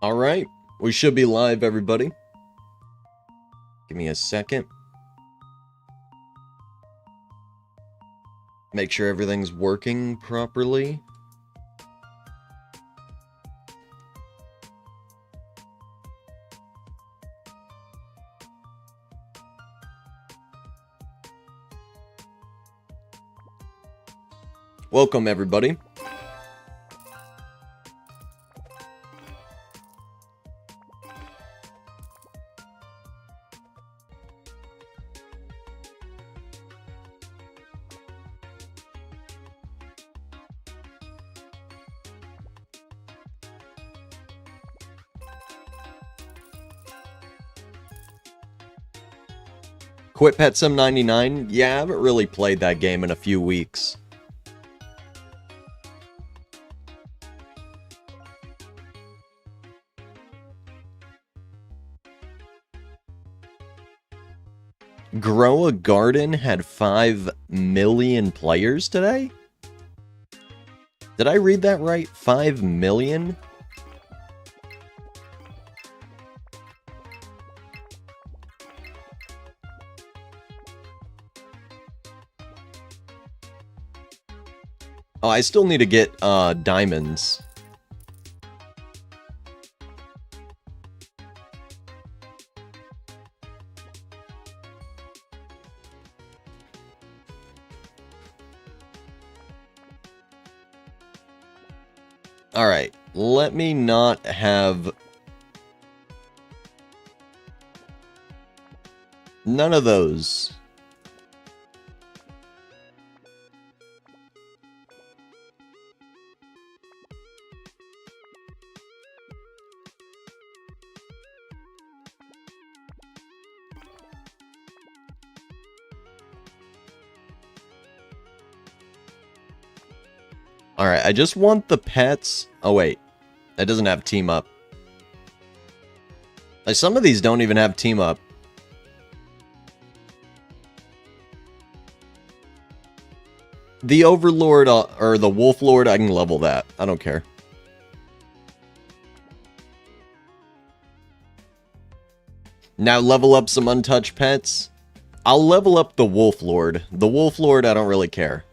Alright, we should be live, everybody. Give me a second. Make sure everything's working properly. Welcome, everybody. Quit Pet Sim 99? Yeah, I haven't really played that game in a few weeks. Grow a Garden had 5 million players today? Did I read that right? 5 million? Oh, I still need to get diamonds. Alright, let me not have none of those. Alright, I just want the pets. Oh, wait. That doesn't have team up. Like, some of these don't even have team up. The Overlord, or the Wolf Lord, I can level that. I don't care. Now level up some untouched pets. I'll level up the Wolf Lord. The Wolf Lord, I don't really care.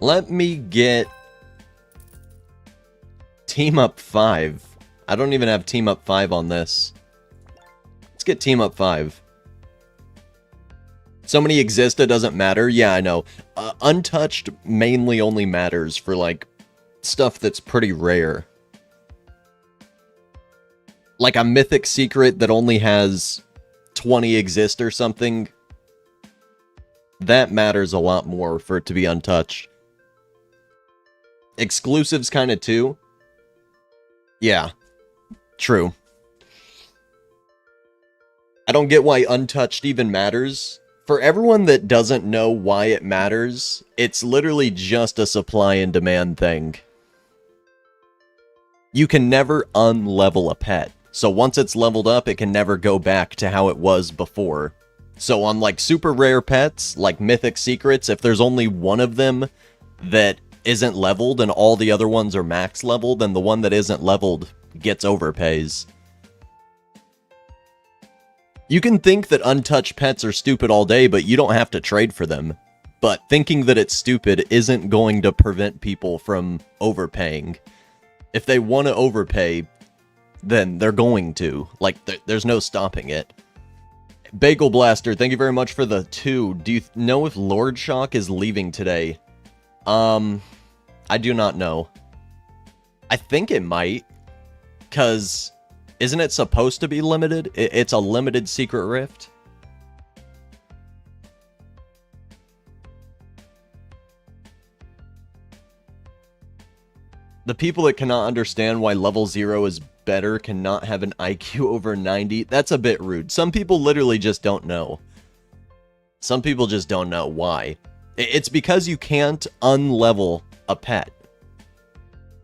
Let me get Team Up 5. I don't even have Team Up 5 on this. Let's get Team Up 5. So many exist, it doesn't matter. Yeah, I know. Untouched mainly only matters for, like, stuff that's pretty rare. Like a mythic secret that only has 20 exist or something. That matters a lot more for it to be untouched. Exclusives kind of too. Yeah, true. I don't get why untouched even matters. For everyone that doesn't know why it matters, it's literally just a supply and demand thing. You can never unlevel a pet. So once it's leveled up, it can never go back to how it was before. So on like super rare pets, like mythic secrets, if there's only one of them that isn't leveled and all the other ones are max leveled, then the one that isn't leveled gets overpays. You can think that untouched pets are stupid all day, but you don't have to trade for them. But thinking that it's stupid isn't going to prevent people from overpaying. If they want to overpay, then they're going to. Like, there's no stopping it. Bagel Blaster, thank you very much for the 2. Do you know if Lord Shock is leaving today? I do not know. I think it might, because isn't it supposed to be limited? It's a limited secret rift. The people that cannot understand why level 0 is better cannot have an IQ over 90. That's a bit rude. Some people literally just don't know. Some people just don't know why. It's because you can't unlevel a pet.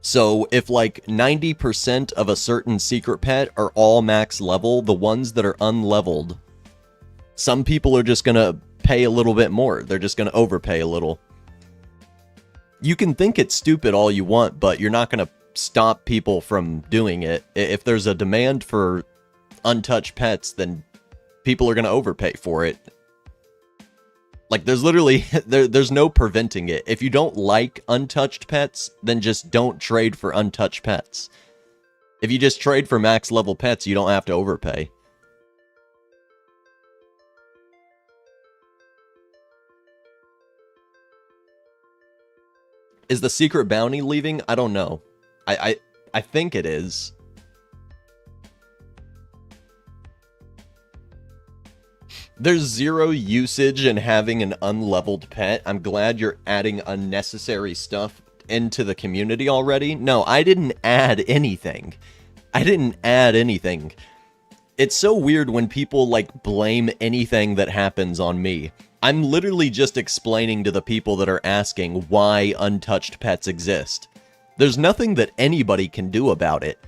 So if like 90% of a certain secret pet are all max level, the ones that are unleveled, some people are just going to pay a little bit more. They're just going to overpay a little. You can think it's stupid all you want, but you're not going to stop people from doing it. If there's a demand for untouched pets, then people are going to overpay for it. Like, there's literally, there's no preventing it. If you don't like untouched pets, then just don't trade for untouched pets. If you just trade for max level pets, you don't have to overpay. Is the secret bounty leaving? I don't know. I think it is. There's zero usage in having an unleveled pet. I'm glad you're adding unnecessary stuff into the community already. No, I didn't add anything. I didn't add anything. It's so weird when people, like, blame anything that happens on me. I'm literally just explaining to the people that are asking why untouched pets exist. There's nothing that anybody can do about it.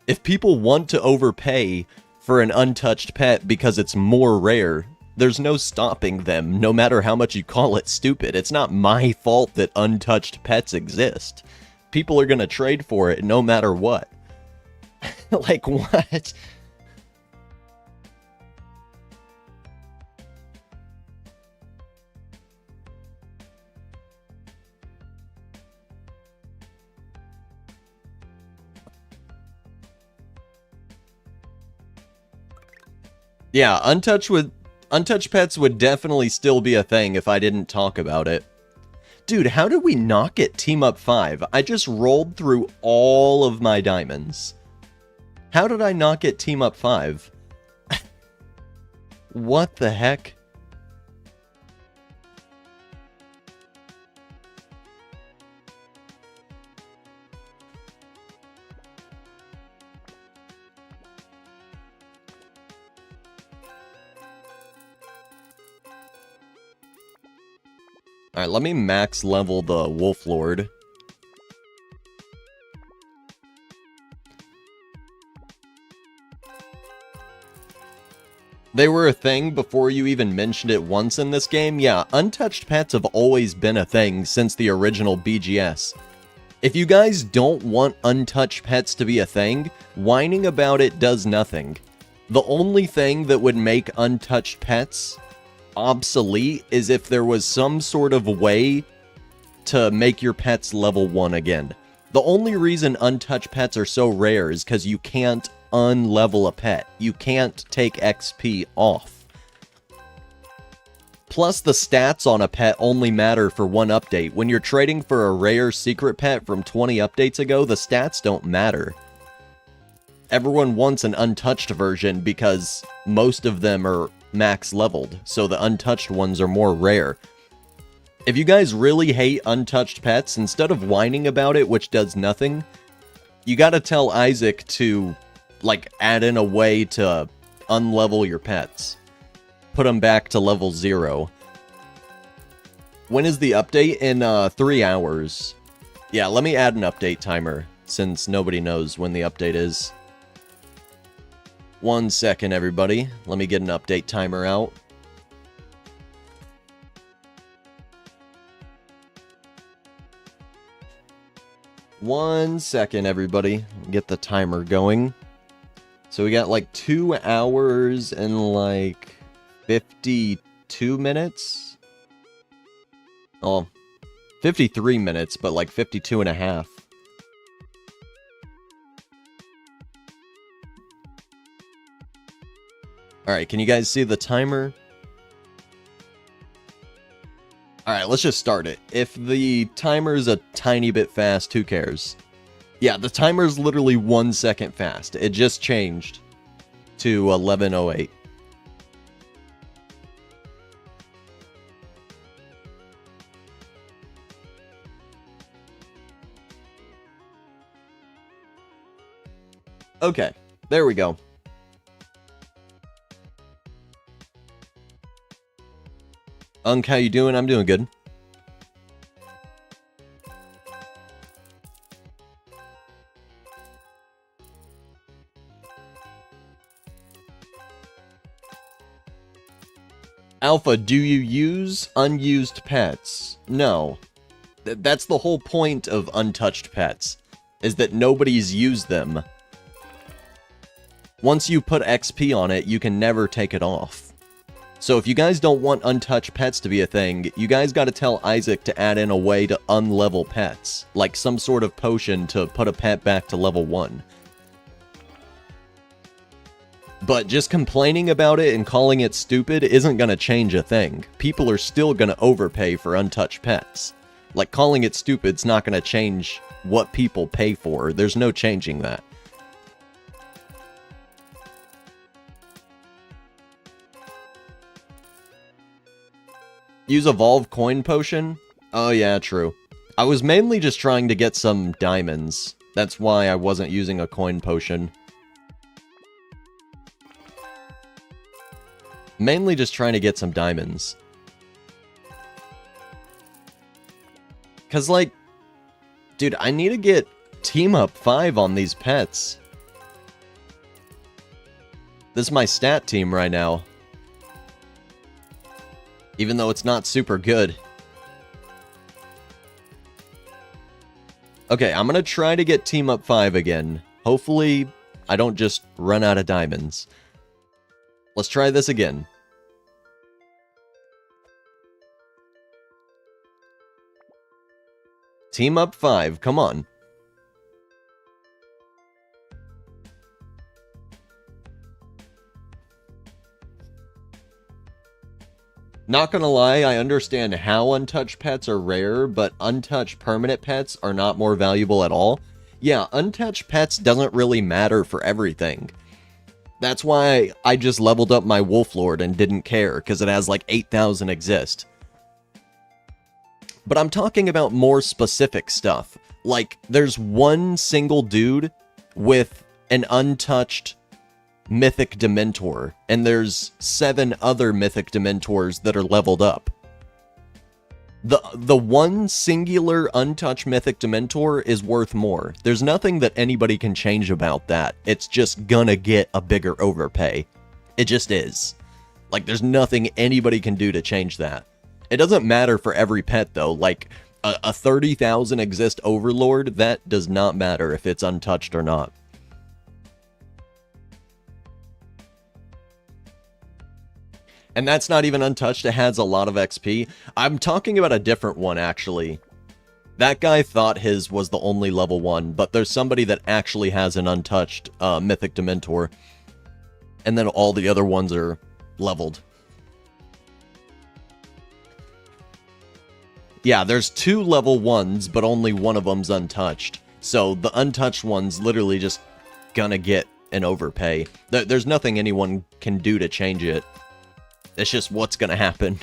If people want to overpay for an untouched pet because it's more rare, there's no stopping them, no matter how much you call it stupid. It's not my fault that untouched pets exist. People are gonna trade for it no matter what. Like, what? Yeah, untouched pets would definitely still be a thing if I didn't talk about it. Dude, how did we not get Team Up 5? I just rolled through all of my diamonds. How did I not get Team Up 5? What the heck? Alright, let me max level the Wolf Lord. They were a thing before you even mentioned it once in this game? Yeah, untouched pets have always been a thing since the original BGS. If you guys don't want untouched pets to be a thing, whining about it does nothing. The only thing that would make untouched pets obsolete is if there was some sort of way to make your pets level 1 again. The only reason untouched pets are so rare is because you can't unlevel a pet. You can't take XP off. Plus, the stats on a pet only matter for one update. When you're trading for a rare secret pet from 20 updates ago, the stats don't matter. Everyone wants an untouched version because most of them are max leveled, so the untouched ones are more rare. If you guys really hate untouched pets, instead of whining about it, which does nothing, you gotta tell Isaac to, like, add in a way to unlevel your pets. Put them back to level 0. When is the update? In 3 hours. Yeah, let me add an update timer, since nobody knows when the update is. 1 second, everybody. Let me get an update timer out. One second, everybody. Get the timer going. So we got like 2 hours and like 52 minutes? Oh, 53 minutes, but like 52 and a half. Alright, can you guys see the timer? Alright, let's just start it. If the timer's a tiny bit fast, who cares? Yeah, the timer's literally 1 second fast. It just changed to 11:08. Okay, there we go. Unk, how you doing? I'm doing good. Alpha, do you use unused pets? No. That's the whole point of untouched pets, is that nobody's used them. Once you put XP on it, you can never take it off. So if you guys don't want untouched pets to be a thing, you guys gotta tell Isaac to add in a way to unlevel pets, like some sort of potion to put a pet back to level 1. But just complaining about it and calling it stupid isn't gonna change a thing. People are still gonna overpay for untouched pets. Like, calling it stupid's not gonna change what people pay for. There's no changing that. Use Evolve Coin Potion? Oh yeah, true. I was mainly just trying to get some diamonds. That's why I wasn't using a coin potion. Mainly just trying to get some diamonds. Cause like, dude, I need to get Team Up 5 on these pets. This is my stat team right now. Even though it's not super good. Okay, I'm gonna try to get Team Up 5 again. Hopefully, I don't just run out of diamonds. Let's try this again. Team Up 5, come on. Not gonna lie, I understand how untouched pets are rare, but untouched permanent pets are not more valuable at all. Yeah, untouched pets doesn't really matter for everything. That's why I just leveled up my Wolf Lord and didn't care, because it has like 8,000 exist. But I'm talking about more specific stuff. Like, there's one single dude with an untouched Mythic Dementor, and there's 7 other Mythic Dementors that are leveled up. The one singular untouched Mythic Dementor is worth more. There's nothing that anybody can change about that. It's just gonna get a bigger overpay. It just is. Like, there's nothing anybody can do to change that. It doesn't matter for every pet, though. Like, a 30,000 exist Overlord, that does not matter if it's untouched or not. And that's not even untouched, it has a lot of XP. I'm talking about a different one, actually. That guy thought his was the only level 1, but there's somebody that actually has an untouched Mythic Dementor. And then all the other ones are leveled. Yeah, there's 2 level 1s, but only one of them's untouched. So the untouched one's literally just gonna get an overpay. There's nothing anyone can do to change it. It's just what's gonna happen.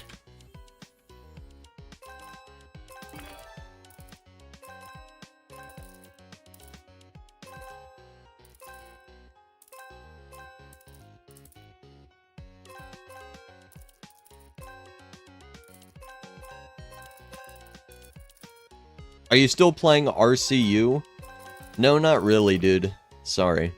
Are you still playing RCU? No, not really, dude. Sorry.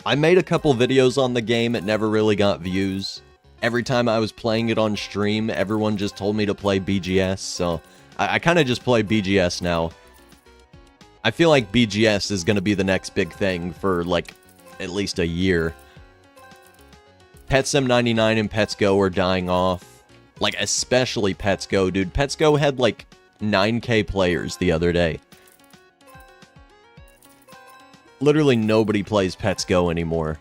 I made a couple videos on the game, it never really got views. Every time I was playing it on stream, everyone just told me to play BGS, so I kind of just play BGS now. I feel like BGS is going to be the next big thing for, like, at least a year. PetSim 99 and Pets Go are dying off. Like, especially Pets Go, dude. Pets Go had, like, 9K players the other day. Literally nobody plays Pets Go anymore.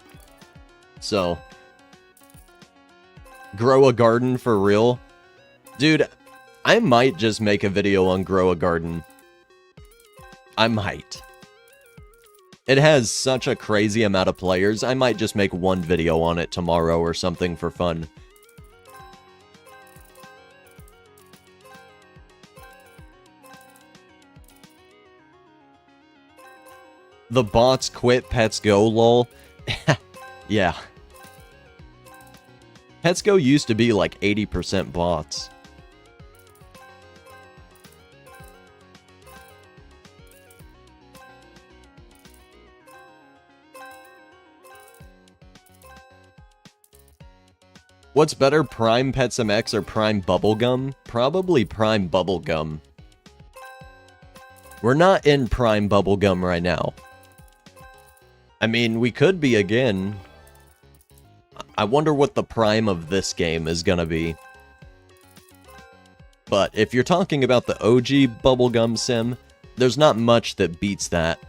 So, grow a garden for real? Dude, I might just make a video on grow a garden. I might. It has such a crazy amount of players, I might just make one video on it tomorrow or something for fun. The bots quit Pets Go, lol. Yeah. Pets Go used to be like 80% bots. What's better, Prime PetSim X or Prime Bubblegum? Probably Prime Bubblegum. We're not in prime bubblegum right now. I mean, we could be again. I wonder what the prime of this game is gonna be. But if you're talking about the OG bubblegum sim, there's not much that beats that.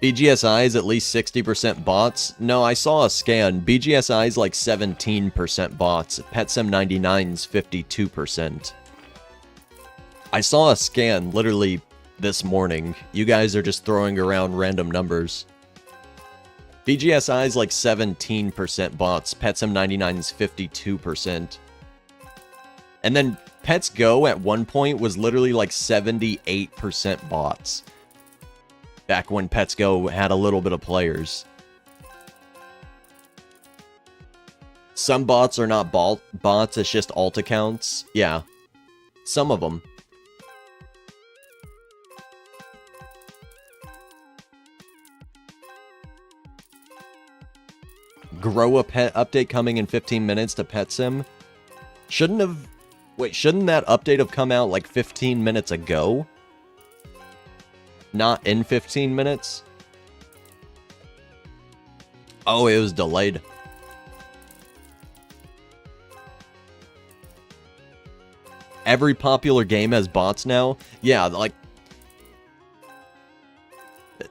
BGSI is at least 60% bots. No, I saw a scan. BGSI is like 17% bots. PetSim99's 52%. I saw a scan literally this morning. You guys are just throwing around random numbers. BGSI is like 17% bots. PetSim99's 52%. And then Pets Go at one point was literally like 78% bots. Back when Pets Go had a little bit of players. Some bots are not bots, it's just alt accounts. Yeah, some of them. Grow a Pet update coming in 15 minutes to PetSim. Shouldn't that update have come out like 15 minutes ago? Not in 15 minutes? Oh, it was delayed. Every popular game has bots now? Yeah, like...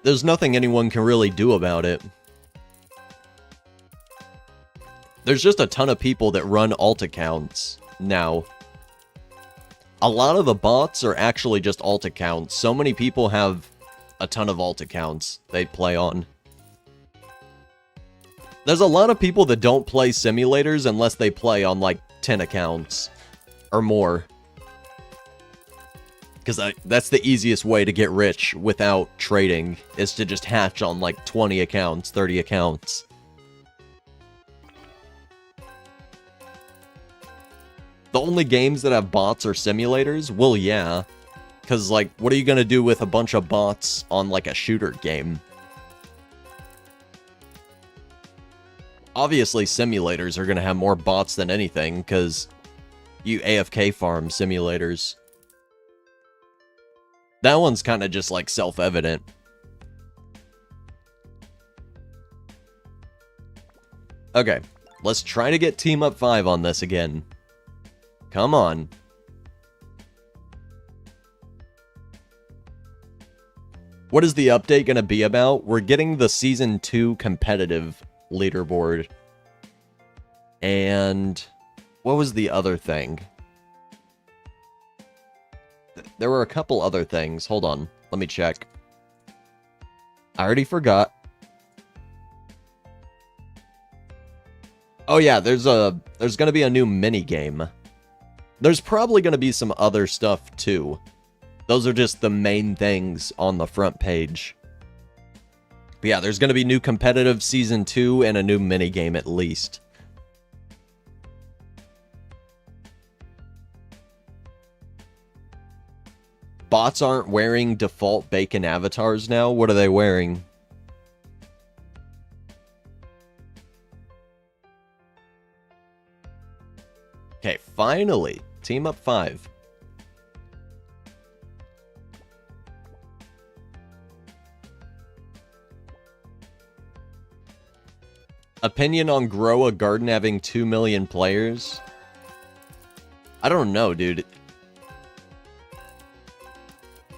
there's nothing anyone can really do about it. There's just a ton of people that run alt accounts now. A lot of the bots are actually just alt accounts. So many people have a ton of alt accounts they play on. There's a lot of people that don't play simulators unless they play on like 10 accounts or more. Because that's the easiest way to get rich without trading, is to just hatch on like 20 accounts, 30 accounts. The only games that have bots are simulators? Well, yeah. Because, like, what are you going to do with a bunch of bots on, like, a shooter game? Obviously, simulators are going to have more bots than anything, because you AFK farm simulators. That one's kind of just, like, self-evident. Okay, let's try to get Team Up 5 on this again. Come on. What is the update going to be about? We're getting the Season 2 competitive leaderboard. And what was the other thing? There were a couple other things. Hold on. Let me check. I already forgot. Oh yeah, there's going to be a new mini game. There's probably going to be some other stuff, too. Those are just the main things on the front page. But yeah, there's going to be new competitive Season 2 and a new minigame at least. Bots aren't wearing default bacon avatars now? What are they wearing? Okay, finally. Team Up 5. Opinion on Grow a Garden having 2 million players? I don't know, dude.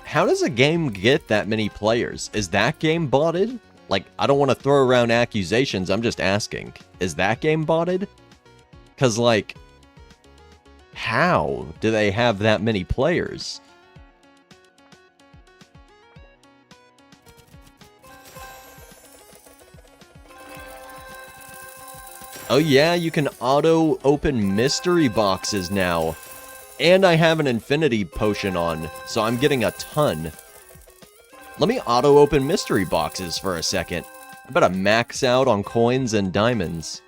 How does a game get that many players? Is that game botted? Like, I don't want to throw around accusations, I'm just asking. Is that game botted? Because, like... how do they have that many players? Oh yeah, you can auto-open mystery boxes now. And I have an infinity potion on, so I'm getting a ton. Let me auto-open mystery boxes for a second. I better max out on coins and diamonds.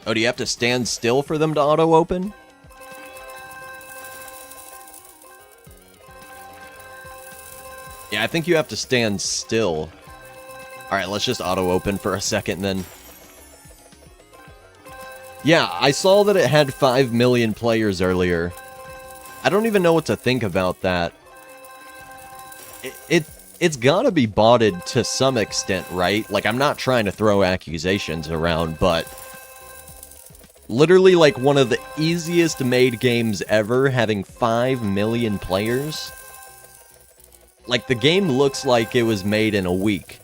Oh, do you have to stand still for them to auto-open? Yeah, I think you have to stand still. Alright, let's just auto-open for a second then. Yeah, I saw that it had 5 million players earlier. I don't even know what to think about that. It's gotta be botted to some extent, right? Like, I'm not trying to throw accusations around, but literally, like, one of the easiest made games ever, having 5 million players. Like, the game looks like it was made in a week.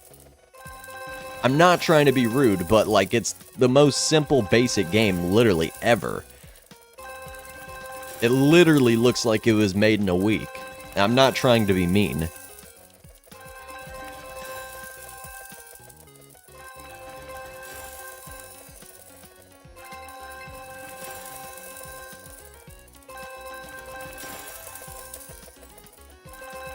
I'm not trying to be rude, but, like, it's the most simple, basic game, literally, ever. It literally looks like it was made in a week. I'm not trying to be mean.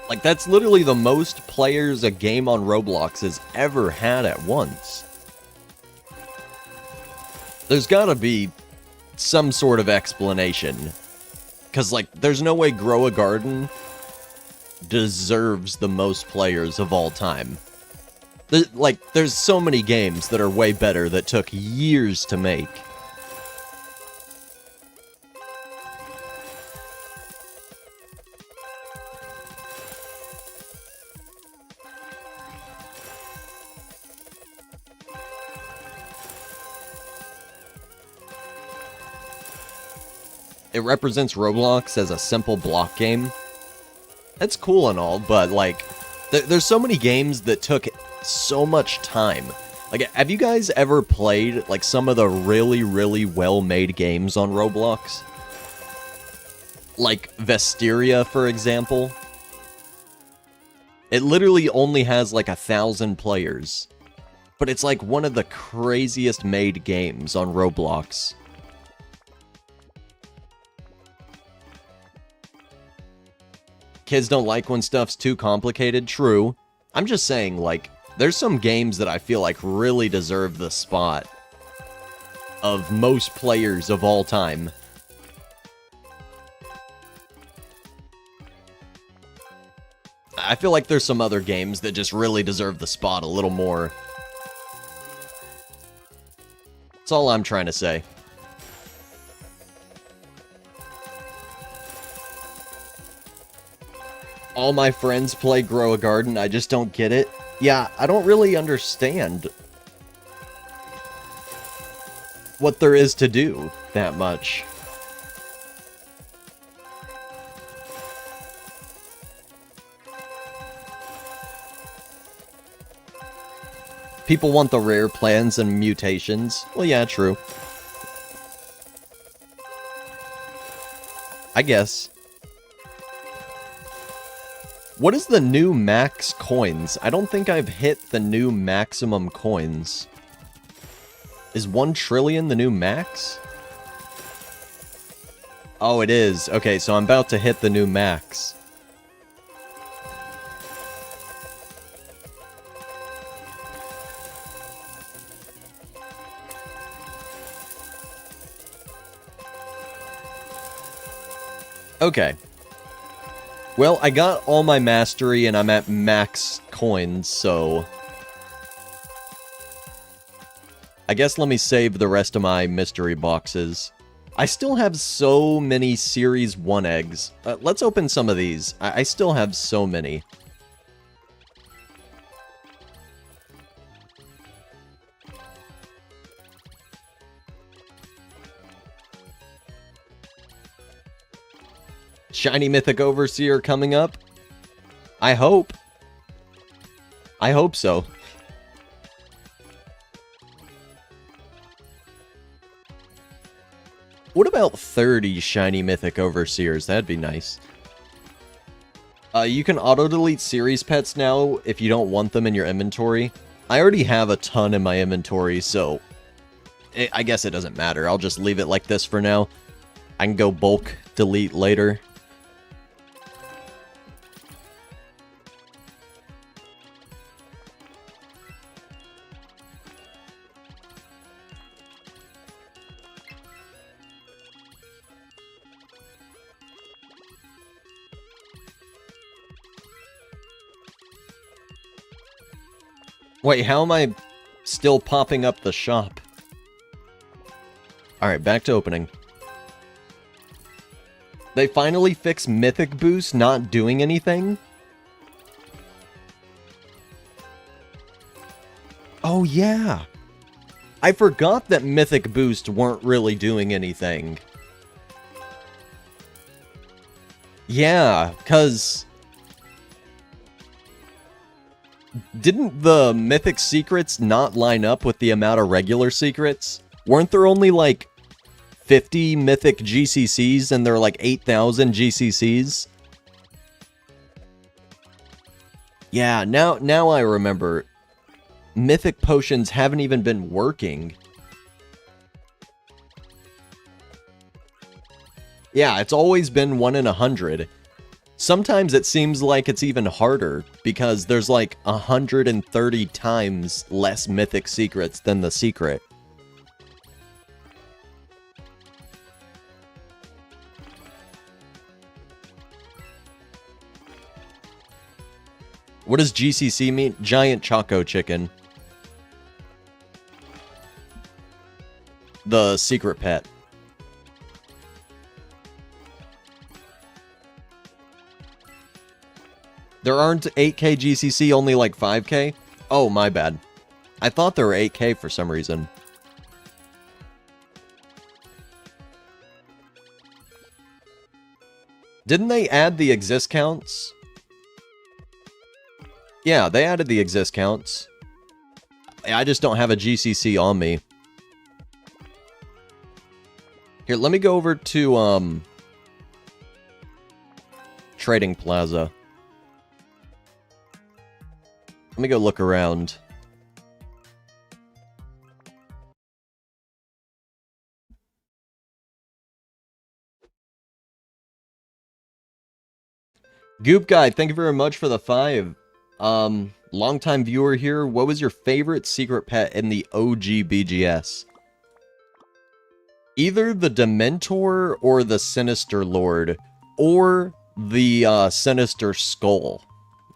Like, that's literally the most players a game on Roblox has ever had at once. There's gotta be some sort of explanation. Because, like, there's no way Grow a Garden deserves the most players of all time. There's so many games that are way better that took years to make. It represents Roblox as a simple block game. That's cool and all, but, like, there's so many games that took so much time. Like, have you guys ever played, like, some of the really, really well-made games on Roblox? Like, Vestiria, for example? It literally only has, like, 1,000 players. But it's, like, one of the craziest made games on Roblox. Kids don't like when stuff's too complicated, true. I'm just saying, like, there's some games that I feel like really deserve the spot of most players of all time. I feel like there's some other games that just really deserve the spot a little more. That's all I'm trying to say. All my friends play Grow a Garden, I just don't get it. Yeah, I don't really understand what there is to do that much. People want the rare plants and mutations. Well, yeah, true. I guess. What is the new max coins? I don't think I've hit the new maximum coins. Is 1 trillion the new max? Oh, it is. Okay, so I'm about to hit the new max. Okay. Well, I got all my mastery and I'm at max coins, so I guess let me save the rest of my mystery boxes. I still have so many Series 1 eggs. Let's open some of these. I still have so many. Shiny Mythic Overseer coming up? I hope. I hope so. What about 30 Shiny Mythic Overseers? That'd be nice. You can auto-delete series pets now if you don't want them in your inventory. I already have a ton in my inventory, so I guess it doesn't matter. I'll just leave it like this for now. I can go bulk delete later. Wait, how am I still popping up the shop? Alright, back to opening. They finally fixed Mythic Boost not doing anything? Oh yeah! I forgot that Mythic Boost weren't really doing anything. Yeah, because... didn't the Mythic Secrets not line up with the amount of regular secrets? Weren't there only like 50 Mythic GCCs and there are like 8,000 GCCs? Yeah, now I remember. Mythic potions haven't even been working. Yeah, it's always been 1 in 100. Sometimes it seems like it's even harder, because there's like 130 times less Mythic Secrets than the secret. What does GCC mean? Giant Choco Chicken. The secret pet. There aren't 8k GCC, only like 5k? Oh, my bad. I thought there were 8k for some reason. Didn't they add the exist counts? Yeah, they added the exist counts. I just don't have a GCC on me. Here, let me go over to, Trading Plaza. Let me go look around. Goop Guy, thank you very much for the 5. Longtime viewer here. What was your favorite secret pet in the OG BGS? Either the Dementor or the Sinister Lord, or the Sinister Skull.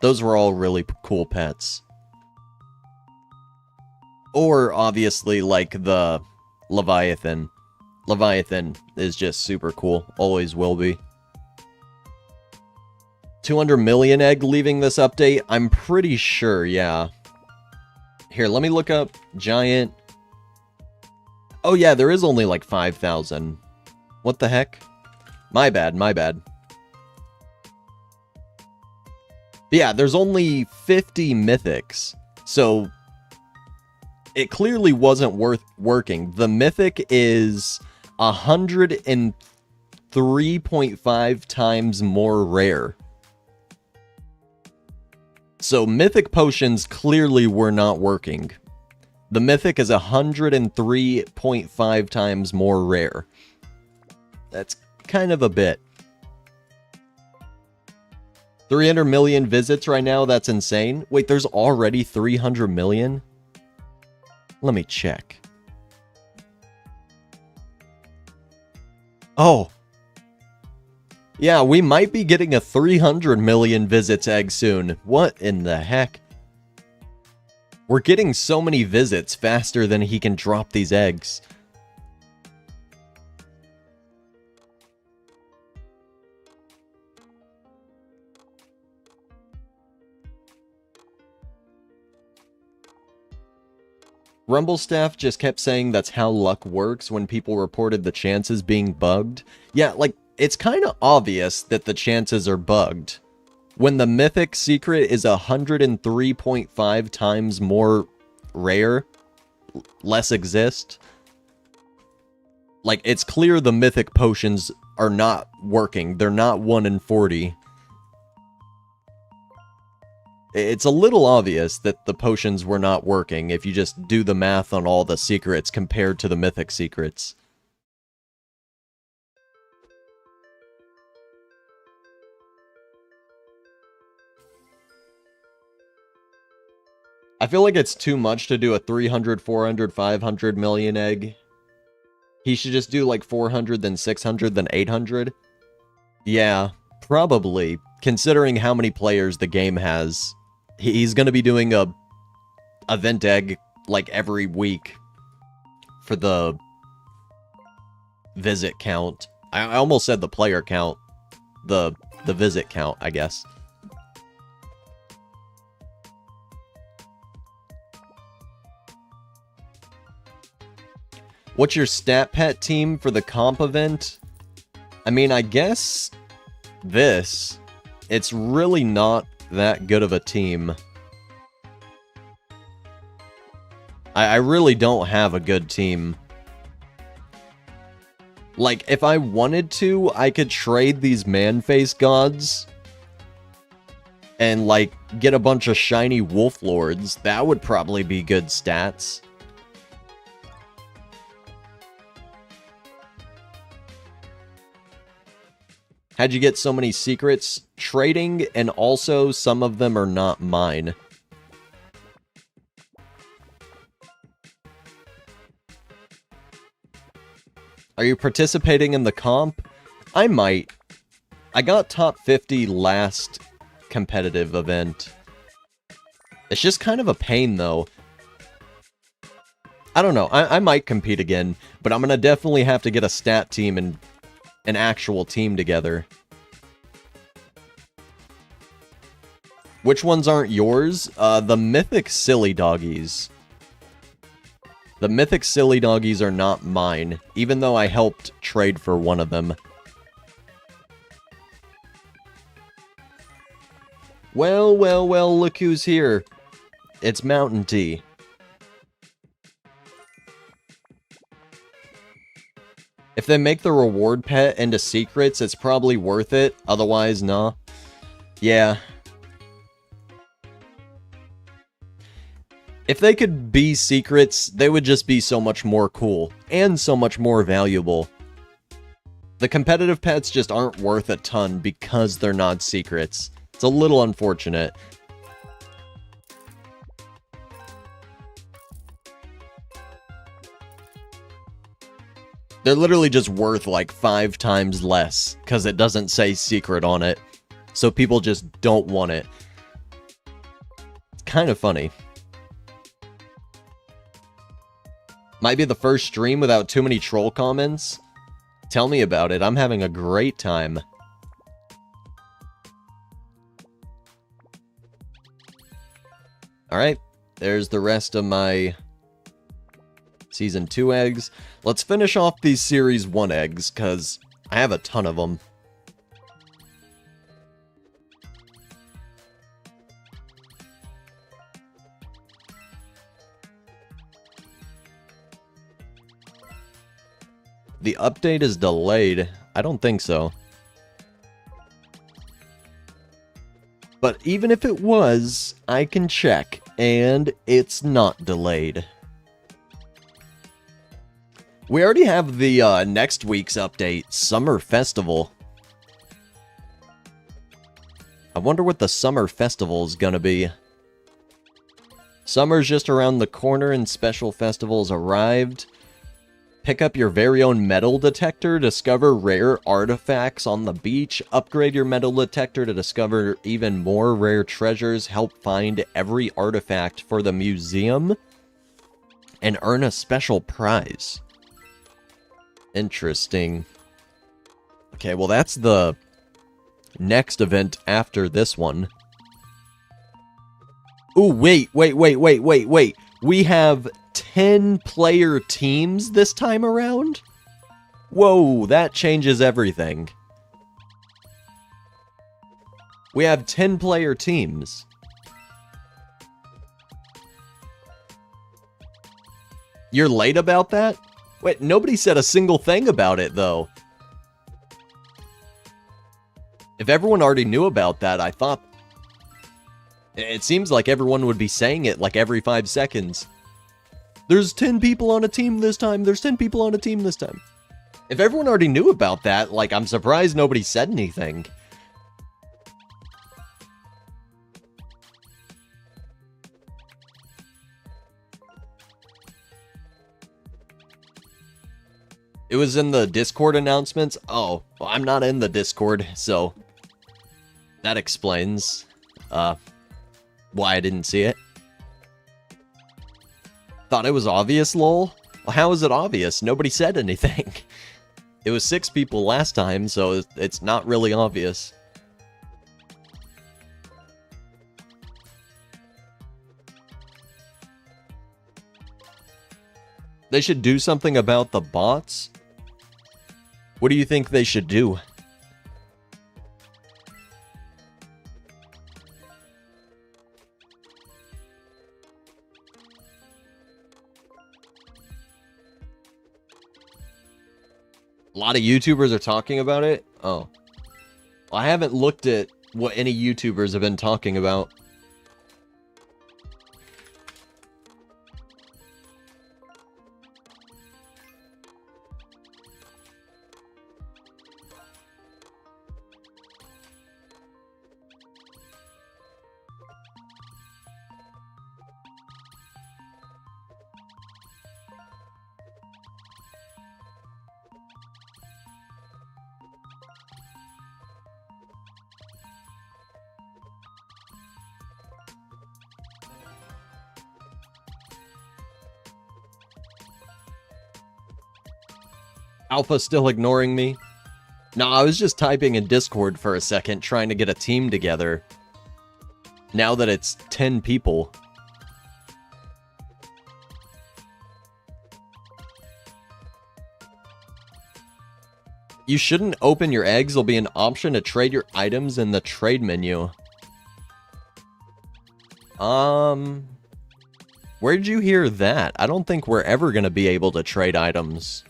Those were all really cool pets. Or, obviously, like the Leviathan. Leviathan is just super cool. Always will be. 200 million egg leaving this update? I'm pretty sure, yeah. Here, let me look up giant. Oh yeah, there is only like 5,000. What the heck? My bad, my bad. Yeah, there's only 50 mythics. So, it clearly wasn't working. The mythic is 103.5 times more rare. So, mythic potions clearly were not working. The mythic is 103.5 times more rare. That's kind of a bit. 300 million visits right now, that's insane. Wait, there's already 300 million? Let me check. Oh. Yeah, we might be getting a 300 million visits egg soon. What in the heck? We're getting so many visits faster than he can drop these eggs. Rumblestaff just kept saying that's how luck works when people reported the chances being bugged. Yeah, like, it's kind of obvious that the chances are bugged. When the mythic secret is 103.5 times more rare, less exist, like, it's clear the mythic potions are not working. They're not 1 in 40. It's a little obvious that the potions were not working if you just do the math on all the secrets compared to the mythic secrets. I feel like it's too much to do a 300, 400, 500 million egg. He should just do like 400, then 600, then 800. Yeah, probably. Considering how many players the game has, he's going to be doing a event egg like every week for the visit count. I almost said the player count. The visit count, I guess. What's your stat pet team for the comp event? I mean, I guess this. It's really not that good of a team. I really don't have a good team. Like, if I wanted to, I could trade these man-face gods and, like, get a bunch of shiny wolf lords. That would probably be good stats. How'd you get so many secrets? Trading, and also some of them are not mine. Are you participating in the comp? I might. I got top 50 last competitive event. It's just kind of a pain, though. I don't know. I might compete again, but I'm gonna definitely have to get a stat team and an actual team together. Which ones aren't yours? The mythic silly doggies. The mythic silly doggies are not mine, even though I helped trade for one of them. Well, well, well, look who's here. It's Mountain Tea. If they make the reward pet into secrets, it's probably worth it. Otherwise, nah. Yeah. If they could be secrets, they would just be so much more cool, and so much more valuable. The competitive pets just aren't worth a ton because they're not secrets. It's a little unfortunate. They're literally just worth like 5 times less, because it doesn't say secret on it. So people just don't want it. It's kind of funny. Might be the first stream without too many troll comments. Tell me about it. I'm having a great time. Alright, there's the rest of my Season 2 eggs. Let's finish off these Series 1 eggs, because I have a ton of them. The update is delayed. I don't think so. But even if it was, I can check, and it's not delayed. We already have the next week's update, Summer Festival. I wonder what the Summer Festival is gonna be. Summer's just around the corner and special festivals arrived. Pick up your very own metal detector, discover rare artifacts on the beach, upgrade your metal detector to discover even more rare treasures, help find every artifact for the museum, and earn a special prize. Interesting. Okay, well that's the next event after this one. Ooh, wait. We have 10 player teams this time around? Whoa, that changes everything. We have 10 player teams. You're late about that? Wait, nobody said a single thing about it, though. If everyone already knew about that, I thought... It seems like everyone would be saying it like every 5 seconds. There's 10 people on a team this time. There's 10 people on a team this time. If everyone already knew about that, like, I'm surprised nobody said anything. It was in the Discord announcements? Oh, well, I'm not in the Discord, so that explains why I didn't see it. Thought it was obvious, lol? Well, how is it obvious? Nobody said anything. It was 6 people last time, so it's not really obvious. They should do something about the bots. What do you think they should do? A lot of YouTubers are talking about it? Oh. Well, I haven't looked at what any YouTubers have been talking about. Alpha still ignoring me? No, I was just typing in Discord for a second, trying to get a team together. Now that it's 10 people. You shouldn't open your eggs. There'll be an option to trade your items in the trade menu. Where'd you hear that? I don't think we're ever gonna be able to trade items.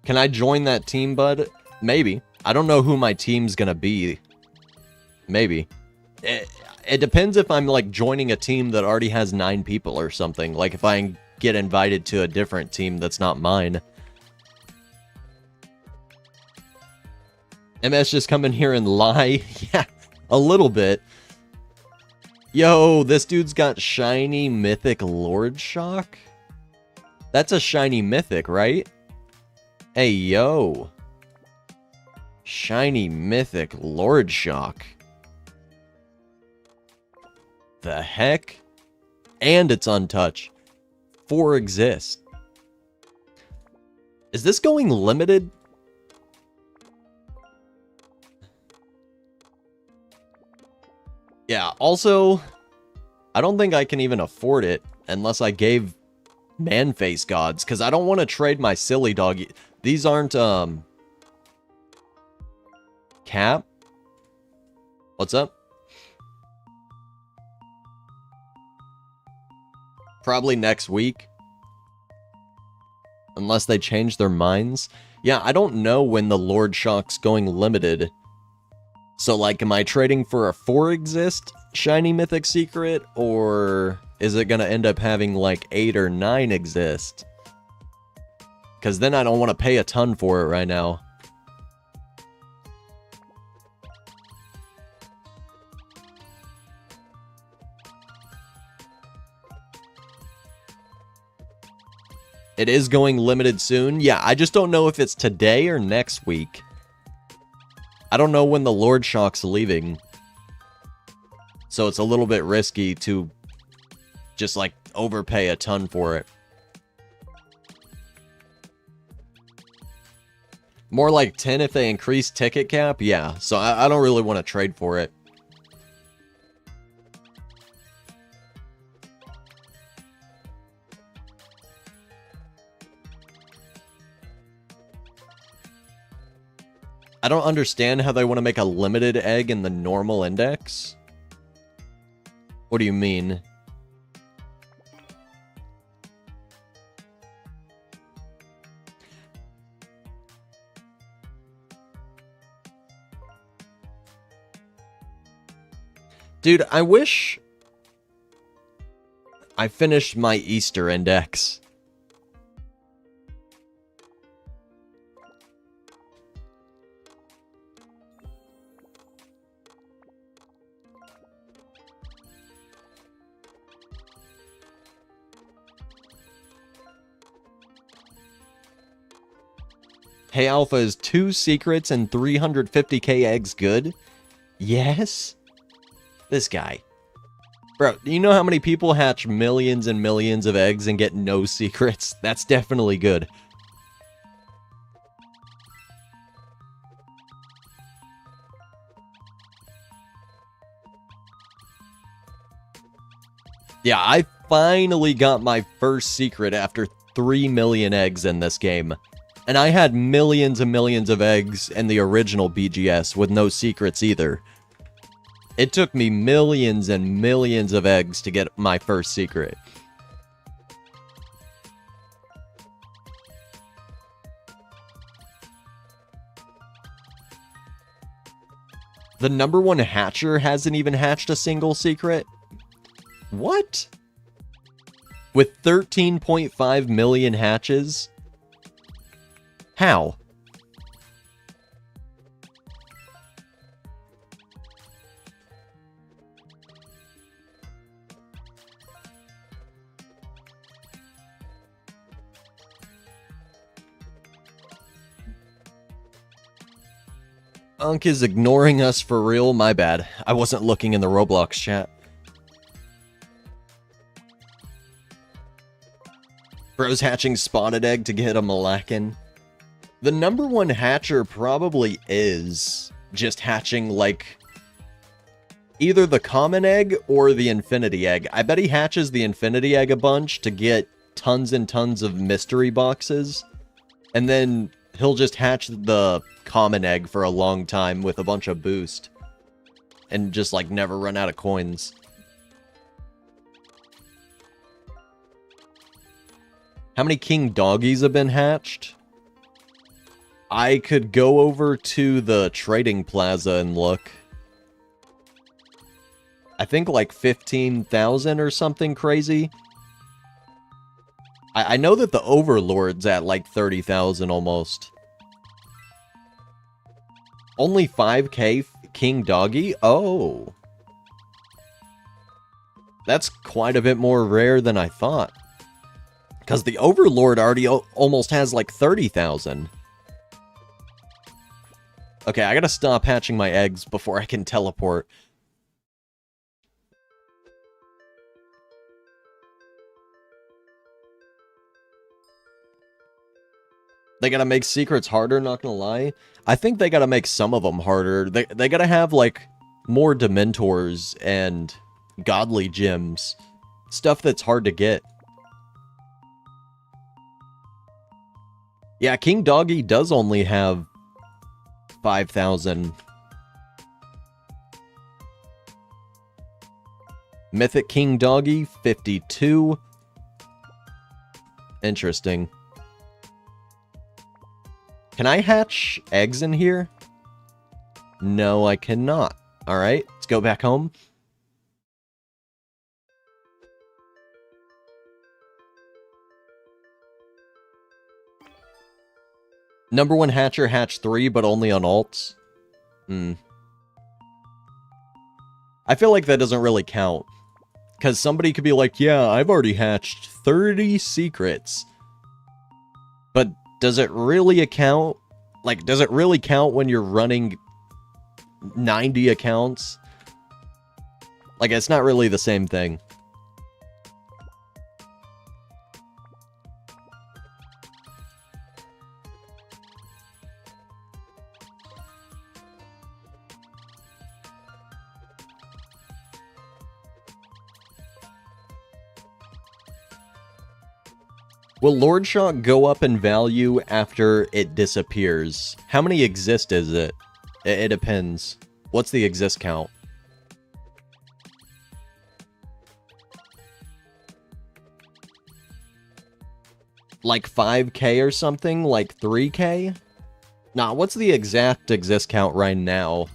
Can I join that team, bud? Maybe. I don't know who my team's gonna be. Maybe. It depends if I'm, like, joining a team that already has 9 people or something. Like, if I get invited to a different team that's not mine. MS just come in here and lie? Yeah, a little bit. Yo, this dude's got shiny mythic Lord Shock? That's a shiny mythic, right? Hey, yo. Shiny mythic Lord Shock. The heck? And it's untouched. 4 exist. Is this going limited? Yeah, also, I don't think I can even afford it unless I gave man-face gods, because I don't want to trade my silly dog. These aren't, Cap? What's up? Probably next week. Unless they change their minds. Yeah, I don't know when the Lord Shock's going limited. So, like, am I trading for a 4 exist shiny mythic secret? Or is it gonna end up having, like, 8 or 9 exist? Because then I don't want to pay a ton for it right now. It is going limited soon. Yeah, I just don't know if it's today or next week. I don't know when the Lord Shock's leaving. So it's a little bit risky to just, like, overpay a ton for it. More like 10 if they increase ticket cap? Yeah, so I don't really want to trade for it. I don't understand how they want to make a limited egg in the normal index. What do you mean? Dude, I wish I finished my Easter index. Hey Alpha, is 2 secrets and 350k eggs good? Yes? This guy. Bro, do you know how many people hatch millions and millions of eggs and get no secrets? That's definitely good. Yeah, I finally got my first secret after 3 million eggs in this game. And I had millions and millions of eggs in the original BGS with no secrets either. It took me millions and millions of eggs to get my first secret. The number one hatcher hasn't even hatched a single secret? What? With 13.5 million hatches? How? Unk is ignoring us for real? My bad. I wasn't looking in the Roblox chat. Bro's hatching spotted egg to get a Malacan. The number one hatcher probably is just hatching, like, either the common egg or the infinity egg. I bet he hatches the infinity egg a bunch to get tons and tons of mystery boxes. And then he'll just hatch the common egg for a long time with a bunch of boost. And just, like, never run out of coins. How many king doggies have been hatched? I could go over to the trading plaza and look. I think like 15,000 or something crazy. I know that the Overlord's at like 30,000 almost. Only 5k king doggy? Oh. That's quite a bit more rare than I thought. Because the Overlord already almost has like 30,000. Okay, I gotta stop hatching my eggs before I can teleport. They gotta make secrets harder, not gonna lie. I think they gotta make some of them harder. They gotta have, like, more Dementors and godly gems. Stuff that's hard to get. Yeah, King Doggy does only have 5,000. Mythic King Doggy, 52. Interesting. Can I hatch eggs in here? No, I cannot. Alright, let's go back home. Number one hatcher hatched 3, but only on alts. I feel like that doesn't really count. Because somebody could be like, yeah, I've already hatched 30 secrets. But does it really account? Like, does it really count when you're running 90 accounts? Like, it's not really the same thing. Will Lord Shock go up in value after it disappears? How many exist is it? It depends. What's the exist count? Like 5k or something? Like 3k? Nah, what's the exact exist count right now?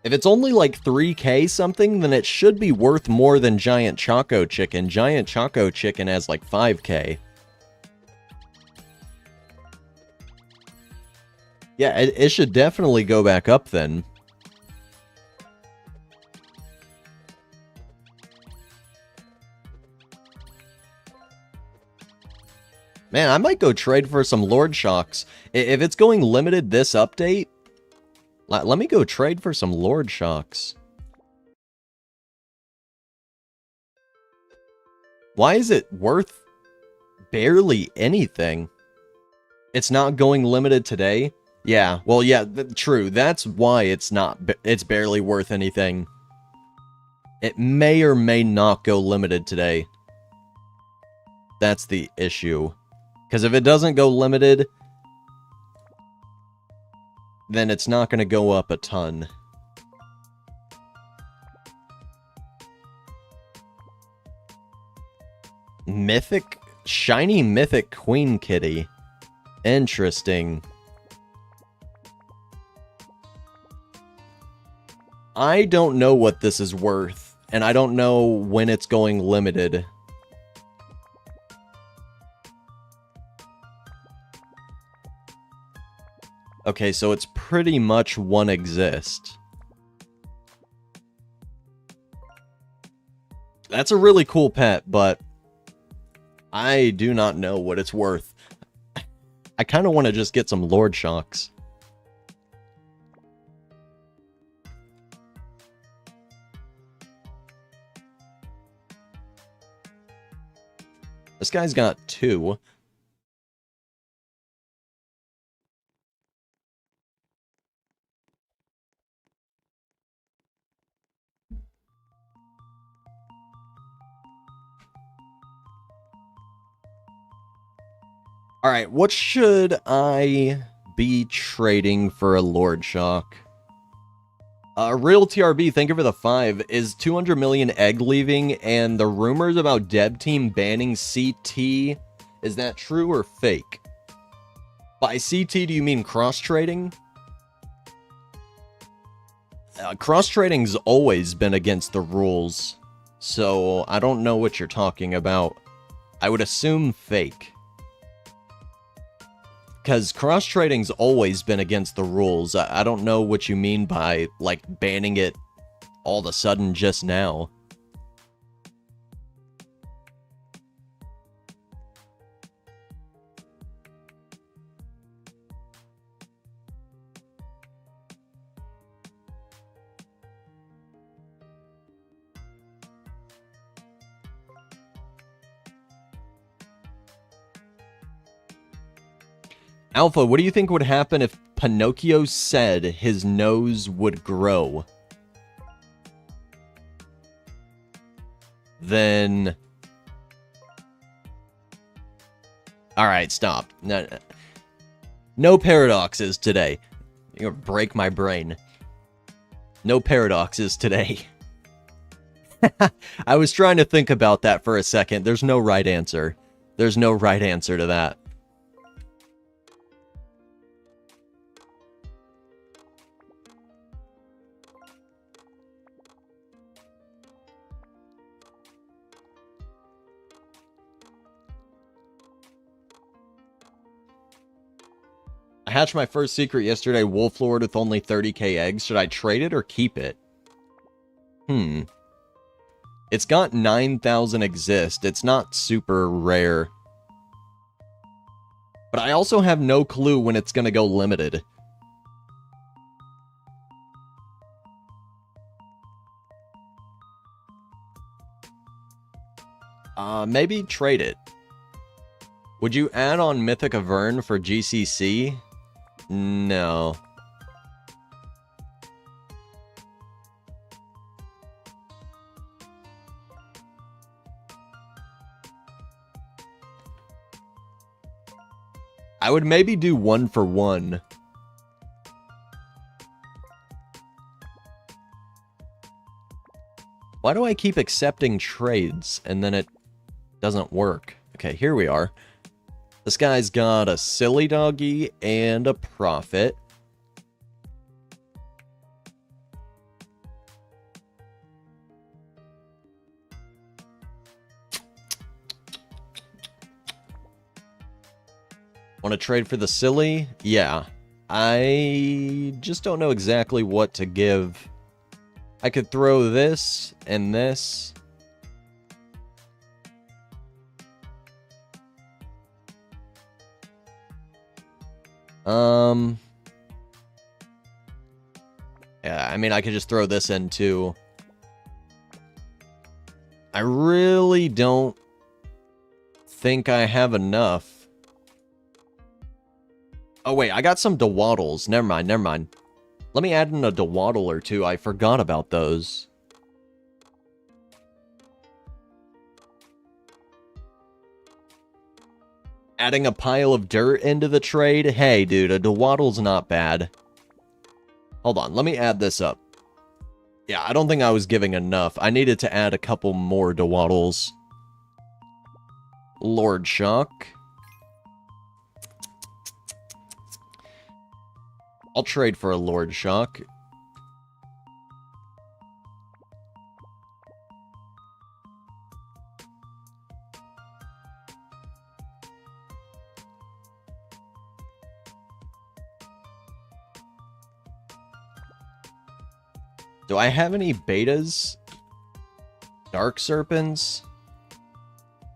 If it's only like 3k something, then it should be worth more than Giant Choco Chicken. Giant Choco Chicken has like 5k. Yeah, it should definitely go back up then. Man, I might go trade for some Lord Shocks. If it's going limited this update, let me go trade for some Lord Shocks. Why is it worth barely anything? It's not going limited today? Yeah, well, yeah, true. That's why it's not. It's barely worth anything. It may or may not go limited today. That's the issue. Because if it doesn't go limited, then it's not going to go up a ton. Mythic? Shiny Mythic Queen Kitty. Interesting. I don't know what this is worth, and I don't know when it's going limited. Okay, so it's pretty much one exist. That's a really cool pet, but I do not know what it's worth. I kind of want to just get some Lord Shocks. This guy's got 2. Alright, what should I be trading for a Lord Shock? Real TRB, thank you for the 5. Is 200 million egg leaving, and the rumors about Deb Team banning CT, is that true or fake? By CT, do you mean cross-trading? Cross-trading's always been against the rules, so I don't know what you're talking about. I would assume fake. Because cross-trading's always been against the rules. I don't know what you mean by, like, banning it all of a sudden just now. Alpha, what do you think would happen if Pinocchio said his nose would grow? Then... Alright, stop. No paradoxes today. You're gonna break my brain. No paradoxes today. I was trying to think about that for a second. There's no right answer. There's no right answer to that. I hatched my first secret yesterday, Wolf Lord with only 30k eggs. Should I trade it or keep it? It's got 9,000 exist. It's not super rare. But I also have no clue when it's gonna go limited. Maybe trade it. Would you add on Mythic Avern for GCC? No. I would maybe do 1 for 1. Why do I keep accepting trades and then it doesn't work? Okay, here we are. This guy's got a Silly Doggy and a Prophet. Want to trade for the Silly? Yeah. I just don't know exactly what to give. I could throw this and this. Yeah, I mean, I could just throw this in too. I really don't think I have enough. Oh, wait, I got some Dawaddles. Never mind, never mind. Let me add in a Dawaddle or two. I forgot about those. Adding a pile of dirt into the trade? Hey, dude, a Dawaddle's not bad. Hold on, let me add this up. Yeah, I don't think I was giving enough. I needed to add a couple more Dawaddles. Lord Shock. I'll trade for a Lord Shock. Do I have any betas? Dark Serpents?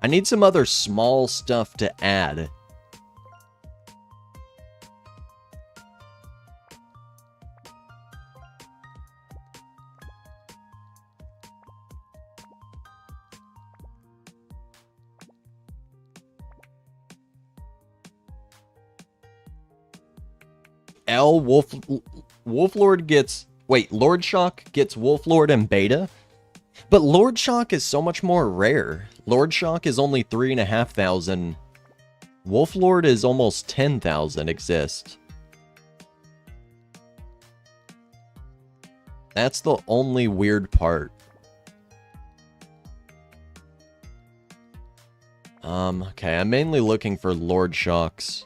I need some other small stuff to add. Wolflord gets... Wait, Lord Shock gets Wolflord and Beta? But Lord Shock is so much more rare. Lord Shock is only 3,500. Wolflord is almost 10,000 exist. That's the only weird part. Okay, I'm mainly looking for Lord Shocks.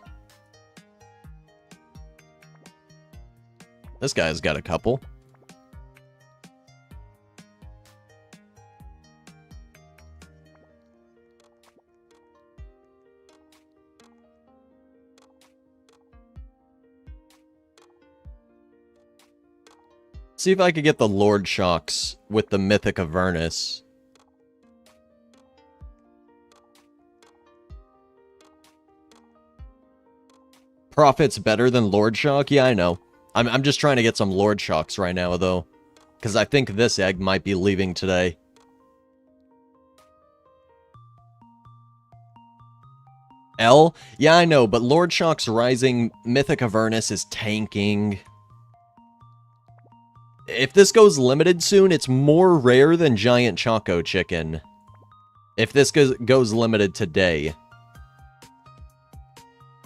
This guy's got a couple. See if I could get the Lord Shocks with the Mythic Avernus. Profit's better than Lord Shock? Yeah, I know. I'm just trying to get some Lord Shocks right now, though. Because I think this egg might be leaving today. L? Yeah, I know, but Lord Shock's Rising Mythic Avernus is tanking. If this goes limited soon, it's more rare than Giant Choco Chicken. If this goes limited today.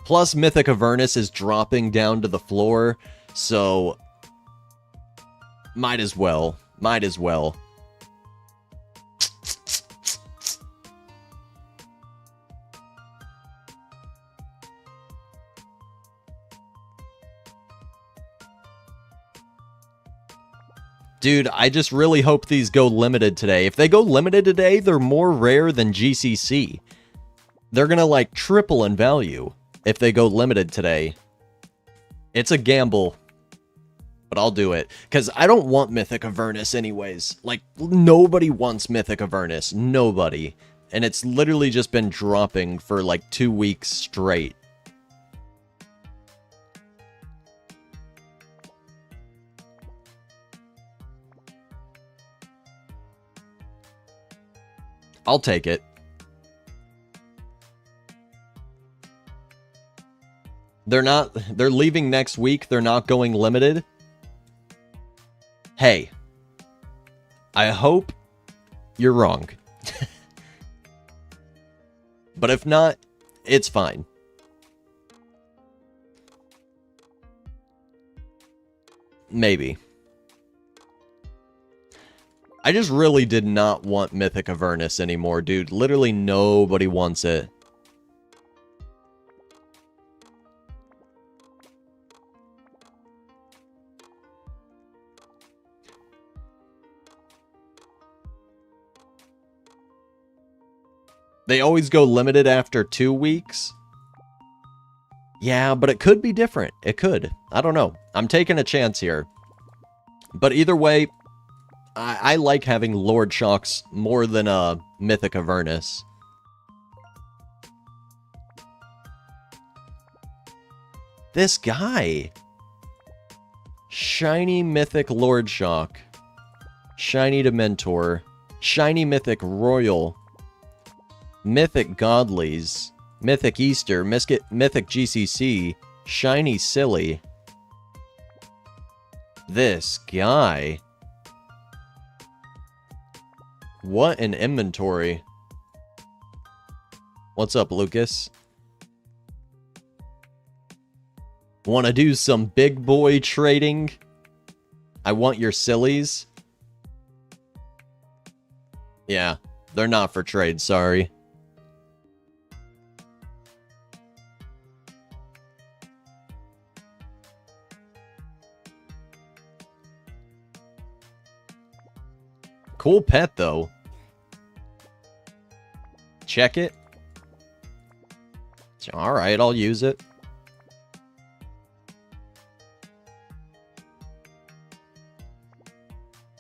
Plus, Mythic Avernus is dropping down to the floor, so... Might as well. Might as well. Dude, I just really hope these go limited today. If they go limited today, they're more rare than GCC. They're gonna, like, triple in value if they go limited today. It's a gamble, but I'll do it. Because I don't want Mythic Avernus anyways. Like, nobody wants Mythic Avernus. Nobody. And it's literally just been dropping for, like, 2 weeks straight. I'll take it. They're leaving next week. They're not going limited. Hey. I hope you're wrong. But if not, it's fine. Maybe. I just really did not want Mythic Avernus anymore, dude. Literally nobody wants it. They always go limited after 2 weeks? Yeah, but it could be different. It could. I don't know. I'm taking a chance here. But either way... I like having Lord Shocks more than a Mythic Avernus. This guy! Shiny Mythic Lord Shock. Shiny Dementor. Shiny Mythic Royal. Mythic Godlies. Mythic Easter. Mythic GCC. Shiny Silly. This guy. What an inventory. What's up, Lucas? Want to do some big boy trading? I want your sillies. Yeah, they're not for trade, sorry. Cool pet, though. Check it. Alright, I'll use it.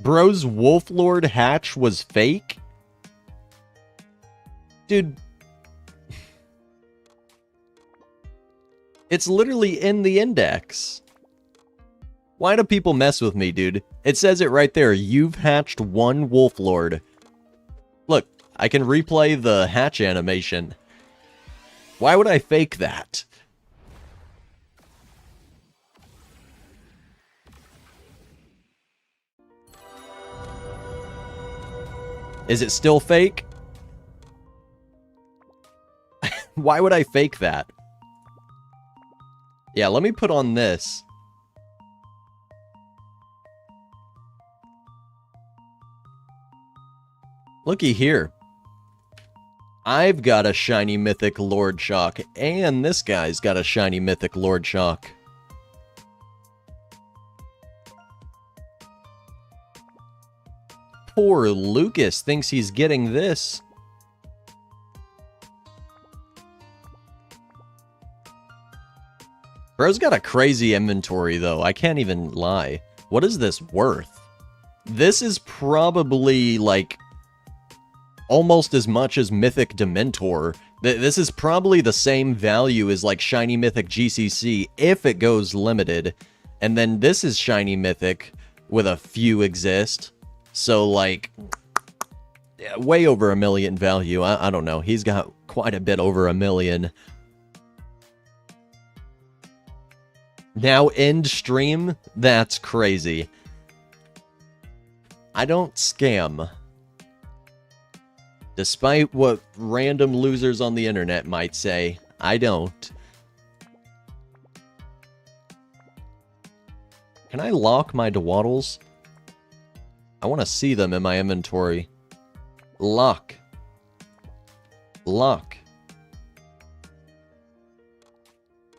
Bro's Wolflord hatch was fake? Dude. It's literally in the index. Why do people mess with me, dude? It says it right there. You've hatched one Wolflord. Look, I can replay the hatch animation. Why would I fake that? Is it still fake? Why would I fake that? Yeah, let me put on this. Looky here. I've got a shiny mythic Lord Shock, and this guy's got a shiny mythic Lord Shock. Poor Lucas thinks he's getting this. Bro's got a crazy inventory, though. I can't even lie. What is this worth? This is probably, like, almost as much as Mythic Dementor. This is probably the same value as, like, Shiny Mythic GCC if it goes limited. And then this is Shiny Mythic with a few exist. So, like, yeah, way over $1 million value. I don't know. He's got quite a bit over $1 million. Now end stream? That's crazy. I don't scam. Despite what random losers on the internet might say, I don't. Can I lock my Dwaddles? I want to see them in my inventory. Lock. Lock.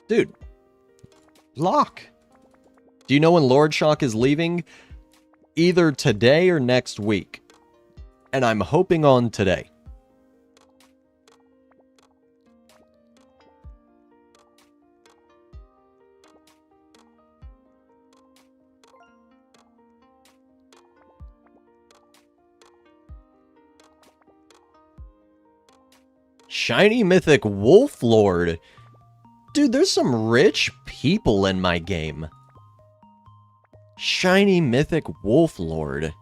Dude. Lock. Do you know when Lord Shock is leaving? Either today or next week. And I'm hoping on today. Shiny Mythic Wolflord. Dude, there's some rich people in my game. Shiny Mythic Wolflord.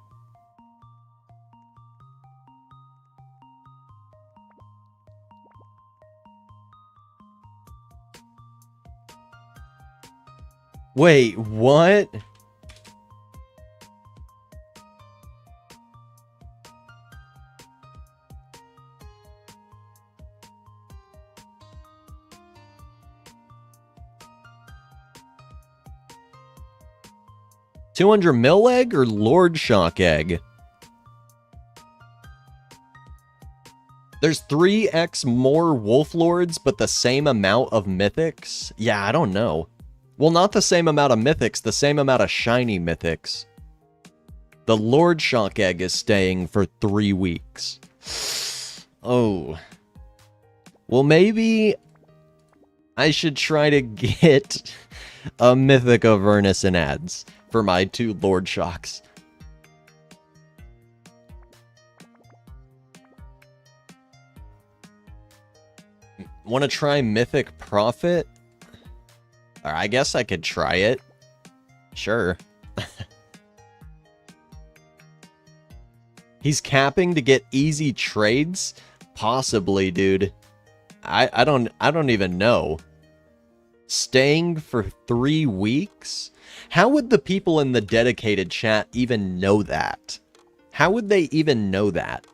Wait, what? $200 mil egg or Lord Shock egg? There's 3x more Wolflords, but the same amount of mythics? Yeah, I don't know. Well, not the same amount of mythics, the same amount of shiny mythics. The Lord Shock egg is staying for 3 weeks. Oh. Well, maybe I should try to get a Mythic Avernus in ads for my 2 Lord Shocks. Want to try Mythic Prophet? Or I guess I could try it. Sure. He's capping to get easy trades? Possibly, dude. I don't even know. Staying for 3 weeks? How would the people in the dedicated chat even know that? How would they even know that?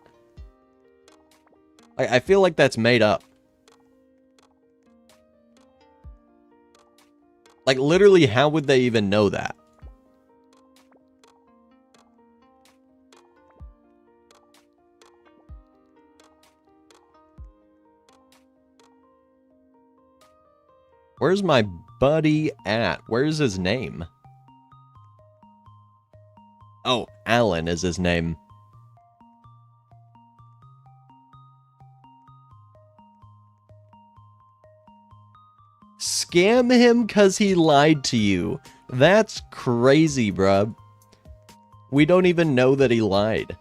I feel like that's made up. Like, literally, how would they even know that? Where's my buddy at? Where's his name? Oh, Alan is his name. Scam him because he lied to you. That's crazy, bruh. We don't even know that he lied.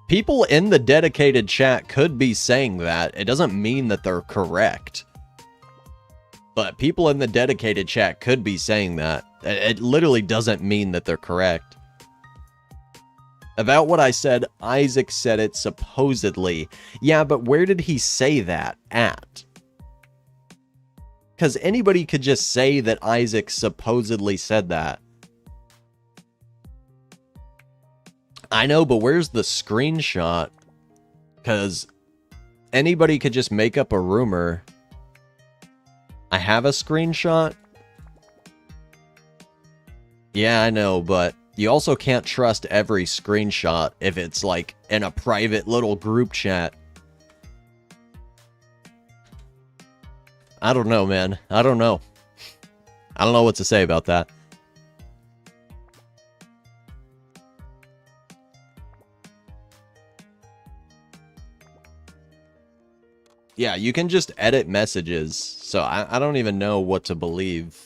People in the dedicated chat could be saying that. It doesn't mean that they're correct. But people in the dedicated chat could be saying that. It literally doesn't mean that they're correct. About what I said, Isaac said it supposedly. Yeah, but where did he say that at? Because anybody could just say that Isaac supposedly said that. I know, but where's the screenshot? Because anybody could just make up a rumor. I have a screenshot? Yeah, I know, but you also can't trust every screenshot if it's like in a private little group chat. I don't know, man. I don't know. I don't know what to say about that. Yeah, you can just edit messages, so I don't even know what to believe.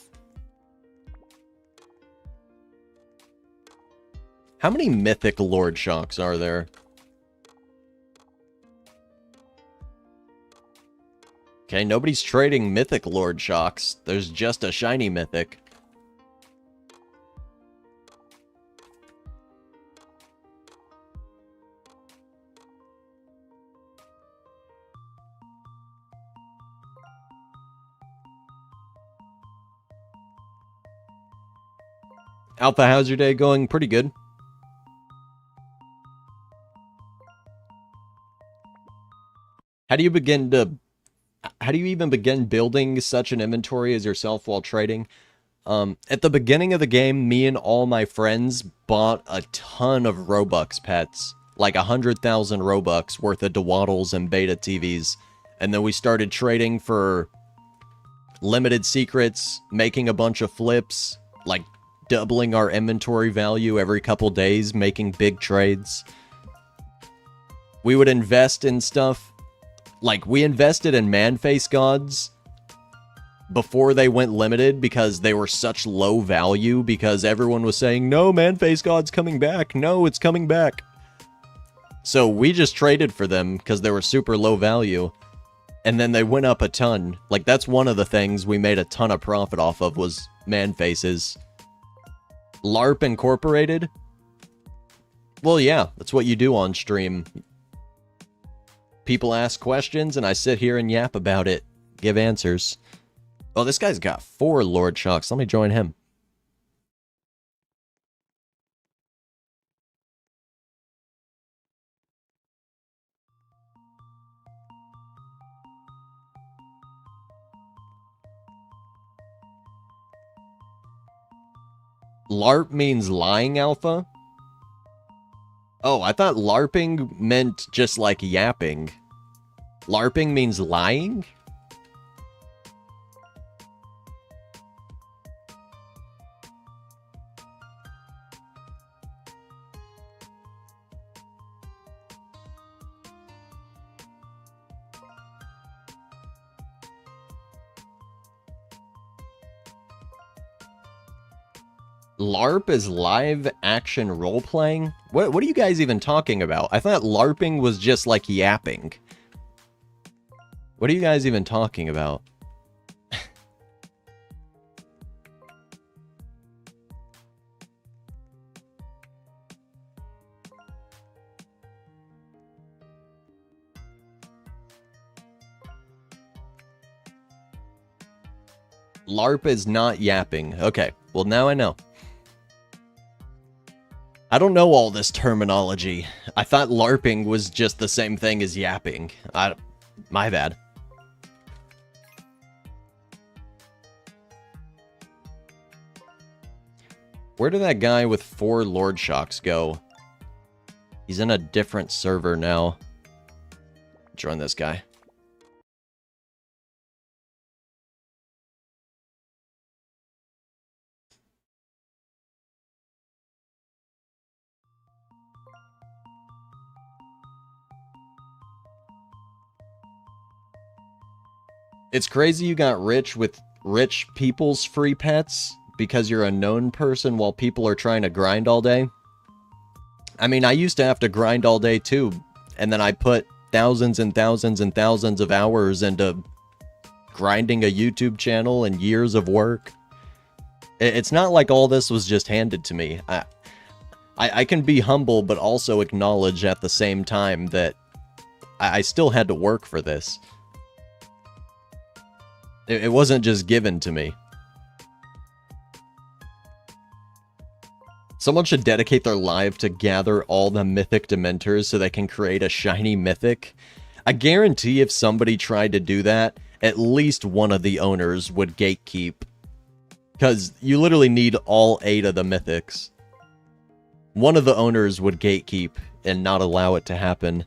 How many mythic Lord Shocks are there? Okay, nobody's trading mythic Lord Shocks. There's just a shiny mythic. Alpha, how's your day going? Pretty good. How do you even begin building such an inventory as yourself while trading? At the beginning of the game, me and all my friends bought a ton of Robux pets. Like 100,000 Robux worth of Dwaddles and Beta TVs. And then we started trading for limited secrets, making a bunch of flips, like doubling our inventory value every couple days, making big trades. We would invest in stuff. Like, we invested in man-face gods before they went limited because they were such low value, because everyone was saying, no, man-face god's coming back. No, it's coming back. So we just traded for them because they were super low value. And then they went up a ton. Like, that's one of the things we made a ton of profit off of, was man-faces. LARP Incorporated? Well, yeah, that's what you do on stream. People ask questions, and I sit here and yap about it. Give answers. Oh, this guy's got 4 Lord Shocks. Let me join him. LARP means lying, Alpha? Oh, I thought LARPing meant just like yapping. LARPing means lying? LARP is live action role-playing? What are you guys even talking about? I thought LARPing was just like yapping. What are you guys even talking about? LARP is not yapping. Okay, well now I know. I don't know all this terminology. I thought LARPing was just the same thing as yapping. My bad. Where did that guy with 4 Lord Shocks go? He's in a different server now. Join this guy. It's crazy you got rich with rich people's free pets because you're a known person while people are trying to grind all day. I mean, I used to have to grind all day too, and then I put thousands and thousands and thousands of hours into grinding a YouTube channel and years of work. It's not like all this was just handed to me. I can be humble, but also acknowledge at the same time that I still had to work for this. It wasn't just given to me. Someone should dedicate their life to gather all the mythic Dementors so they can create a shiny mythic. I guarantee if somebody tried to do that, at least one of the owners would gatekeep. Because you literally need all 8 of the mythics. One of the owners would gatekeep and not allow it to happen.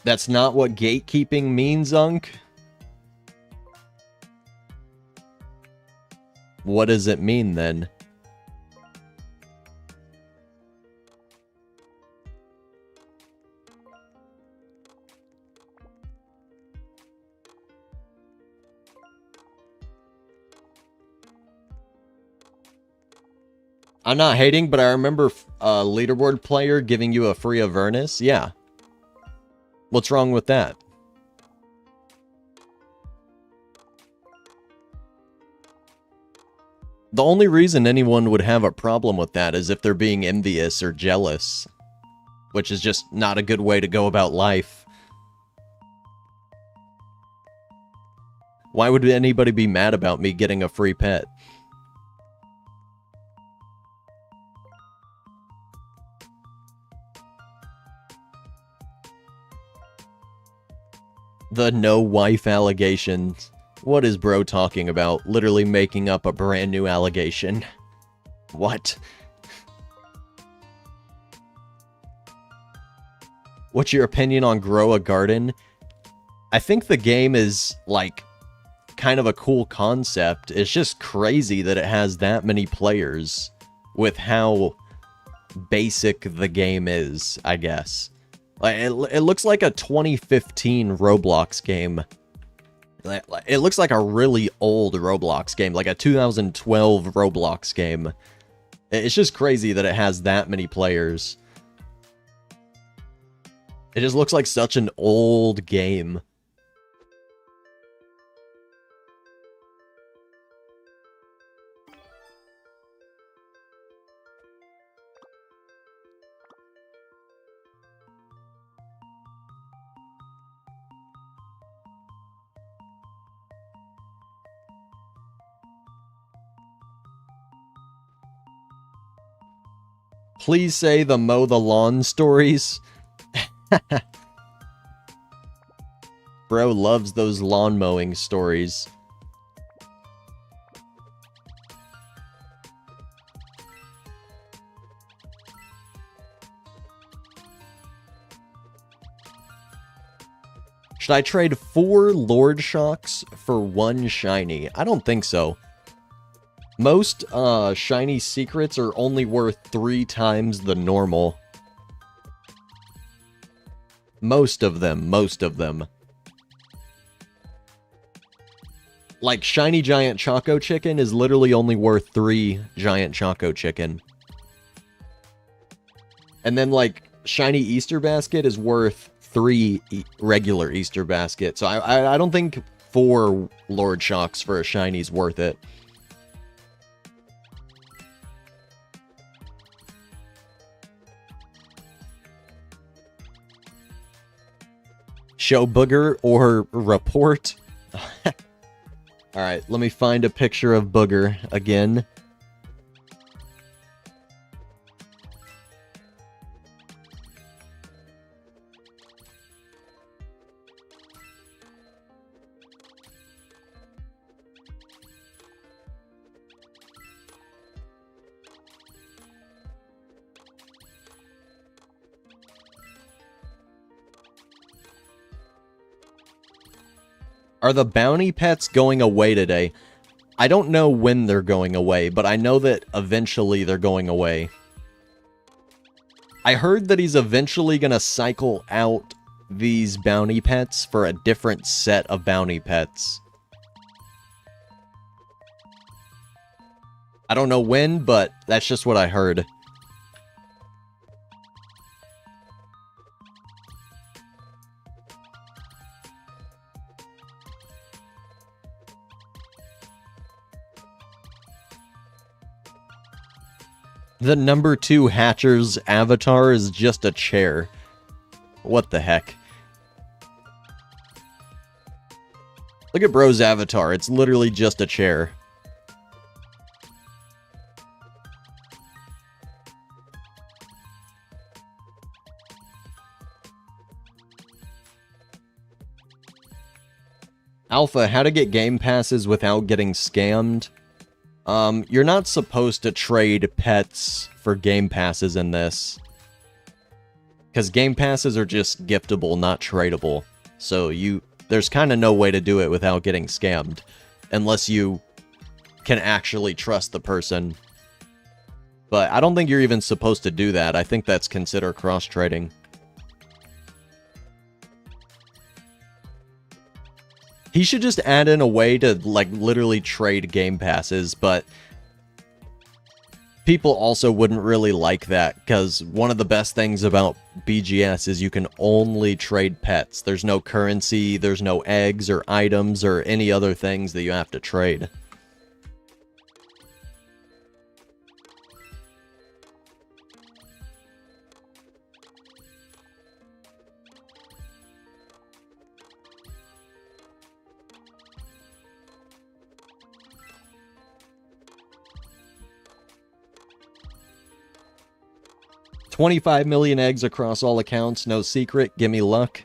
That's not what gatekeeping means, Unk. What does it mean, then? I'm not hating, but I remember a leaderboard player giving you a free Avernus. Yeah. What's wrong with that? The only reason anyone would have a problem with that is if they're being envious or jealous, which is just not a good way to go about life. Why would anybody be mad about me getting a free pet? The no wife allegations. What is bro talking about? Literally making up a brand new allegation. What? What's your opinion on Grow a Garden? I think the game is, like, kind of a cool concept. It's just crazy that it has that many players with how basic the game is, I guess. Like, it looks like a 2015 Roblox game. It looks like a really old Roblox game, like a 2012 Roblox game. It's just crazy that it has that many players. It just looks like such an old game. Please say the mow the lawn stories. Bro loves those lawn mowing stories. Should I trade 4 Lord Shocks for 1 shiny? I don't think so. Most shiny secrets are only worth 3 times the normal. Most of them. Like, shiny giant Choco Chicken is literally only worth 3 giant Choco Chicken. And then, like, shiny Easter Basket is worth 3 regular Easter Basket. So I don't think 4 Lord Shocks for a shiny's worth it. Show Booger or report? Alright, let me find a picture of Booger again. Are the bounty pets going away today? I don't know when they're going away, but I know that eventually they're going away. I heard that he's eventually going to cycle out these bounty pets for a different set of bounty pets. I don't know when, but that's just what I heard. The number 2 Hatcher's avatar is just a chair. What the heck? Look at Bro's avatar. It's literally just a chair. Alpha, how to get game passes without getting scammed? You're not supposed to trade pets for game passes in this. Because game passes are just giftable, not tradable. So there's kind of no way to do it without getting scammed. Unless you can actually trust the person. But I don't think you're even supposed to do that. I think that's considered cross-trading. He should just add in a way to, like, literally trade game passes, but people also wouldn't really like that, because one of the best things about BGS is you can only trade pets. There's no currency, there's no eggs or items or any other things that you have to trade. $25 million eggs across all accounts, no secret, gimme luck.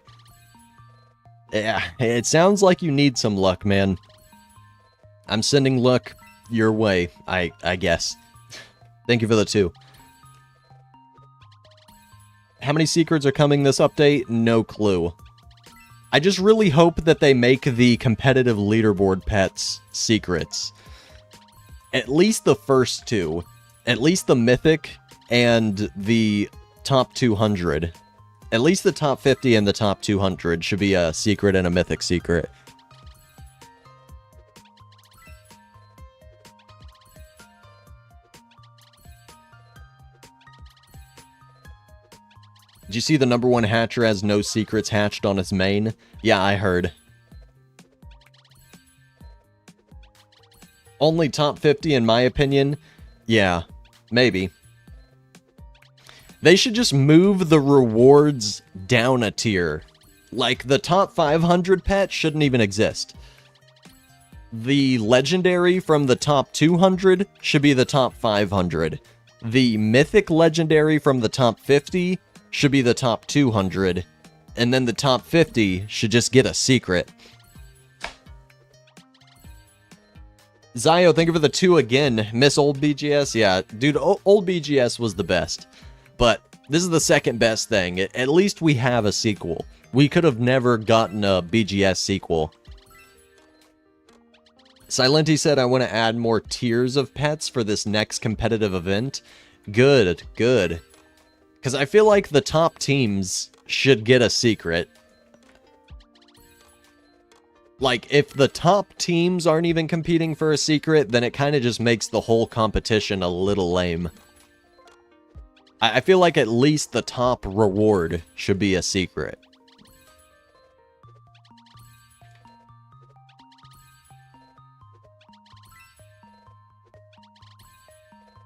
Yeah, it sounds like you need some luck, man. I'm sending luck your way, I guess. Thank you for the 2. How many secrets are coming this update? No clue. I just really hope that they make the competitive leaderboard pets secrets. At least the first 2. At least the mythic and the top 200. At least the top 50 and the top 200 should be a secret and a mythic secret. Did you see the number 1 hatcher has no secrets hatched on his main? Yeah, I heard. Only top 50 in my opinion? Yeah, maybe. They should just move the rewards down a tier. Like, the top 500 pet shouldn't even exist. The legendary from the top 200 should be the top 500. The mythic legendary from the top 50 should be the top 200. And then the top 50 should just get a secret. Zio, thank you for the 2 again. Miss old BGS? Yeah, dude, old BGS was the best. But this is the second best thing. At least we have a sequel. We could have never gotten a BGS sequel. Silenti said, I want to add more tiers of pets for this next competitive event. Good, good. Because I feel like the top teams should get a secret. Like, if the top teams aren't even competing for a secret, then it kind of just makes the whole competition a little lame. I feel like at least the top reward should be a secret.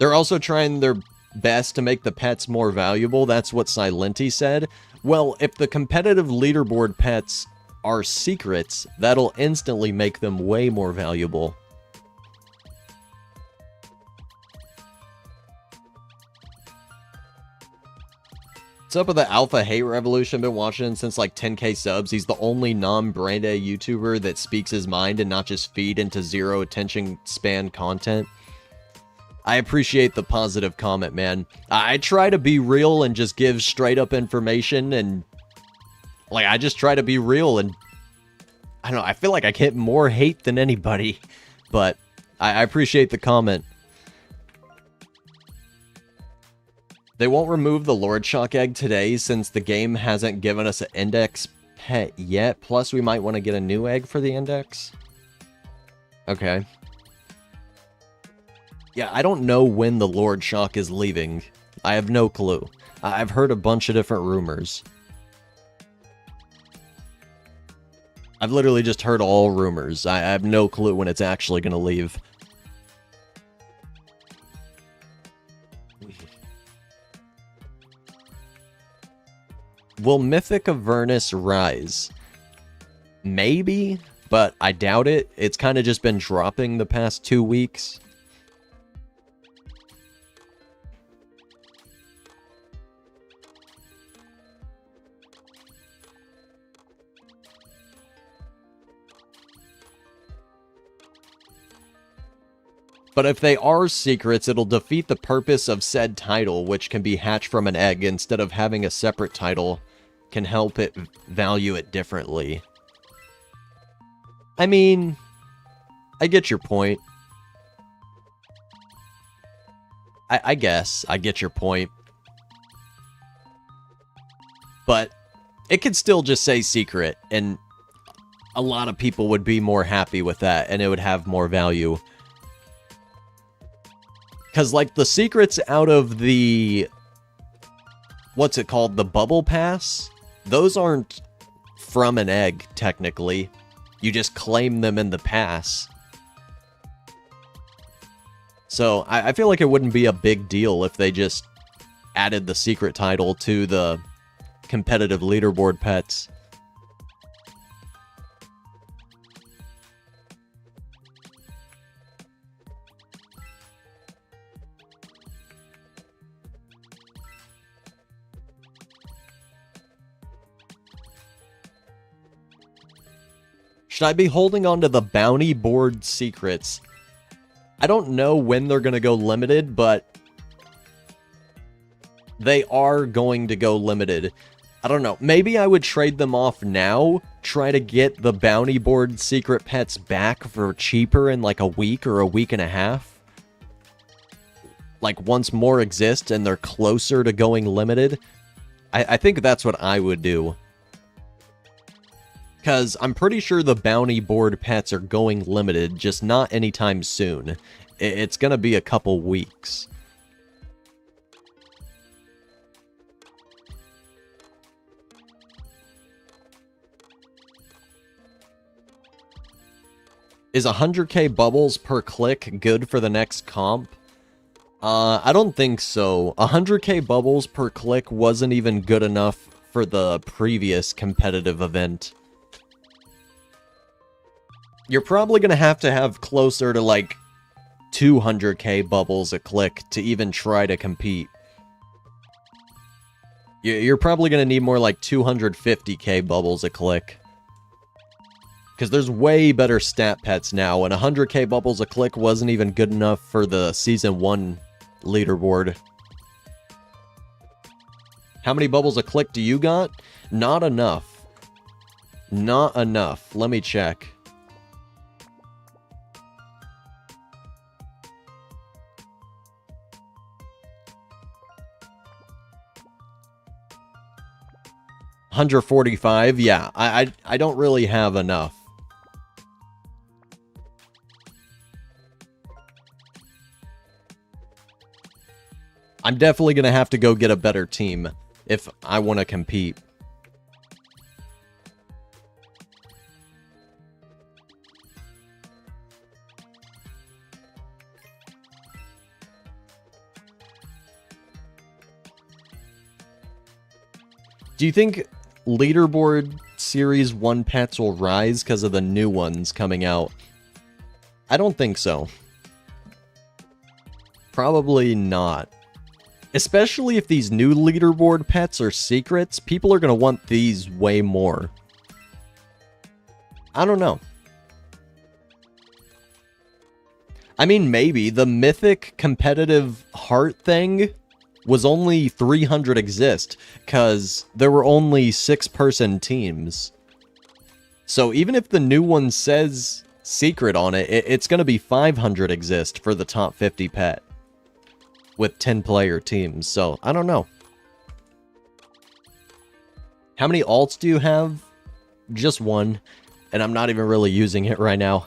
They're also trying their best to make the pets more valuable. That's what Silenti said. Well, if the competitive leaderboard pets are secrets, that'll instantly make them way more valuable. What's up with the Alpha Hate Revolution? Been watching since like 10k subs. He's the only non-brain dead YouTuber that speaks his mind and not just feed into zero attention span content. I appreciate the positive comment, man. I try to be real and just give straight up information, and like I just try to be real, and I don't know, I feel like I get more hate than anybody, but I appreciate the comment. They won't remove the Lord Shock egg today since the game hasn't given us an index pet yet. Plus, we might want to get a new egg for the index. Okay. Yeah, I don't know when the Lord Shock is leaving. I have no clue. I've heard a bunch of different rumors. I've literally just heard all rumors. I have no clue when it's actually going to leave. Will Mythic Avernus rise? Maybe, but I doubt it. It's kind of just been dropping the past 2 weeks. But if they are secrets, it'll defeat the purpose of said title, which can be hatched from an egg instead of having a separate title. Can help it value it differently. I mean, I get your point. I guess I get your point. But it could still just say secret, and a lot of people would be more happy with that, and it would have more value. Because, like, the secrets out of the... what's it called? The Bubble Pass? Those aren't from an egg, technically. You just claim them in the pass. So, I feel like it wouldn't be a big deal if they just added the secret title to the competitive leaderboard pets. Should I be holding on to the bounty board secrets? I don't know when they're going to go limited, but they are going to go limited. I don't know. Maybe I would trade them off now, try to get the bounty board secret pets back for cheaper in like a week or a week and a half. Like once more exist and they're closer to going limited. I think that's what I would do. Because I'm pretty sure the bounty board pets are going limited, just not anytime soon. It's going to be a couple weeks. Is 100k bubbles per click good for the next comp? I don't think so. 100k bubbles per click wasn't even good enough for the previous competitive event. You're probably going to have closer to like 200k bubbles a click to even try to compete. You're probably going to need more like 250k bubbles a click. Because there's way better stat pets now, and 100k bubbles a click wasn't even good enough for the Season 1 leaderboard. How many bubbles a click do you got? Not enough. Not enough. Let me check. $145, yeah, I don't really have enough. I'm definitely going to have to go get a better team if I want to compete. Do you think leaderboard series 1 pets will rise because of the new ones coming out? I don't think so. Probably not. Especially if these new leaderboard pets are secrets, people are going to want these way more. I don't know. I mean, maybe. The mythic competitive heart thing was only 300 exist, because there were only 6-person teams. So even if the new one says secret on it, it's going to be 500 exist for the top 50 pet. With 10-player teams, so I don't know. How many alts do you have? Just one, and I'm not even really using it right now.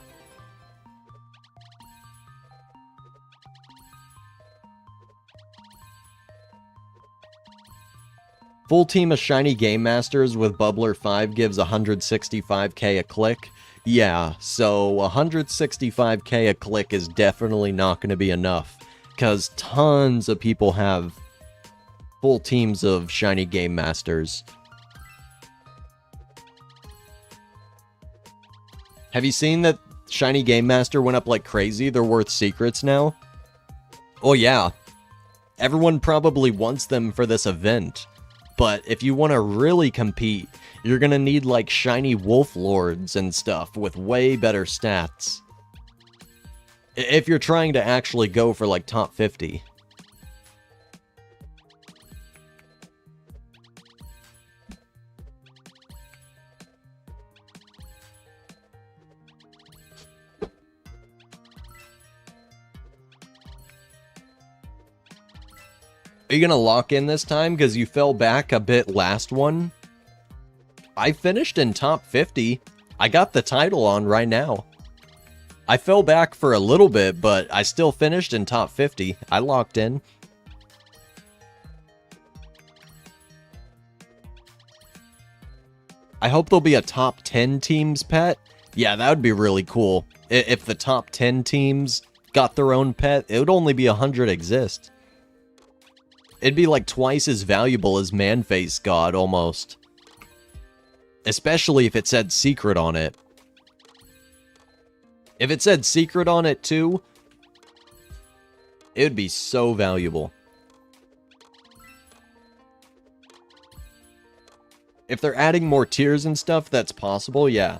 Full team of shiny Game Masters with Bubbler 5 gives 165k a click. Yeah, so 165k a click is definitely not going to be enough, because tons of people have full teams of shiny Game Masters. Have you seen that shiny Game Master went up like crazy? They're worth secrets now. Oh yeah, everyone probably wants them for this event. But if you want to really compete, you're going to need like shiny Wolf Lords and stuff with way better stats. If you're trying to actually go for like top 50. Are you going to lock in this time because you fell back a bit last one? I finished in top 50. I got the title on right now. I fell back for a little bit, but I still finished in top 50. I locked in. I hope there'll be a top 10 teams pet. Yeah, that would be really cool. If the top 10 teams got their own pet, it would only be 100 exist. It'd be like twice as valuable as Man-Face God, almost. Especially if it said secret on it. If it said secret on it too, it would be so valuable. If they're adding more tiers and stuff, that's possible, yeah.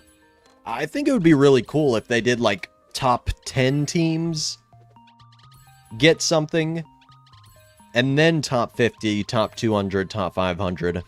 I think it would be really cool if they did like top 10 teams get something, and then top 50, top 200, top 500.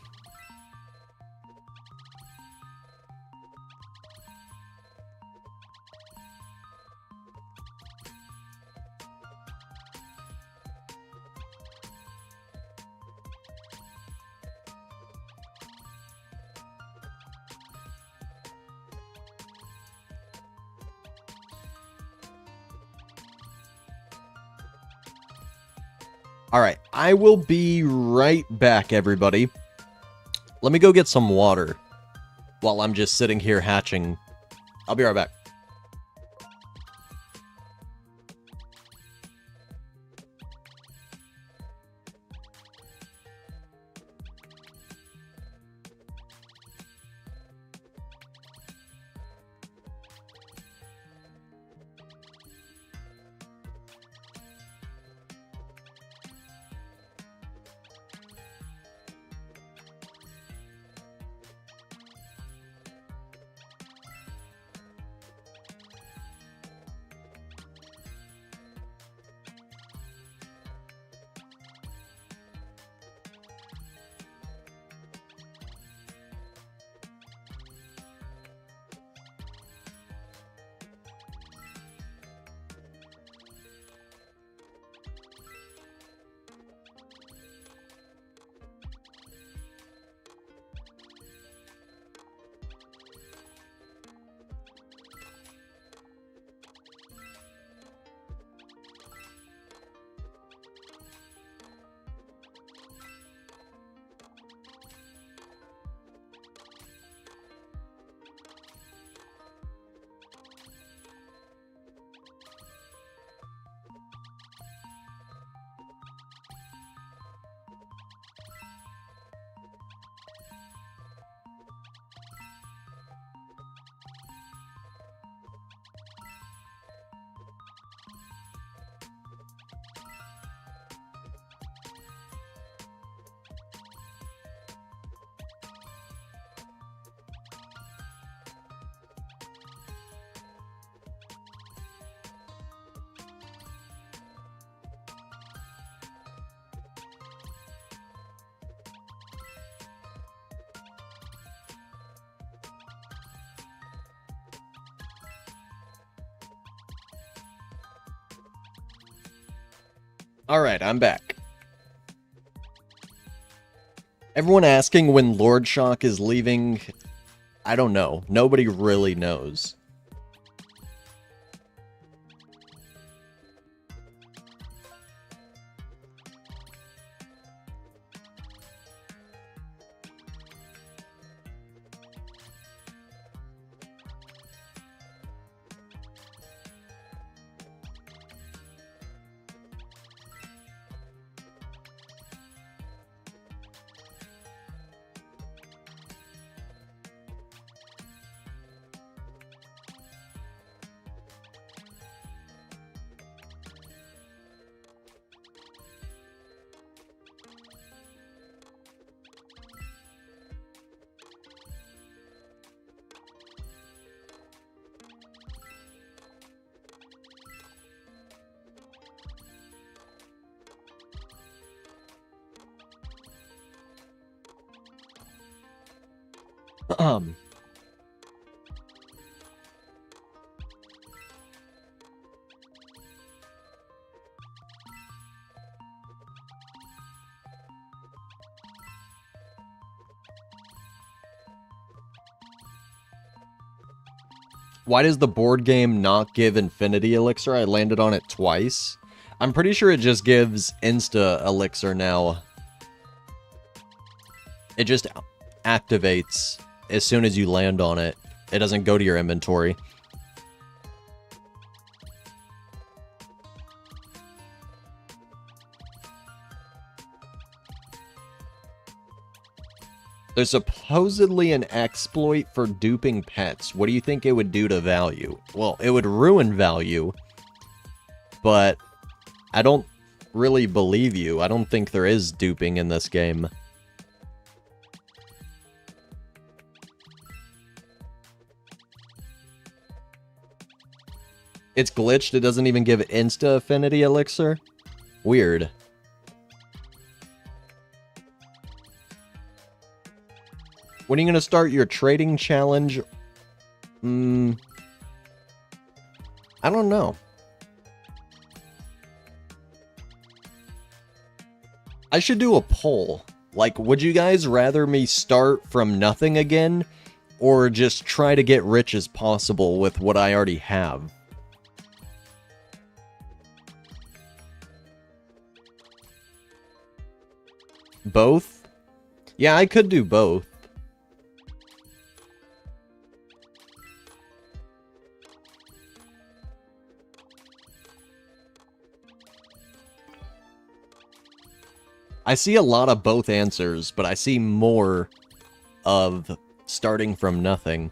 Alright, I will be right back, everybody. Let me go get some water while I'm just sitting here hatching. I'll be right back. Alright, I'm back. Everyone asking when Lord Shock is leaving, I don't know. Nobody really knows. Why does the board game not give Infinity Elixir? I landed on it twice. I'm pretty sure it just gives Insta Elixir now. It just activates as soon as you land on it. It doesn't go to your inventory. There's supposedly an exploit for duping pets. What do you think it would do to value? Well, it would ruin value, but I don't really believe you. I don't think there is duping in this game. It's glitched. It doesn't even give Insta Affinity Elixir. Weird. When are you going to start your trading challenge? I don't know. I should do a poll. Like, would you guys rather me start from nothing again? Or just try to get rich as possible with what I already have? Both? Yeah, I could do both. I see a lot of both answers, but I see more of starting from nothing.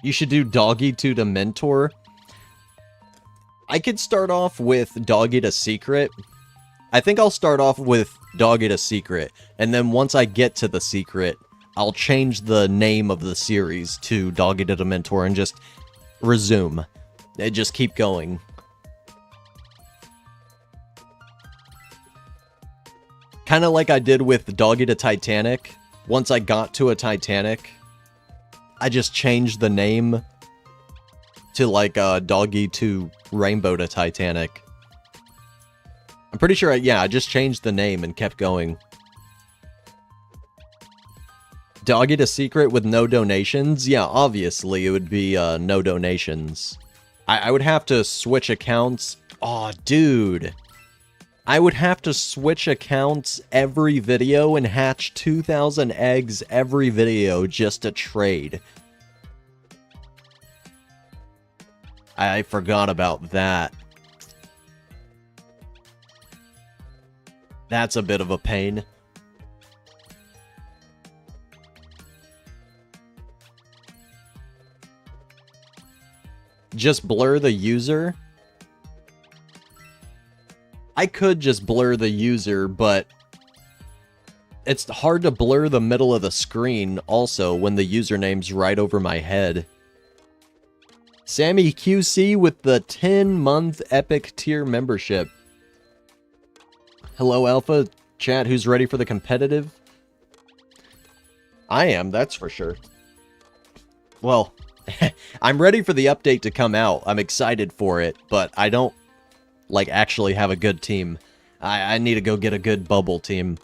You should do Doggy to the Mentor. I could start off with Doggy to Secret. I think I'll start off with Doggy to Secret, and then once I get to the secret, I'll change the name of the series to Doggy to the Mentor and just resume. And just keep going. Kind of like I did with Doggy to Titanic. Once I got to a Titanic, I just changed the name to like Doggy to Rainbow to Titanic. I'm pretty sure, I just changed the name and kept going. Doggy to Secret with no donations? Yeah, obviously it would be no donations. I would have to switch accounts. Aw, dude. I would have to switch accounts every video and hatch 2,000 eggs every video just to trade. I forgot about that. That's a bit of a pain. Just blur the user? I could just blur the user, but it's hard to blur the middle of the screen also when the username's right over my head. Sammy QC with the 10-month Epic tier membership. Hello, Alpha. Chat, who's ready for the competitive? I am, that's for sure. Well, I'm ready for the update to come out. I'm excited for it, but I don't, like, actually have a good team. I need to go get a good bubble team.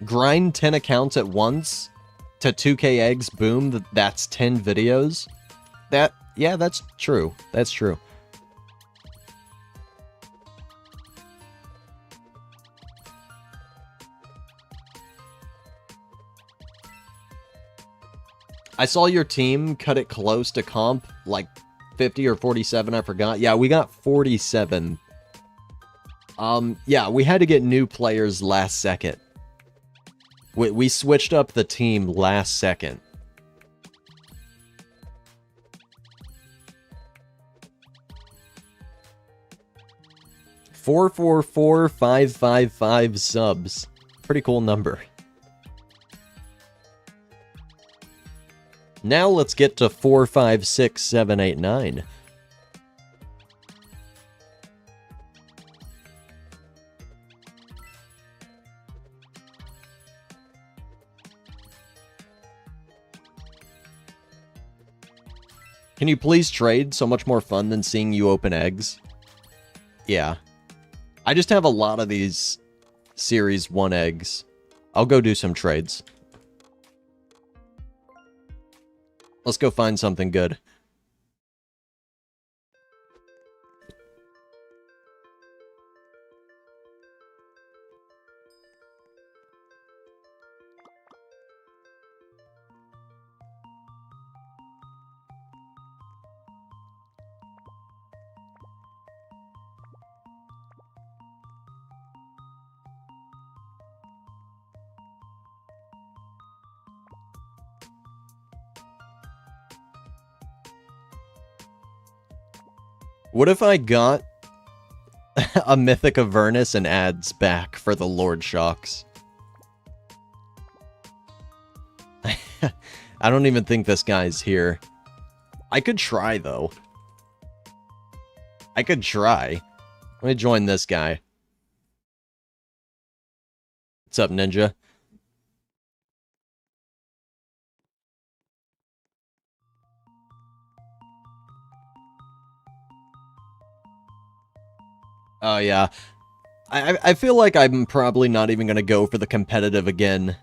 Grind 10 accounts at once to 2k eggs, boom, that's 10 videos. Yeah, that's true. That's true. I saw your team cut it close to comp, like 50 or 47, I forgot. Yeah, we got 47. Yeah, we had to get new players last second. We switched up the team last second. Four, 555 subs. Pretty cool number. Now let's get to 4, 5, 6, 7, 8, 9. Can you please trade? So much more fun than seeing you open eggs. Yeah. I just have a lot of these Series 1 eggs. I'll go do some trades. Let's go find something good. What if I got a Mythic Avernus and ads back for the Lord Shocks? I don't even think this guy's here. I could try, though. I could try. Let me join this guy. What's up, Ninja? Oh, yeah. I feel like I'm probably not even going to go for the competitive again.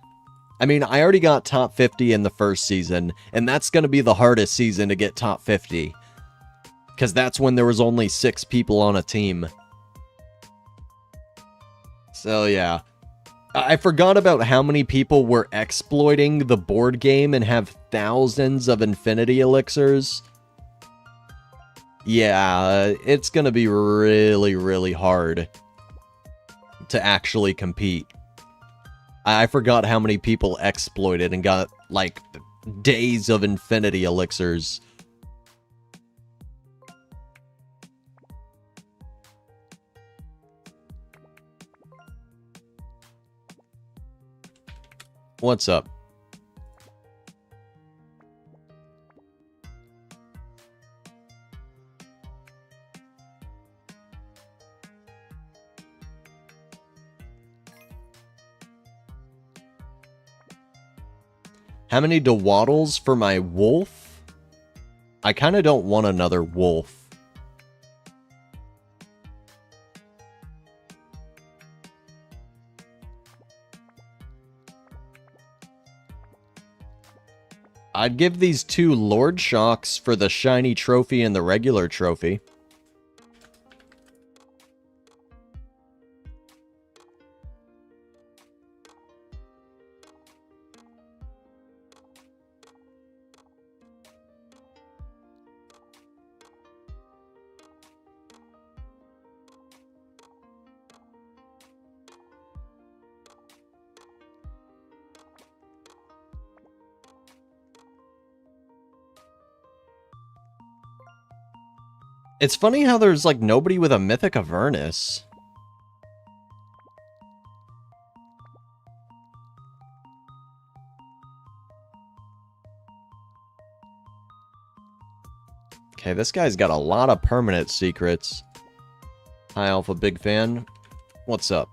I mean, I already got top 50 in the first season, and that's going to be the hardest season to get top 50. Because that's when there was only 6 people on a team. So, yeah. I forgot about how many people were exploiting the board game and have thousands of infinity elixirs. Yeah, it's going to be really, really hard to actually compete. I forgot how many people exploited and got, like, days of infinity elixirs. What's up? How many Dawaddles for my wolf? I kind of don't want another wolf. I'd give these 2 Lord Shocks for the shiny trophy and the regular trophy. It's funny how there's, like, nobody with a Mythic Avernus. Okay, this guy's got a lot of permanent secrets. Hi, Alpha, big fan. What's up?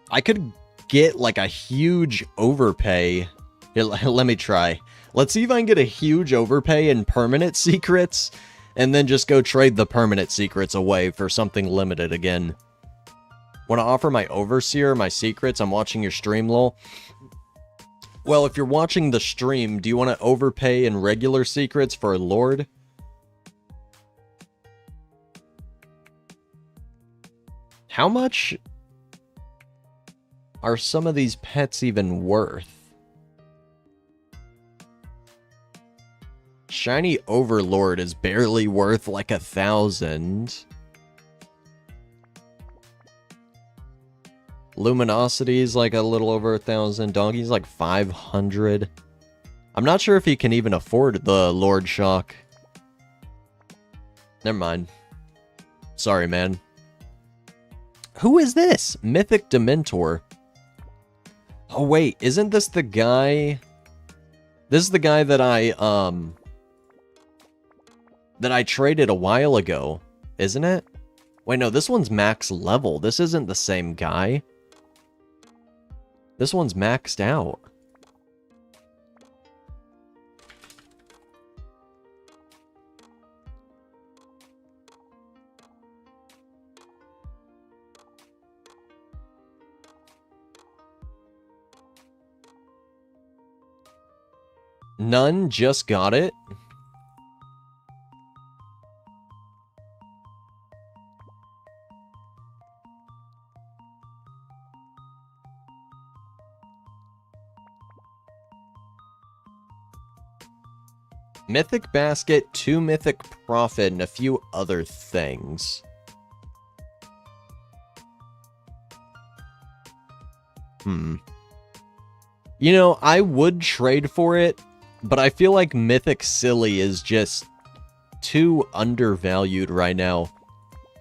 I could get, like, a huge overpay. Here, let me try. Let's see if I can get a huge overpay in permanent secrets, and then just go trade the permanent secrets away for something limited again. Want to offer my Overseer, my secrets? I'm watching your stream, lol. Well, if you're watching the stream, do you want to overpay in regular secrets for a Lord? How much are some of these pets even worth? Shiny Overlord is barely worth like 1,000. Luminosity is like a little over 1,000. Donkey's like 500. I'm not sure if he can even afford the Lord Shock. Never mind. Sorry, man. Who is this? Mythic Dementor. Oh, wait. Isn't this the guy... This is the guy that I traded a while ago, isn't it? Wait, no, this one's max level. This isn't the same guy. This one's maxed out. None just got it. Mythic Basket, 2 Mythic Profit, and a few other things. You know, I would trade for it, but I feel like Mythic Silly is just too undervalued right now.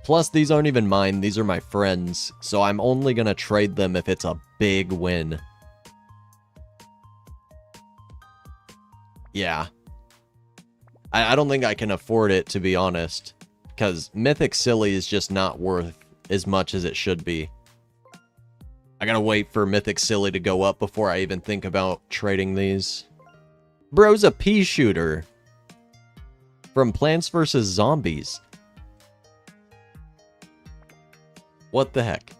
Plus, these aren't even mine, these are my friends, so I'm only gonna trade them if it's a big win. Yeah. I don't think I can afford it, to be honest. Because Mythic Silly is just not worth as much as it should be. I gotta wait for Mythic Silly to go up before I even think about trading these. Bro's a pea shooter. From Plants vs. Zombies. What the heck?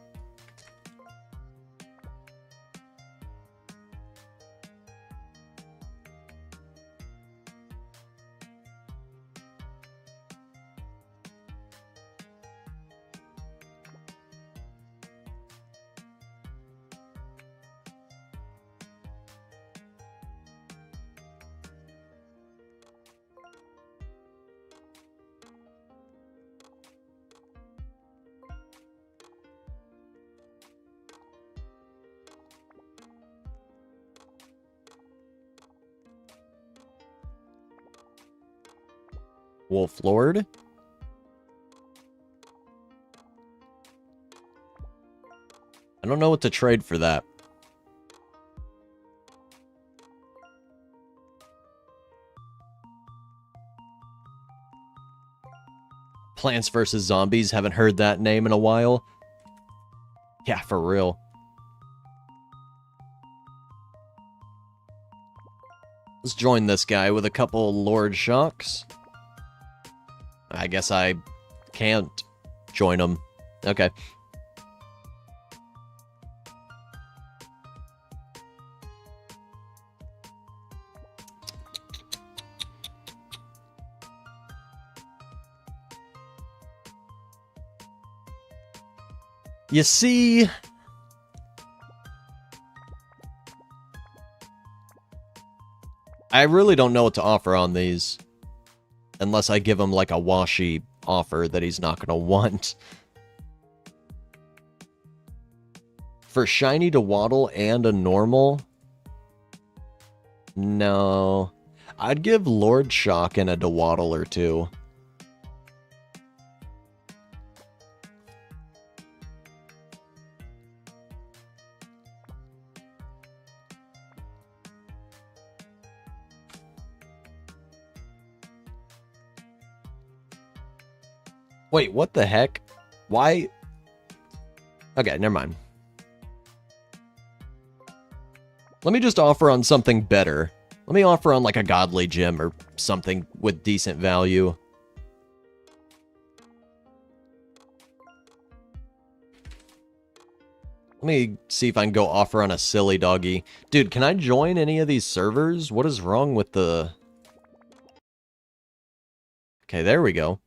Wolf Lord? I don't know what to trade for that. Plants vs. Zombies, haven't heard that name in a while. Yeah, for real. Let's join this guy with a couple Lord Shocks. I guess I can't join him. Okay. You see, I really don't know what to offer on these. Unless I give him like a washy offer that he's not going to want. For shiny to waddle and a normal? No. I'd give Lord Shock and a Dawaddle or two. Wait, what the heck? Why? Okay, never mind. Let me just offer on something better. Let me offer on like a godly gem or something with decent value. Let me see if I can go offer on a silly doggy. Dude, can I join any of these servers? What is wrong with the... Okay, there we go.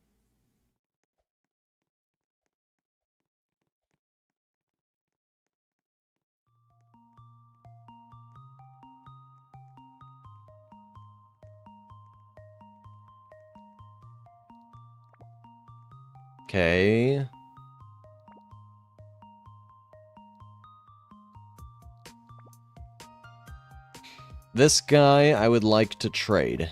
Okay. This guy I would like to trade.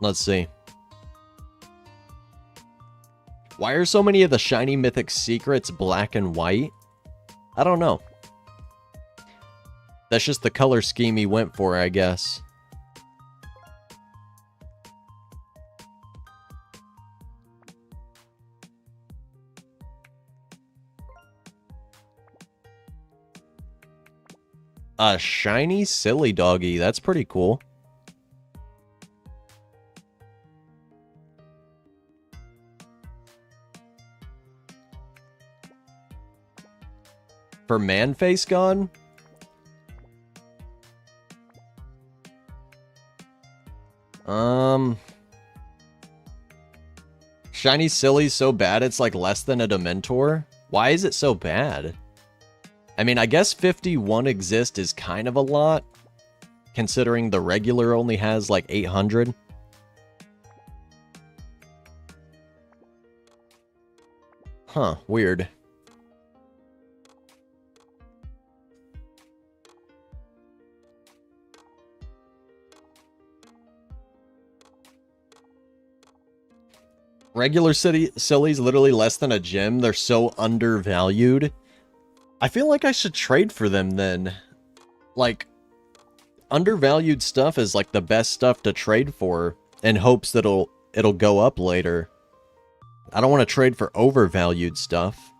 Let's see. Why are so many of the shiny mythic secrets black and white? I don't know. That's just the color scheme he went for, I guess. A shiny silly doggy. That's pretty cool. For Man-Face God? Shiny Silly's so bad it's like less than a Dementor? Why is it so bad? I mean, I guess 51 exist is kind of a lot, considering the regular only has like 800. Huh, weird. Regular silly's literally less than a gem. They're so undervalued. I feel like I should trade for them then. Like, undervalued stuff is like the best stuff to trade for in hopes that it'll go up later. I don't want to trade for overvalued stuff.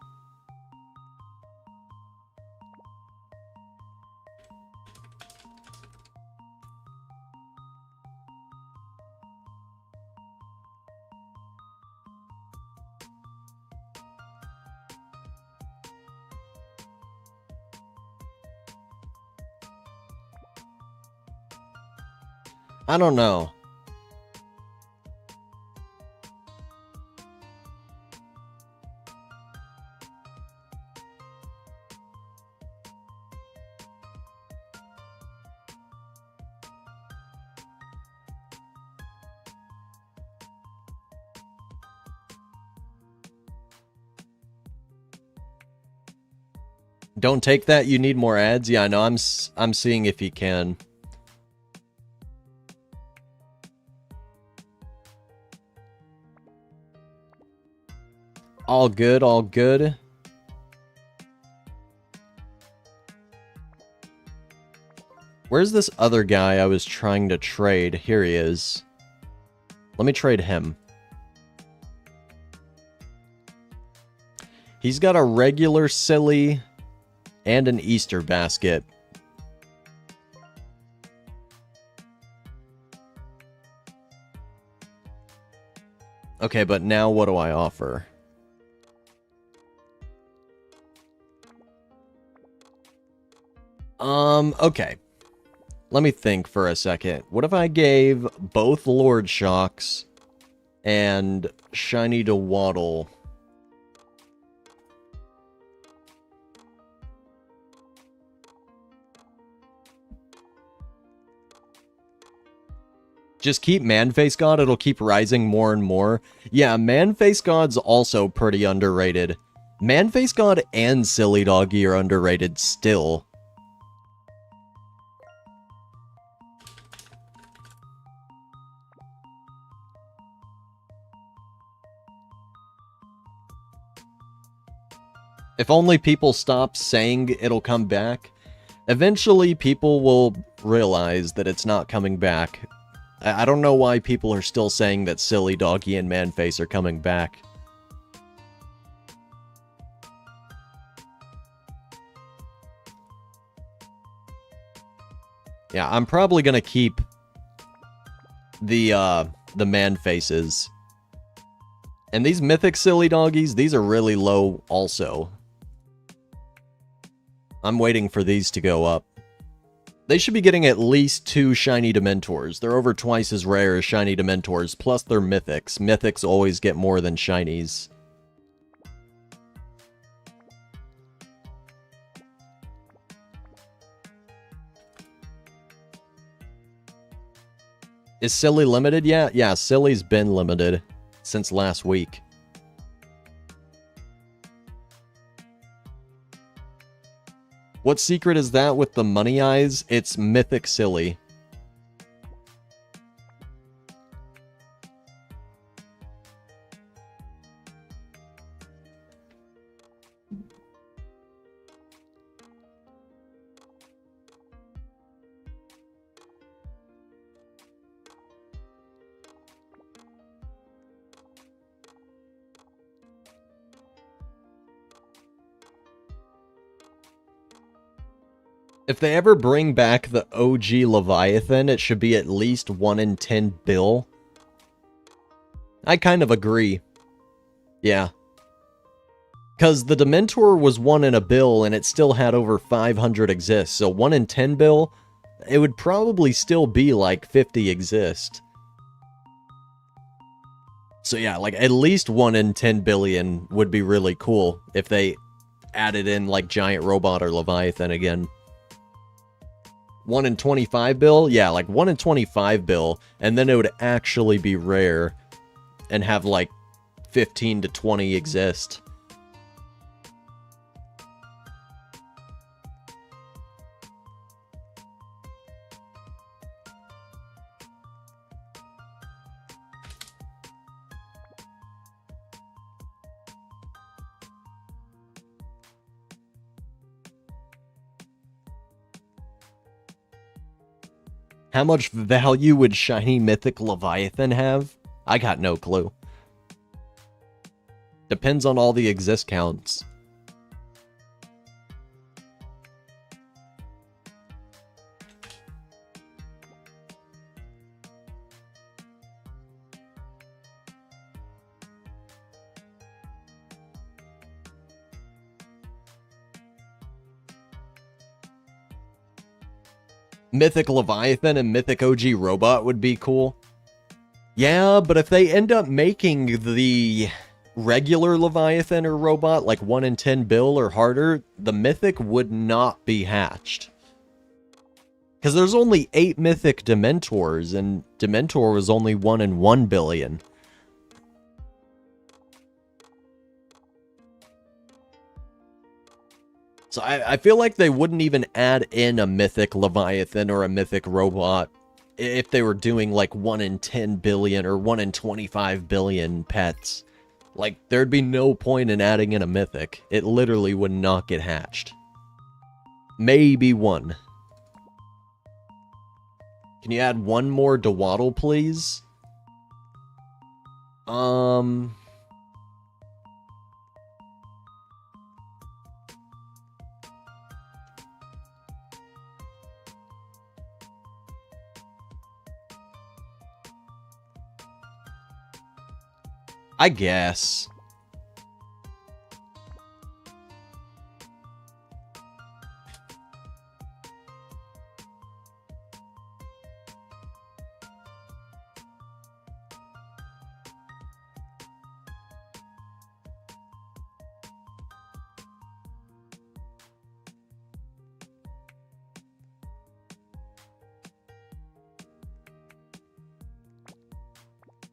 I don't know. Don't take that, you need more ads. Yeah, I know. I'm seeing if you can. All good, all good. Where's this other guy I was trying to trade? Here he is. Let me trade him. He's got a regular silly and an Easter basket. Okay, but now what do I offer? Okay. Let me think for a second. What if I gave both Lord Shocks and Shiny Dawaddle? Just keep Man-Face God, it'll keep rising more and more. Yeah, Man-Face God's also pretty underrated. Manface God and Silly Doggy are underrated still. If only people stop saying it'll come back, eventually people will realize that it's not coming back. I don't know why people are still saying that Silly Doggy and Manface are coming back. Yeah, I'm probably gonna keep the Manfaces. And these mythic Silly Doggies, these are really low also. I'm waiting for these to go up. They should be getting at least 2 shiny Dementors. They're over twice as rare as shiny Dementors, plus they're mythics. Mythics always get more than shinies. Is Silly limited yet? Yeah, Silly's been limited since last week. What secret is that with the money eyes? It's Mythic Silly. If they ever bring back the OG Leviathan, it should be at least 1 in 10 bill. I kind of agree. Yeah. Because the Dementor was 1 in a bill, and it still had over 500 exist, so 1 in 10 bill, it would probably still be like 50 exist. So yeah, like at least 1 in 10 billion would be really cool if they added in like Giant Robot or Leviathan again. 1 in 25 bill? Yeah, like 1 in 25 bill, and then it would actually be rare and have like 15 to 20 exist. How much value would shiny mythic Leviathan have? I got no clue. Depends on all the exist counts. Mythic Leviathan and Mythic OG Robot would be cool. Yeah, but if they end up making the regular Leviathan or Robot like 1 in 10 bill or harder, the Mythic would not be hatched. Because there's only 8 Mythic Dementors, and Dementor was only 1 in 1 billion. So I feel like they wouldn't even add in a Mythic Leviathan or a Mythic Robot if they were doing like 1 in 10 billion or 1 in 25 billion pets. Like, there'd be no point in adding in a Mythic. It literally would not get hatched. Maybe 1. Can you add 1 more Dawaddle, please? I guess.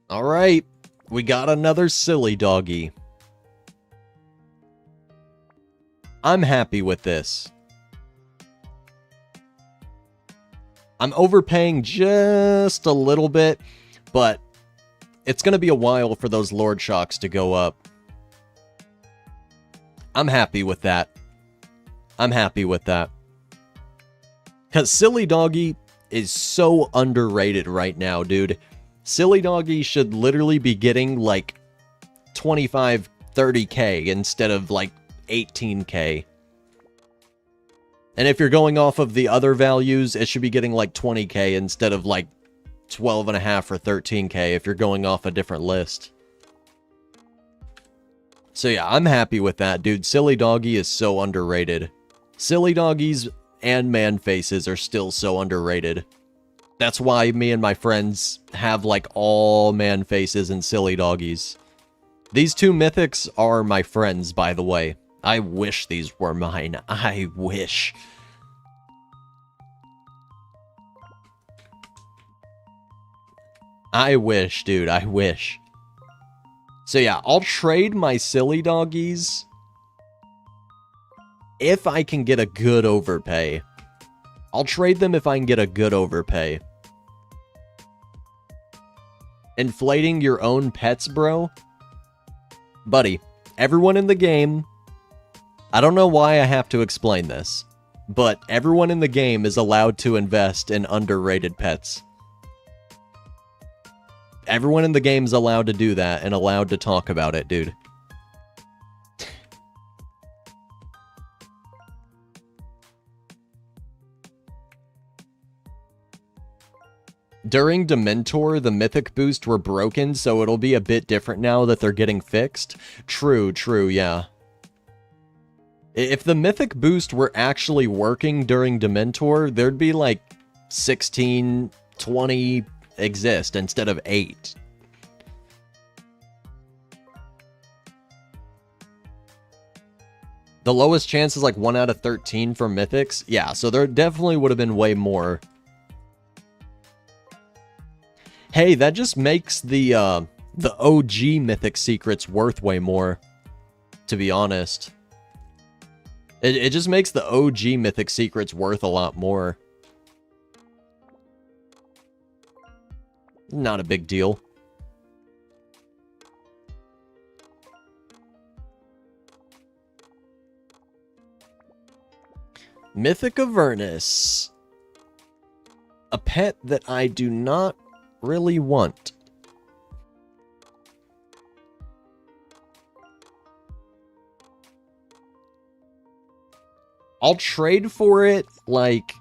All right. We got another silly doggy. I'm happy with this. I'm overpaying just a little bit, but it's going to be a while for those Lord Shocks to go up. I'm happy with that. I'm happy with that. Because Silly Doggy is so underrated right now, dude. Silly Doggy should literally be getting like 25, 30k instead of like 18k. And if you're going off of the other values, it should be getting like 20k instead of like 12.5 or 13k if you're going off a different list. So yeah, I'm happy with that, dude. Silly Doggy is so underrated. Silly Doggies and man faces are still so underrated. That's why me and my friends have like all man faces and Silly Doggies. These two mythics are my friends, by the way. I wish these were mine. I wish. I wish, dude. I wish. So yeah, I'll trade my Silly Doggies if I can get a good overpay. I'll trade them if I can get a good overpay. Inflating your own pets, bro? Buddy, everyone in the game... I don't know why I have to explain this, but everyone in the game is allowed to invest in underrated pets. Everyone in the game is allowed to do that and allowed to talk about it, dude. During Dementor, the Mythic boost were broken, so it'll be a bit different now that they're getting fixed. True, yeah. If the Mythic boost were actually working during Dementor, there'd be like 16, 20 exist instead of 8. The lowest chance is like 1 out of 13 for Mythics. Yeah, so there definitely would have been way more. Hey, that just makes the OG Mythic secrets worth way more, to be honest. It just makes the OG Mythic secrets worth a lot more. Not a big deal. Mythic Avernus. A pet that I do not really want. I'll trade for it, like,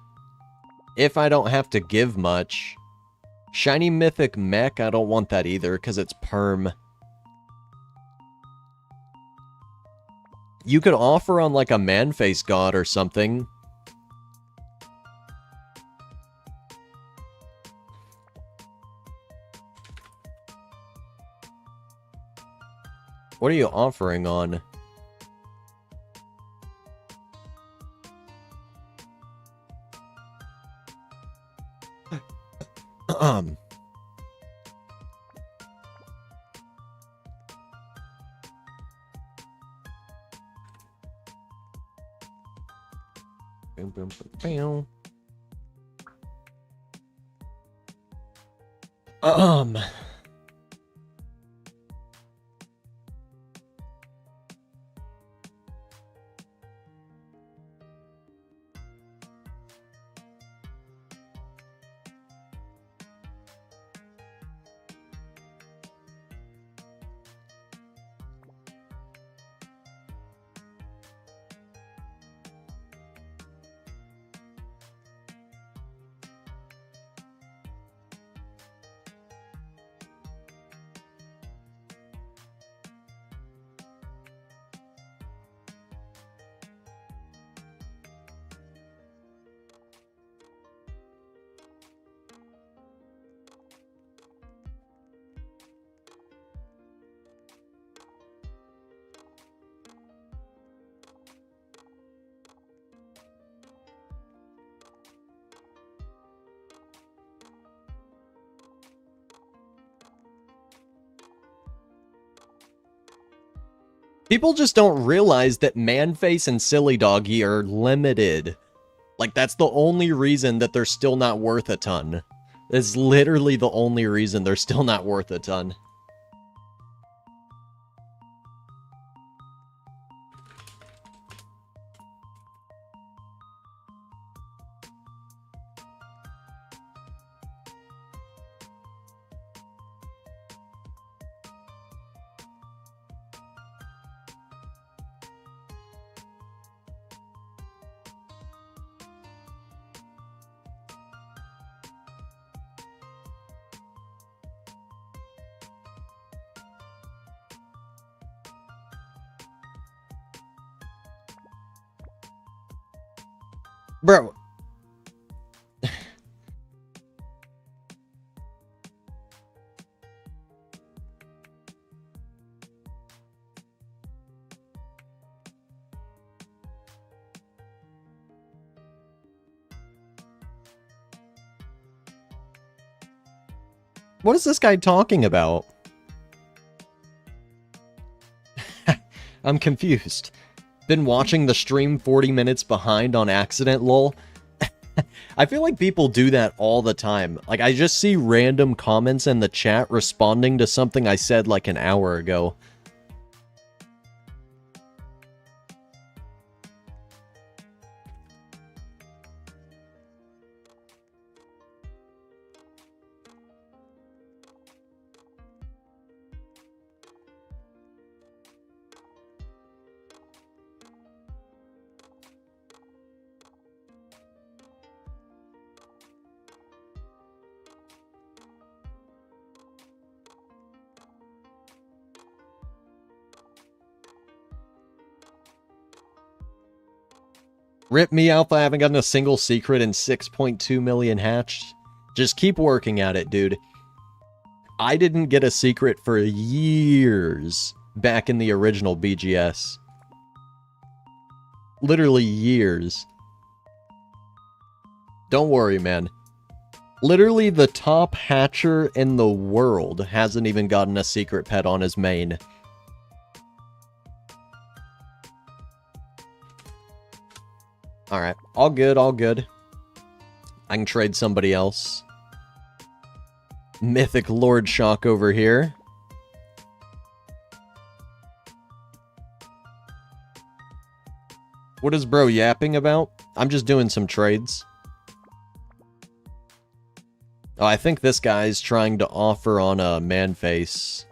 if I don't have to give much. Shiny Mythic Mech, I don't want that either, because it's perm. You could offer on, like, a Man-Face God or something. What are you offering on? People just don't realize that Manface and Silly Doggy are limited. Like, that's the only reason that they're still not worth a ton. That's literally the only reason they're still not worth a ton. Bro. What is this guy talking about? I'm confused. Been watching the stream 40 minutes behind on accident, lol. I feel like people do that all the time. Like, I just see random comments in the chat responding to something I said like an hour ago. Rip me, Alpha, I haven't gotten a single secret in 6.2 million hatched. Just keep working at it, dude. I didn't get a secret for years back in the original BGS. Literally years. Don't worry, man. Literally the top hatcher in the world hasn't even gotten a secret pet on his main. Alright, all good, all good. I can trade somebody else. Mythic Lord Shock over here. What is bro yapping about? I'm just doing some trades. Oh, I think this guy's trying to offer on a Manface.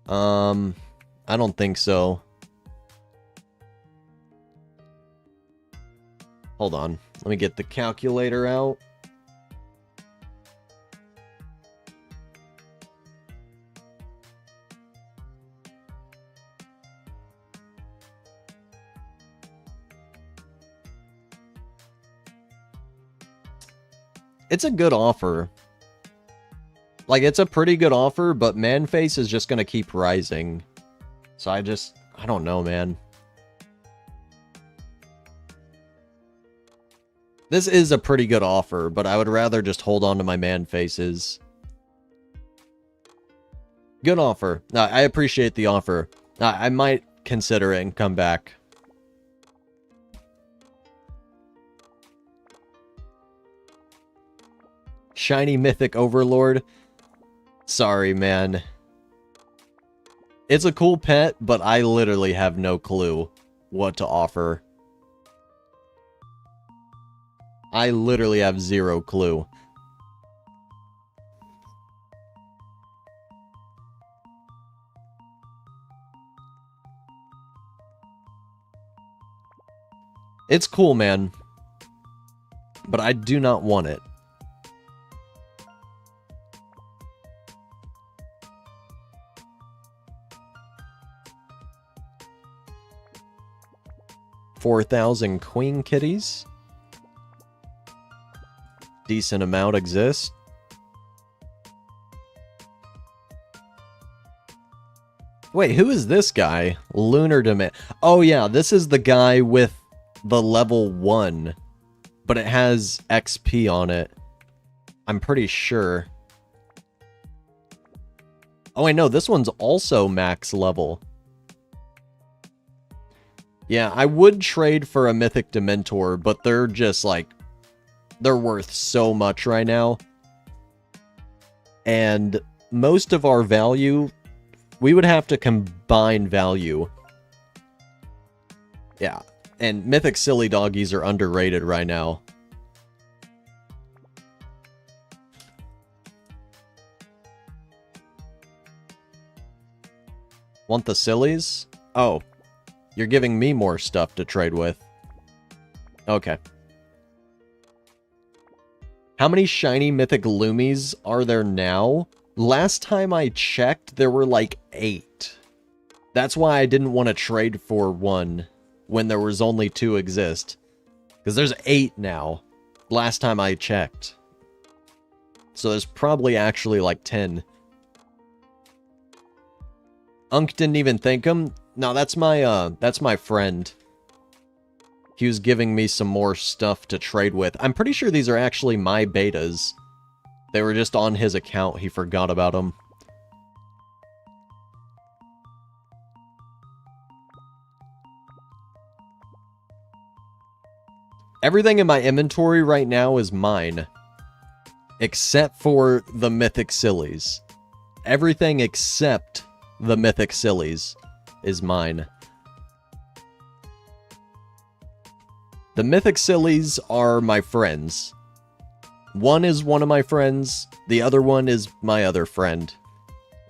I don't think so. Hold on. Let me get the calculator out. It's a good offer. Like, it's a pretty good offer, but Manface is just gonna keep rising. So I don't know, man. This is a pretty good offer, but I would rather just hold on to my Manfaces. Good offer. I appreciate the offer. I might consider it and come back. Shiny Mythic Overlord. Sorry, man. It's a cool pet, but I literally have no clue what to offer. I literally have zero clue. It's cool, man. But I do not want it. $4,000 queen kitties. Decent amount exists. Wait, who is this guy? Lunar Demand. Oh yeah, this is the guy with the level 1, but it has XP on it. I'm pretty sure. Oh, I know, this one's also max level. Yeah, I would trade for a Mythic Dementor, but they're just, like, they're worth so much right now. And most of our value, we would have to combine value. Yeah, and Mythic Silly Doggies are underrated right now. Want the sillies? Oh, you're giving me more stuff to trade with. Okay. How many shiny Mythic Loomies are there now? Last time I checked, there were like 8. That's why I didn't want to trade for one when there was only 2 exist. Because there's 8 now. Last time I checked. So there's probably actually like 10. Unk didn't even thank him. No, that's my friend. He was giving me some more stuff to trade with. I'm pretty sure these are actually my betas. They were just on his account. He forgot about them. Everything in my inventory right now is mine. Except for the Mythic Sillies. Everything except the Mythic Sillies is mine. The Mythic Sillies are my friends. One is one of my friends, the other one is my other friend.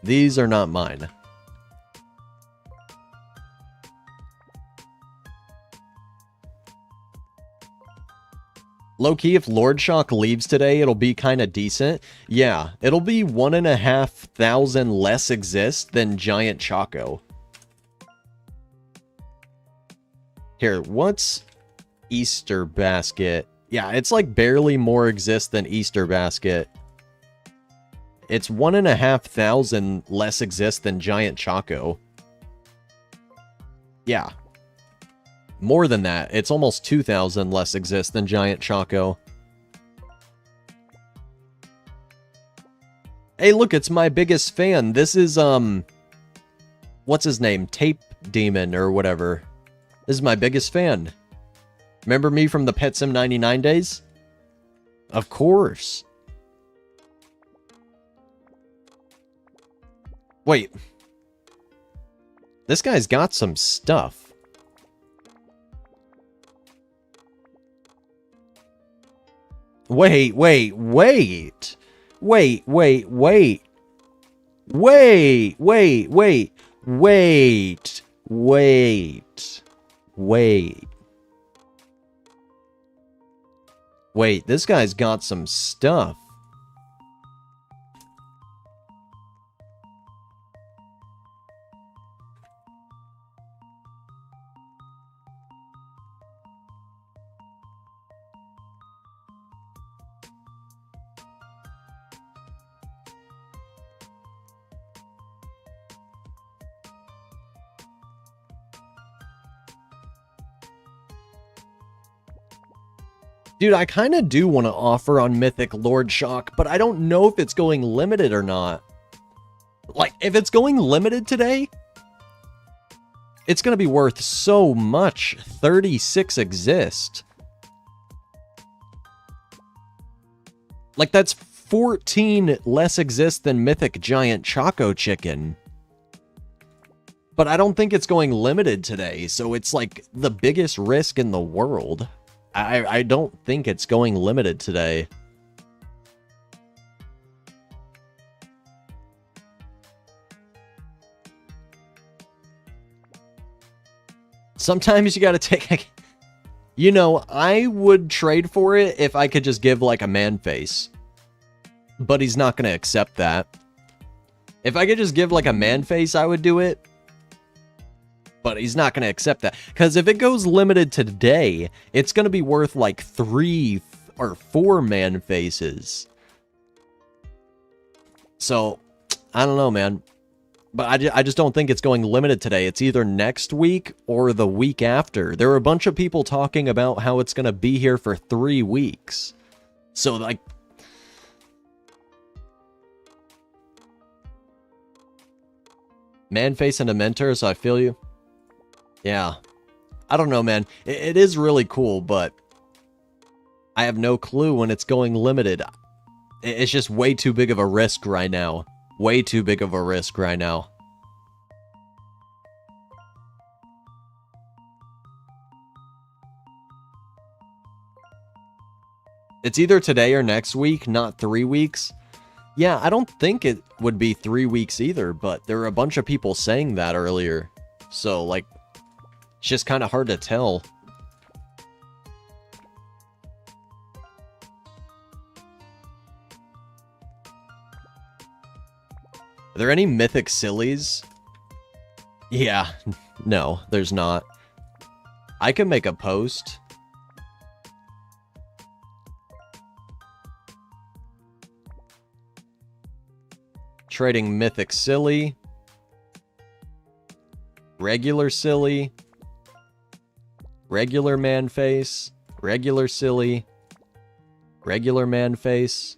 These are not mine. Low-key, if Lord Shock leaves today, it'll be kind of decent. Yeah, it'll be 1,500 less exist than Giant Choco. Here, what's Easter Basket? Yeah, it's like barely more exist than Easter Basket. It's 1,500 less exist than Giant Choco. Yeah. More than that. It's almost 2,000 less exist than Giant Choco. Hey, look, it's my biggest fan. This is, what's his name? Tape Demon or whatever. This is my biggest fan. Remember me from the Pet Sim 99 days? Of course. Wait. This guy's got some stuff. Wait. Wait. Wait, wait, wait. Wait, this guy's got some stuff. Dude, I kind of do want to offer on Mythic Lord Shock, but I don't know if it's going limited or not. Like, if it's going limited today, it's going to be worth so much. 36 exist. Like, that's 14 less exist than Mythic Giant Choco Chicken. But I don't think it's going limited today, so it's like the biggest risk in the world. I don't think it's going limited today. Sometimes you gotta take... You know, I would trade for it if I could just give, like, a man face. But he's not gonna accept that. If I could just give, like, a man face, I would do it. But he's not going to accept that. Because if it goes limited today, it's going to be worth like 3 or 4 man faces. So, I don't know, man. But I just don't think it's going limited today. It's either next week or the week after. There were a bunch of people talking about how it's going to be here for 3 weeks. So, like... Man face and a mentor, so I feel you. Yeah. I don't know, man. It is really cool, but I have no clue when it's going limited. It's just way too big of a risk right now. Way too big of a risk right now. It's either today or next week, not 3 weeks. Yeah, I don't think it would be 3 weeks either, but there were a bunch of people saying that earlier. So, like, it's just kind of hard to tell. Are there any mythic sillies? Yeah, no, there's not. I can make a post. Trading mythic silly. Regular silly. Regular man face. Regular silly. Regular man face.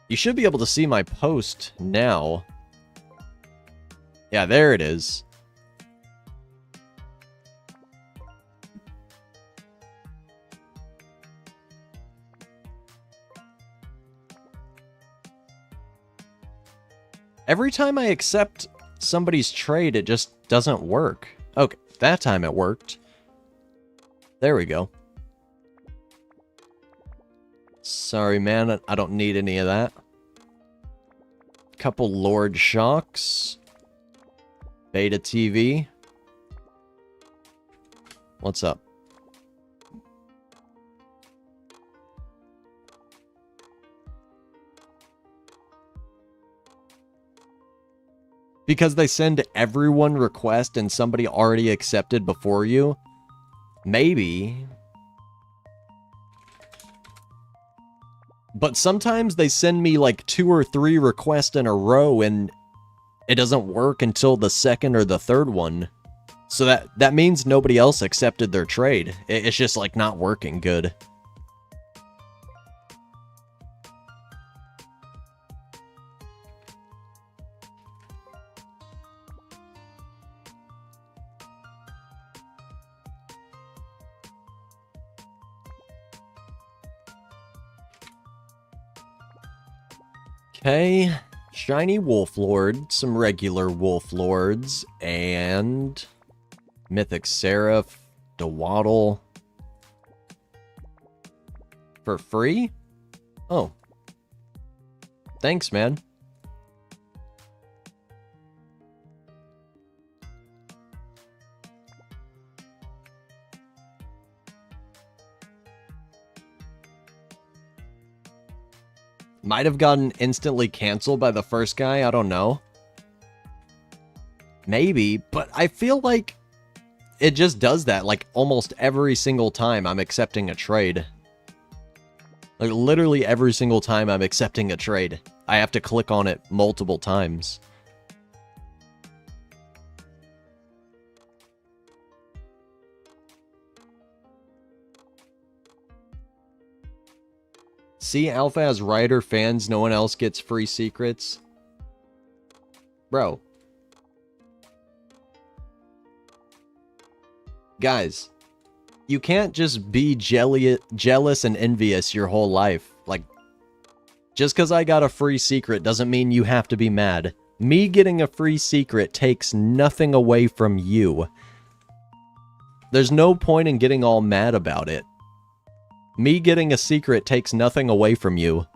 You should be able to see my post now. Yeah, there it is. Every time I accept somebody's trade, it just doesn't work. Okay, that time it worked. There we go. Sorry, man, I don't need any of that. Couple Lord Shocks. Beta TV. What's up? Because they send everyone request and somebody already accepted before you? Maybe. But sometimes they send me like 2 or 3 requests in a row and it doesn't work until the second or the third one. So that means nobody else accepted their trade. It's just like not working good. Okay, shiny Wolf Lord, some regular Wolf Lords, and Mythic Seraph, Dawaddle. For free? Oh. Thanks, man. Might have gotten instantly canceled by the first guy, I don't know. Maybe, but I feel like it just does that like almost every single time I'm accepting a trade. Like literally every single time I'm accepting a trade, I have to click on it multiple times. See, Alpha has Rider fans, no one else gets free secrets. Bro. Guys, you can't just be jealous and envious your whole life. Like, just because I got a free secret doesn't mean you have to be mad. Me getting a free secret takes nothing away from you. There's no point in getting all mad about it. Me getting a secret takes nothing away from you.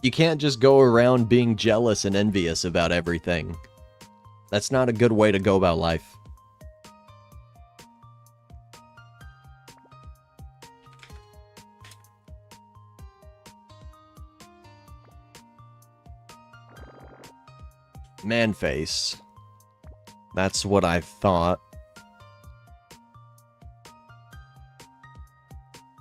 You can't just go around being jealous and envious about everything. That's not a good way to go about life. Man face. That's what I thought.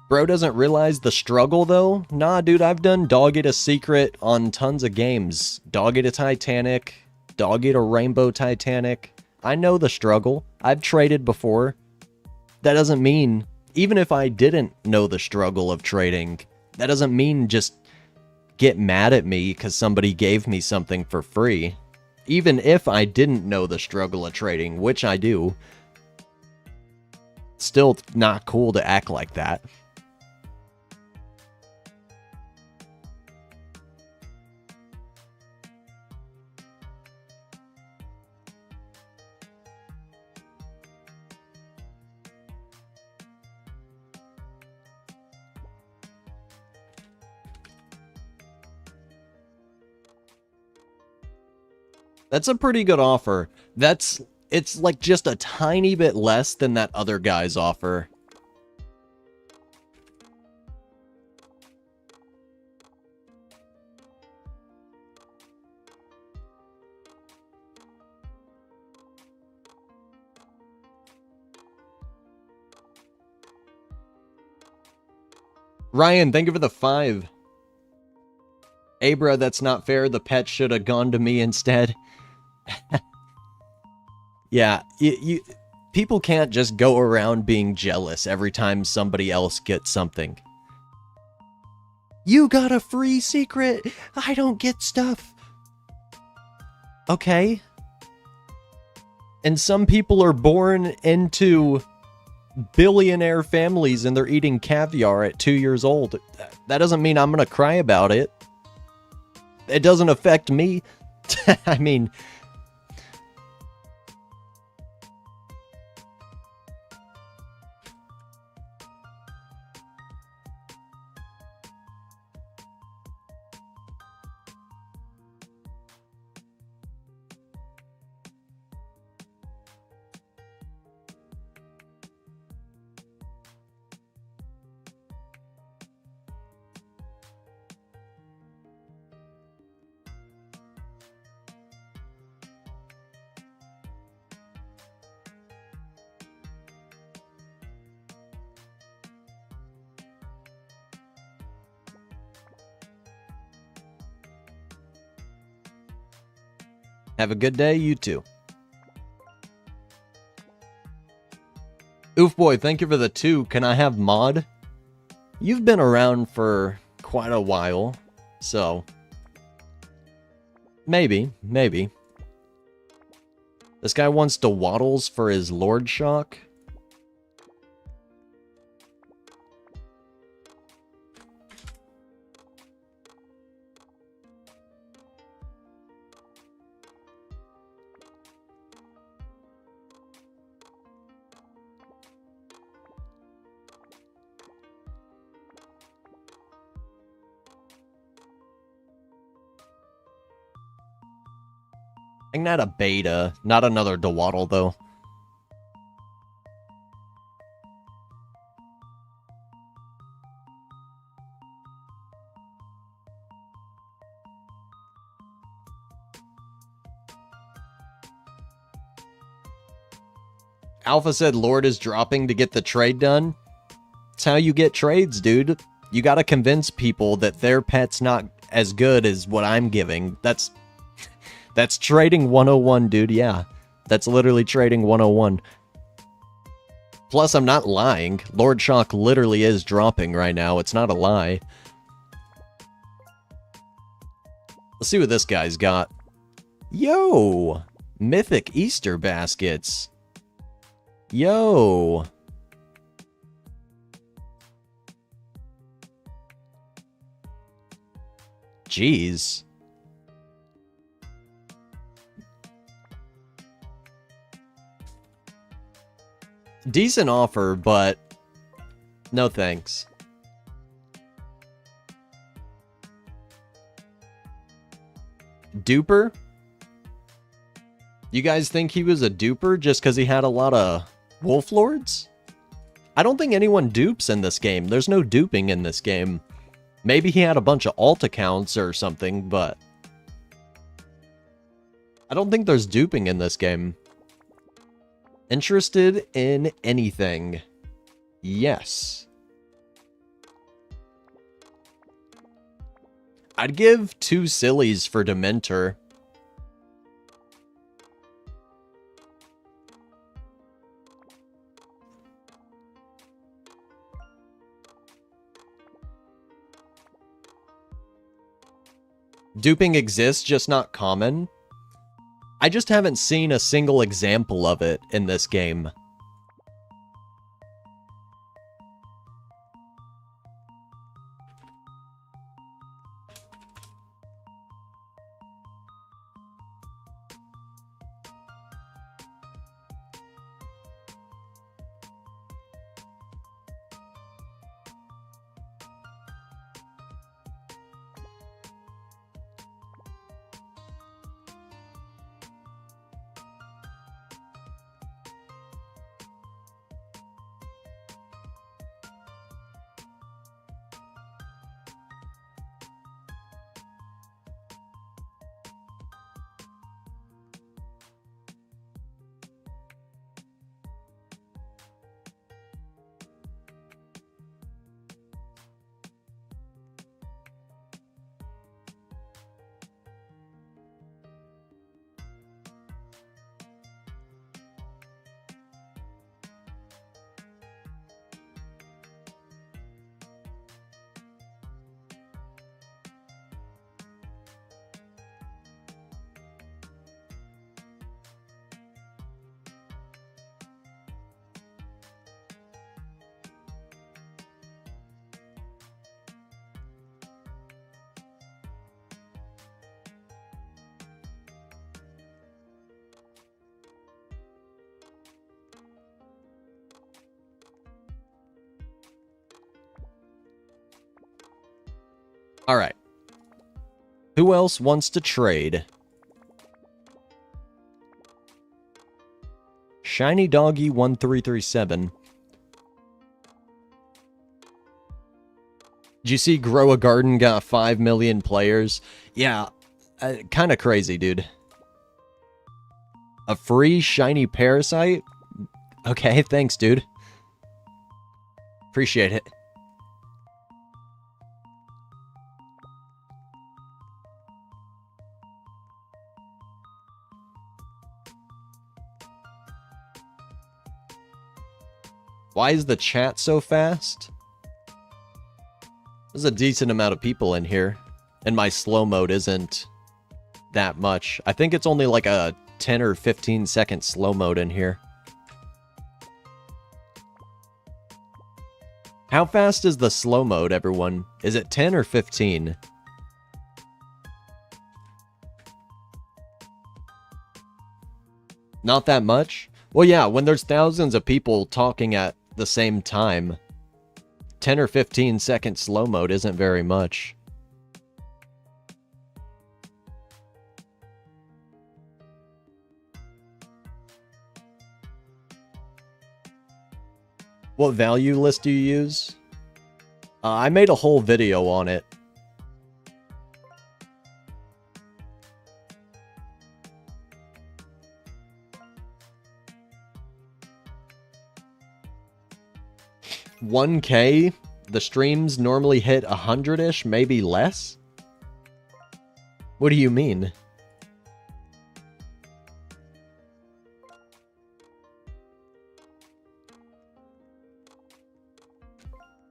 Bro doesn't realize the struggle, though? Nah, dude, I've done Dog Eat a Secret on tons of games. Dog Eat a Titanic, Dog eat a rainbow Titanic. I know the struggle. I've traded before. That doesn't mean, even if I didn't know the struggle of trading, that doesn't mean just get mad at me because somebody gave me something for free. Even if I didn't know the struggle of trading, which I do, still not cool to act like that. That's a pretty good offer. It's like just a tiny bit less than that other guy's offer. Ryan, thank you for the 5. Abra, that's not fair. The pet should have gone to me instead. Yeah, people can't just go around being jealous every time somebody else gets something. You got a free secret! I don't get stuff! Okay. And some people are born into billionaire families and they're eating caviar at 2 years old. That doesn't mean I'm gonna cry about it. It doesn't affect me. I mean... Have a good day, you too. Oof boy, thank you for the 2. Can I have mod? You've been around for quite a while, so... Maybe. This guy wants to waddles for his Lord Shock. I think not a beta, not another Dwaddle though. Alpha said Lord is dropping to get the trade done. That's how you get trades, dude. You gotta convince people that their pet's not as good as what I'm giving. That's trading 101, dude, yeah. That's literally trading 101. Plus, I'm not lying. Lord Shock literally is dropping right now. It's not a lie. Let's see what this guy's got. Yo! Mythic Easter baskets. Yo! Jeez. Decent offer, but no thanks. Duper? You guys think he was a duper just because he had a lot of Wolf Lords? I don't think anyone dupes in this game. There's no duping in this game. Maybe he had a bunch of alt accounts or something, but I don't think there's duping in this game. Interested in anything? Yes. I'd give 2 sillies for Dementor. Duping exists, just not common. I just haven't seen a single example of it in this game. All right. Who else wants to trade? Shiny Doggy 1337. Did you see Grow a Garden got 5 million players? Yeah, kind of crazy, dude. A free shiny parasite? Okay, thanks, dude. Appreciate it. Why is the chat so fast? There's a decent amount of people in here, and my slow mode isn't that much. I think it's only like a 10 or 15 second slow mode in here. How fast is the slow mode, everyone? Is it 10 or 15? Not that much? Well, yeah, when there's thousands of people talking at the same time, 10 or 15 second slow mode isn't very much. What value list do you use? I made a whole video on it. $1K? The streams normally hit 100-ish, maybe less? What do you mean?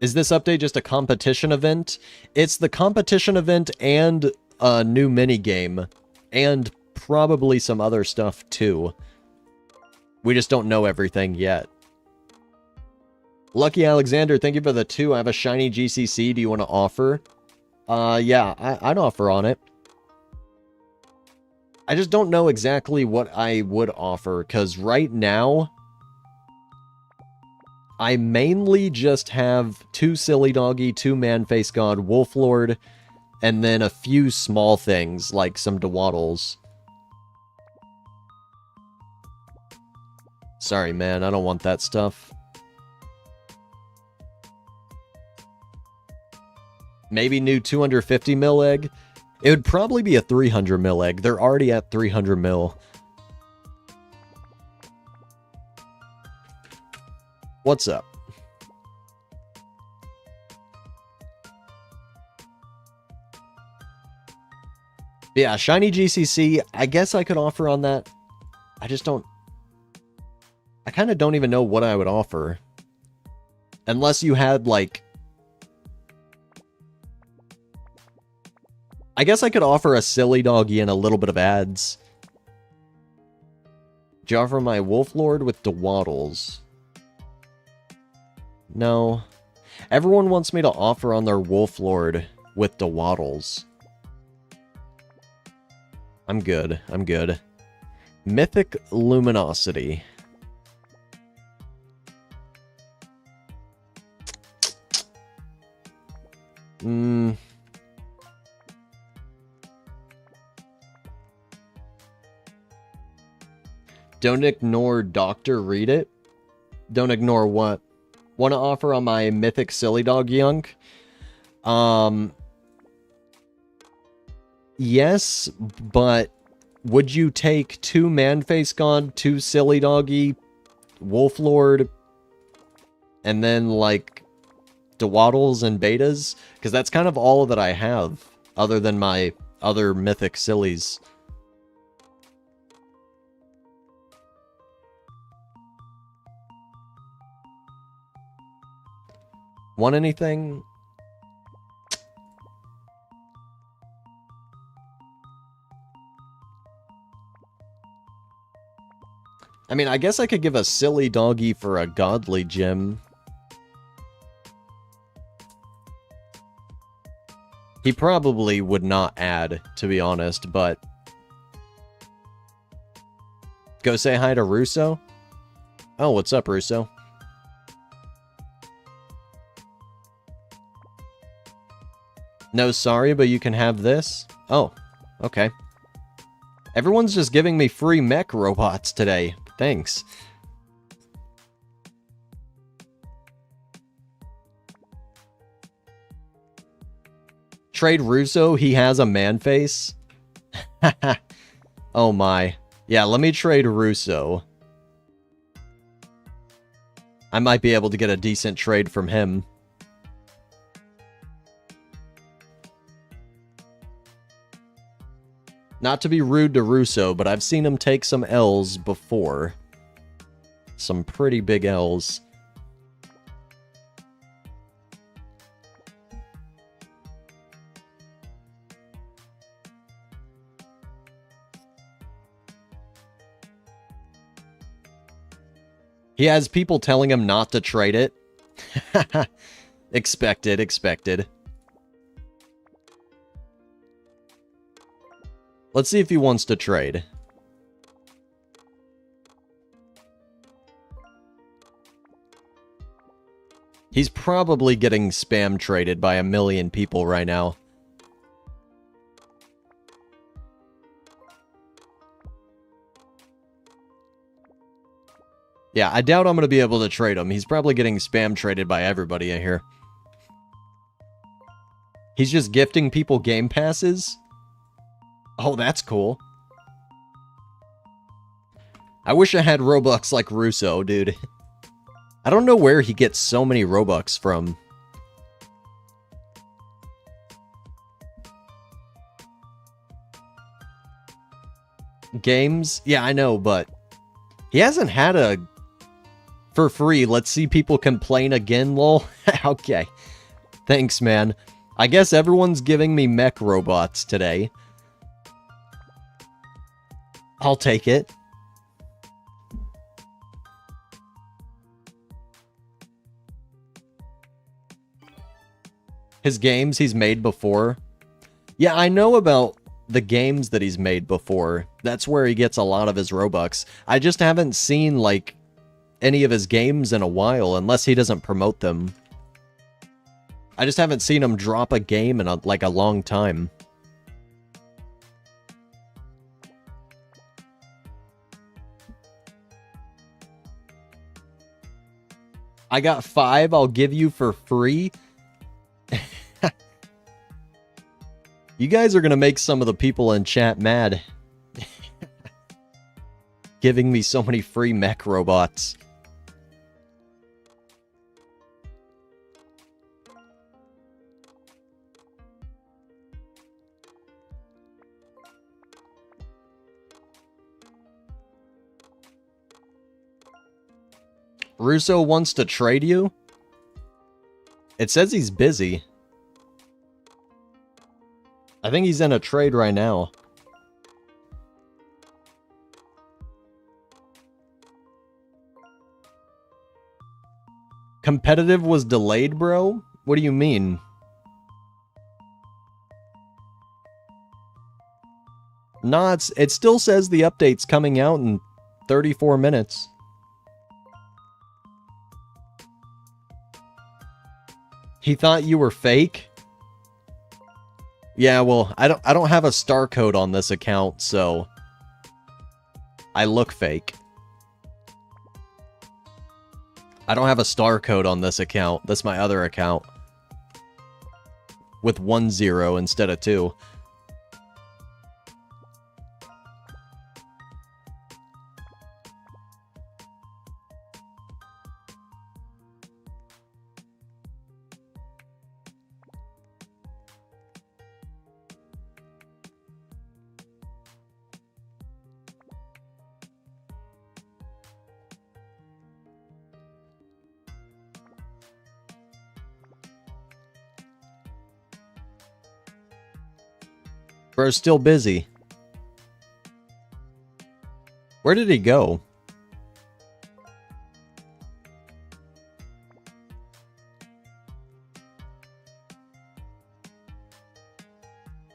Is this update just a competition event? It's the competition event and a new minigame, and probably some other stuff too. We just don't know everything yet. Lucky Alexander, thank you for the 2. I have a shiny GCC. Do you want to offer? Yeah, I'd offer on it. I just don't know exactly what I would offer, because right now, I mainly just have 2 Silly Doggy, 2 Man-Face God, Wolflord, and then a few small things, like some Dwaddles. Sorry, man, I don't want that stuff. Maybe new 250 mil egg? It would probably be a 300 mil egg. They're already at 300 mil. What's up? Yeah, shiny GCC, I guess I could offer on that. I just don't... I kind of don't even know what I would offer. Unless you had, like... I guess I could offer a silly doggy and a little bit of ads. Do you offer my Wolf Lord with Dwaddles? No. Everyone wants me to offer on their Wolf Lord with Dwaddles. I'm good. I'm good. Mythic Luminosity. Don't ignore Doctor Read It. Don't ignore what? Want to offer on my Mythic Silly Dog Yunk? Yes, but would you take 2 Man-Face God, 2 Silly Doggy, Wolf Lord, and then, like, Dwaddles and Betas? Because that's kind of all that I have, other than my other Mythic Sillies. Want anything? I mean, I guess I could give a silly doggy for a godly gem. He probably would not add, to be honest, but... Go say hi to Russo? Oh, what's up, Russo? No, sorry, but you can have this? Oh, okay. Everyone's just giving me free mech robots today. Thanks. Trade Russo, he has a man face. Oh my. Yeah, let me trade Russo. I might be able to get a decent trade from him. Not to be rude to Russo, but I've seen him take some L's before. Some pretty big L's. He has people telling him not to trade it. Expected, expected. Let's see if he wants to trade. He's probably getting spam traded by 1 million people right now. Yeah, I doubt I'm going to be able to trade him. He's probably getting spam traded by everybody in here. He's just gifting people game passes? Oh, that's cool. I wish I had Robux like Russo, dude. I don't know where he gets so many Robux from. Games? Yeah, I know, but he hasn't had a for free. Let's see people complain again, lol. Okay. Thanks, man. I guess everyone's giving me mech robots today. I'll take it. His games he's made before. Yeah, I know about the games that he's made before. That's where he gets a lot of his Robux. I just haven't seen, like, any of his games in a while, unless he doesn't promote them. I just haven't seen him drop a game in, like, a long time. I got 5 I'll give you for free. You guys are going to make some of the people in chat mad. Giving me so many free mech robots. Russo wants to trade you? It says he's busy. I think he's in a trade right now. Competitive was delayed, bro? What do you mean? Nah, it still says the update's coming out in 34 minutes. He thought you were fake? Yeah, well, I don't have a star code on this account, so I look fake. I don't have a star code on this account. That's my other account. With 10 instead of 2. Bro's still busy. Where did he go?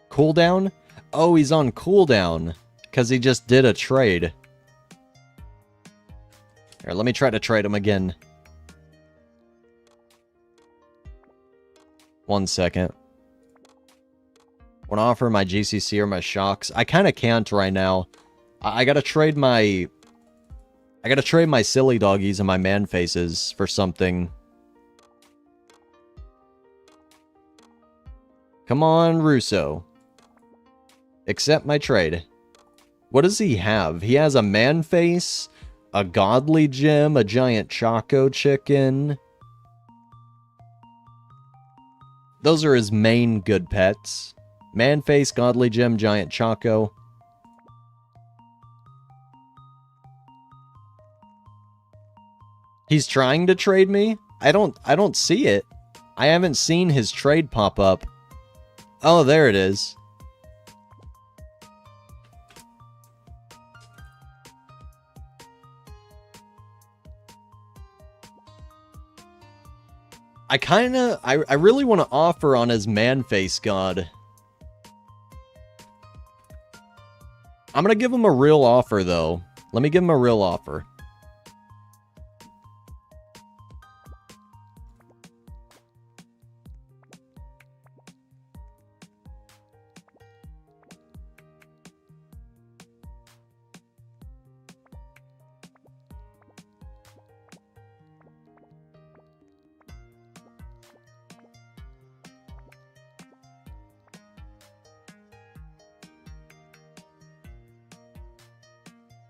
Cooldown? Oh, he's on cooldown. Because he just did a trade. Here, let me try to trade him again. 1 second. Want to offer my GCC or my shocks? I kind of can't right now. I gotta trade my... I gotta trade my silly doggies and my man faces for something. Come on, Russo. Accept my trade. What does he have? He has a man face, a godly gem, a giant choco chicken. Those are his main good pets. Man face, godly gem, giant choco. He's trying to trade me? I don't see it. I haven't seen his trade pop up. Oh, there it is. I really want to offer on his man face god. I'm gonna give him a real offer, though. Let me give him a real offer.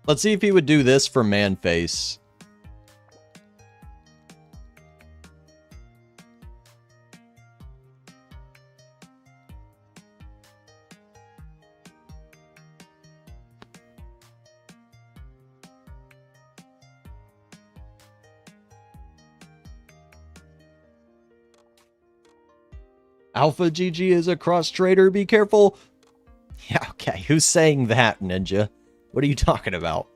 Let's see if he would do this for Manface. AlphaGG is a cross-trader, be careful. Yeah, okay, who's saying that, Ninja? What are you talking about?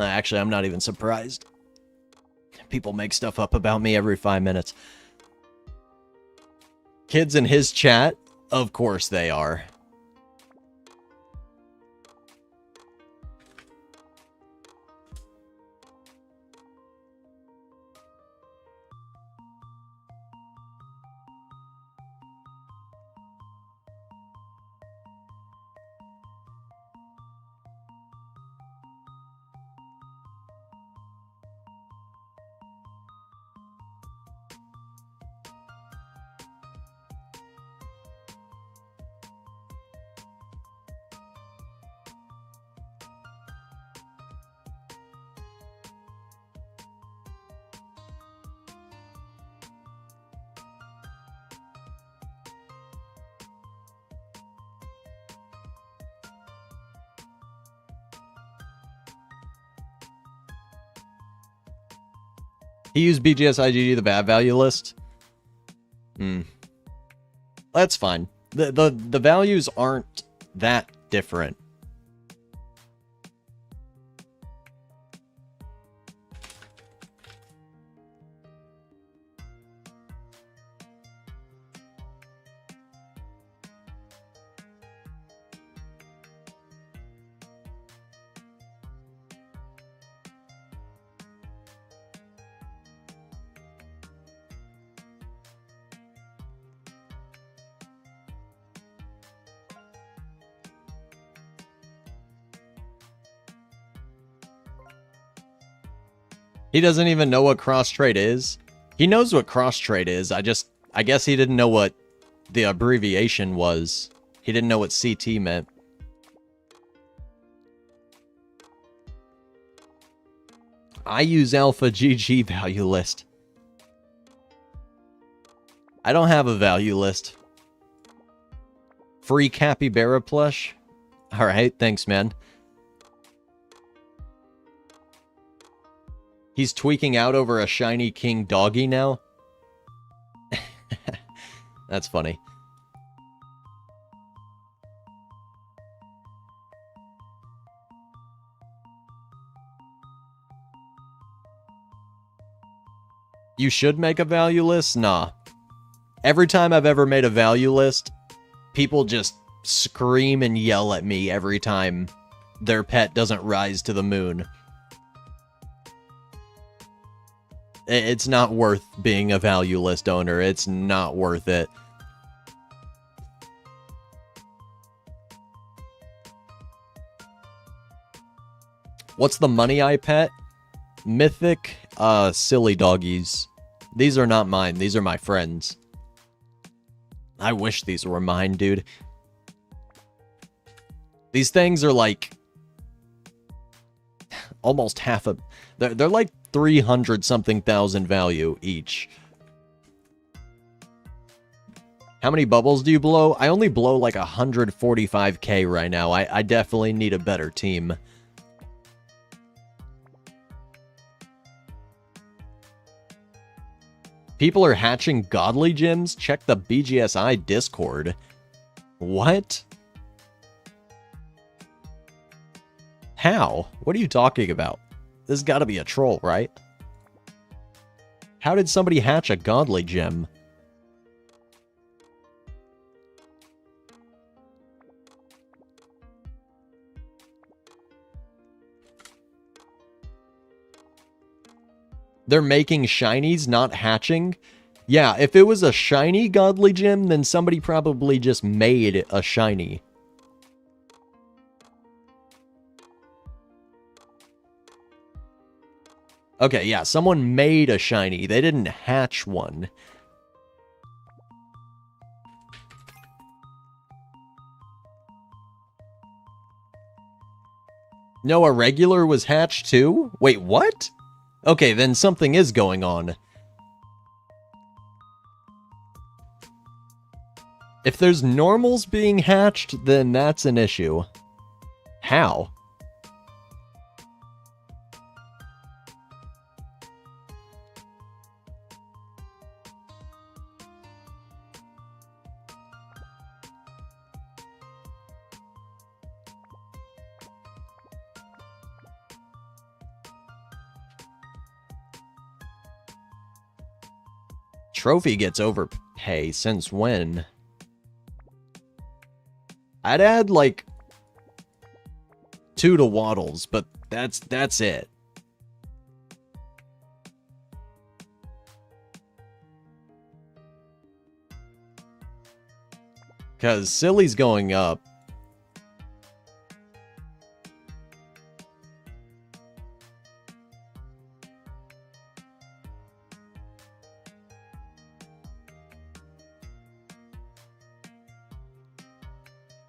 Actually, I'm not even surprised. People make stuff up about me every 5 minutes. Kids in his chat? Of course they are. He used BGSI GG, the bad value list. That's fine. The values aren't that different. He doesn't even know what cross-trade is. He knows what cross-trade is. I guess he didn't know what the abbreviation was. He didn't know what CT meant. I use AlphaGG value list. I don't have a value list. Free capybara plush? Alright, thanks, man. He's tweaking out over a shiny king doggy now? That's funny. You should make a value list? Nah. Every time I've ever made a value list, people just scream and yell at me every time their pet doesn't rise to the moon. It's not worth being a value list owner. It's not worth it. What's the money I pet? Mythic, silly doggies. These are not mine. These are my friends. I wish these were mine, dude. These things are like almost half a... They're like 300-something thousand value each. How many bubbles do you blow? I only blow like 145k right now. I definitely need a better team. People are hatching godly gems? Check the BGSI Discord. What? How? What are you talking about? This has got to be a troll, right? How did somebody hatch a godly gem? They're making shinies, not hatching? Yeah, if it was a shiny godly gem, then somebody probably just made a shiny. Okay, yeah, someone made a shiny. They didn't hatch one. No, a regular was hatched too? Wait, what? Okay, then something is going on. If there's normals being hatched, then that's an issue. How? Trophy gets overpay since when? I'd add like 2 to Waddles, but that's it. Cause Silly's going up.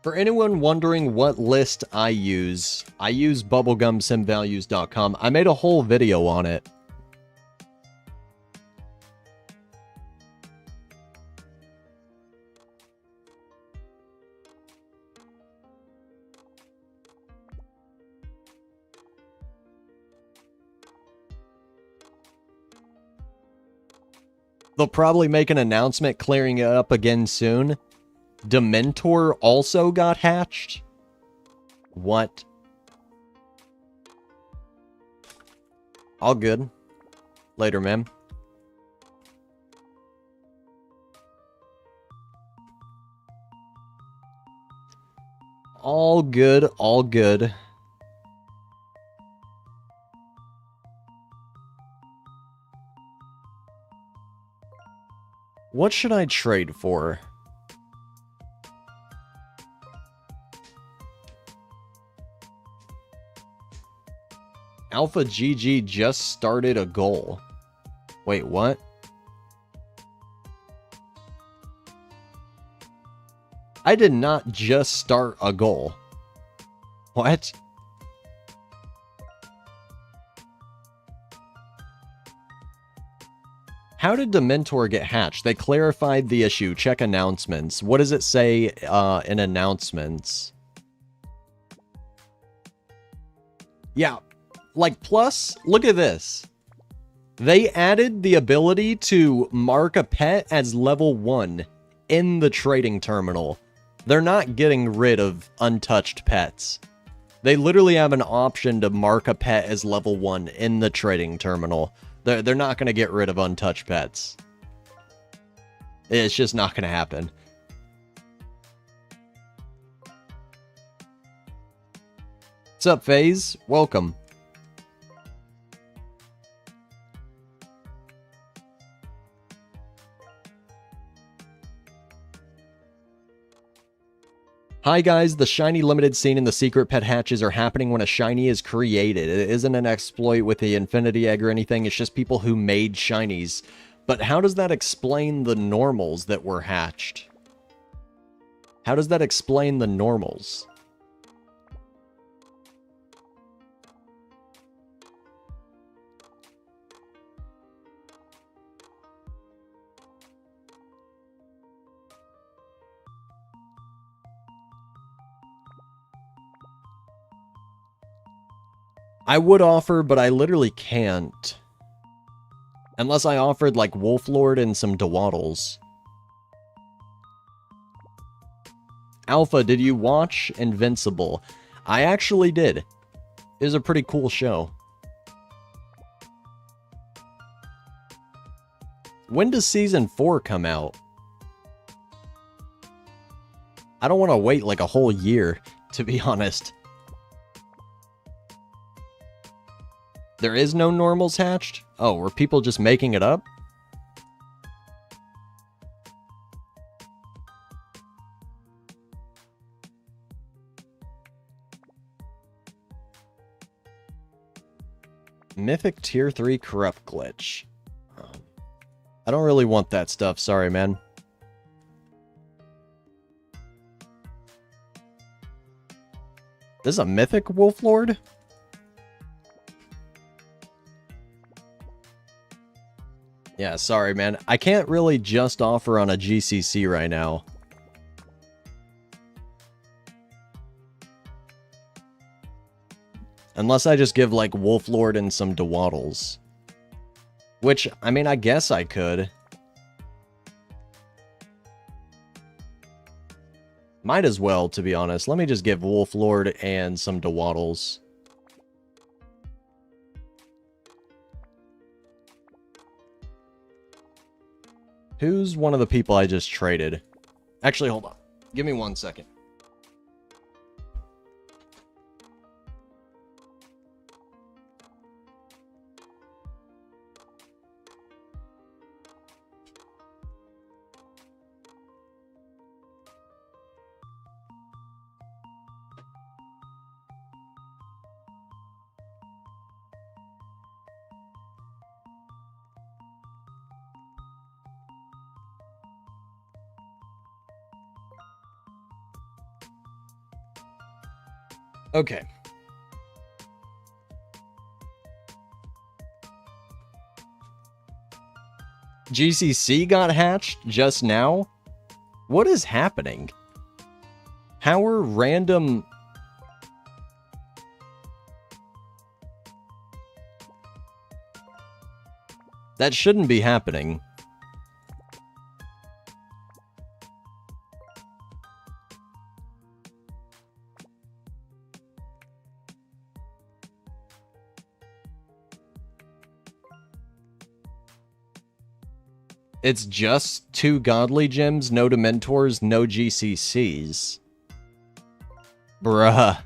For anyone wondering what list I use bubblegumsimvalues.com. I made a whole video on it. They'll probably make an announcement clearing it up again soon. Dementor also got hatched? What? All good. Later, man. All good, all good. What should I trade for? AlphaGG just started a goal. Wait, what? I did not just start a goal. What? How did Dementor get hatched? They clarified the issue. Check announcements. What does it say in announcements? Yeah, like, plus, look at this. They added the ability to mark a pet as level 1 in the trading terminal. They're not getting rid of untouched pets. They literally have an option to mark a pet as level 1 in the trading terminal. They're not going to get rid of untouched pets. It's just not going to happen. What's up, FaZe? Welcome. Hi guys, the shiny limited scene in the secret pet hatches are happening when a shiny is created. It isn't an exploit with the infinity egg or anything, it's just people who made shinies. But how does that explain the normals that were hatched? How does that explain the normals? I would offer, but I literally can't. Unless I offered, like, Wolflord and some Dwaddles. Alpha, did you watch Invincible? I actually did. It was a pretty cool show. When does Season 4 come out? I don't want to wait, like, a whole year, to be honest. There is no normals hatched? Oh, were people just making it up? Mythic Tier 3 Corrupt Glitch. I don't really want that stuff, sorry, man. This is a Mythic Wolflord? Yeah, sorry, man. I can't really just offer on a GCC right now. Unless I just give, like, Wolflord and some Dwaddles. Which, I mean, I guess I could. Might as well, to be honest. Let me just give Wolflord and some Dwaddles. Who's one of the people I just traded? Actually, hold on. Give me 1 second. Okay. GCC got hatched just now? What is happening? How are random... That shouldn't be happening. It's just 2 godly gems, no Dementors, no GCCs. Bruh.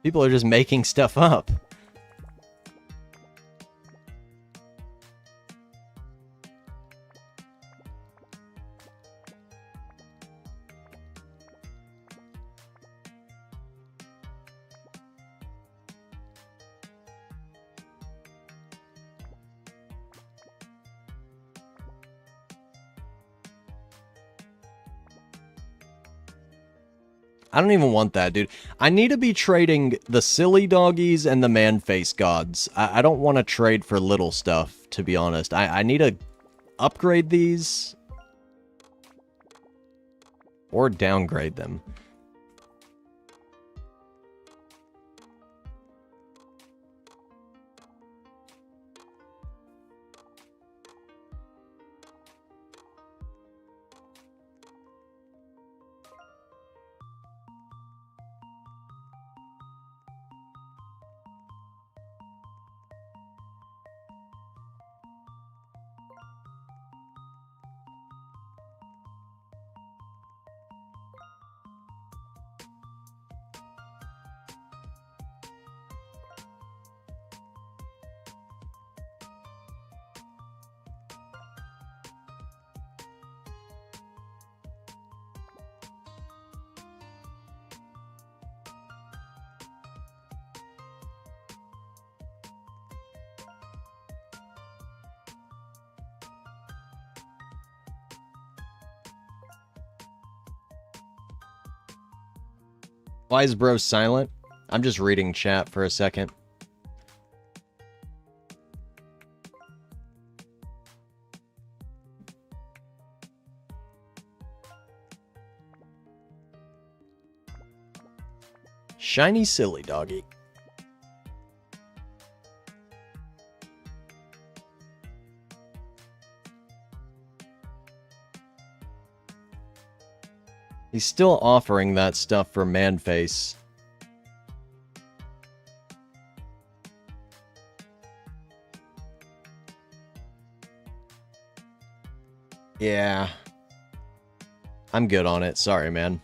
People are just making stuff up. I don't even want that, dude. I need to be trading the silly doggies and the man-face gods. I don't want to trade for little stuff, to be honest. I need to upgrade these or downgrade them. Why is bro silent? I'm just reading chat for a second. Shiny silly doggy. He's still offering that stuff for Manface. Yeah. I'm good on it. Sorry, man.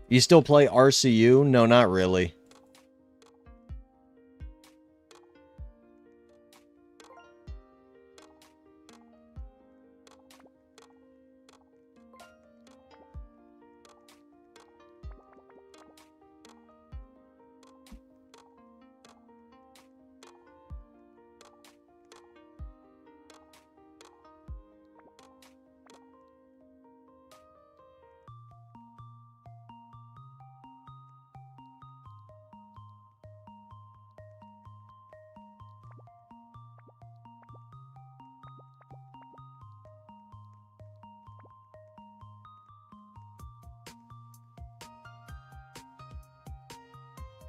You still play RCU? No, not really.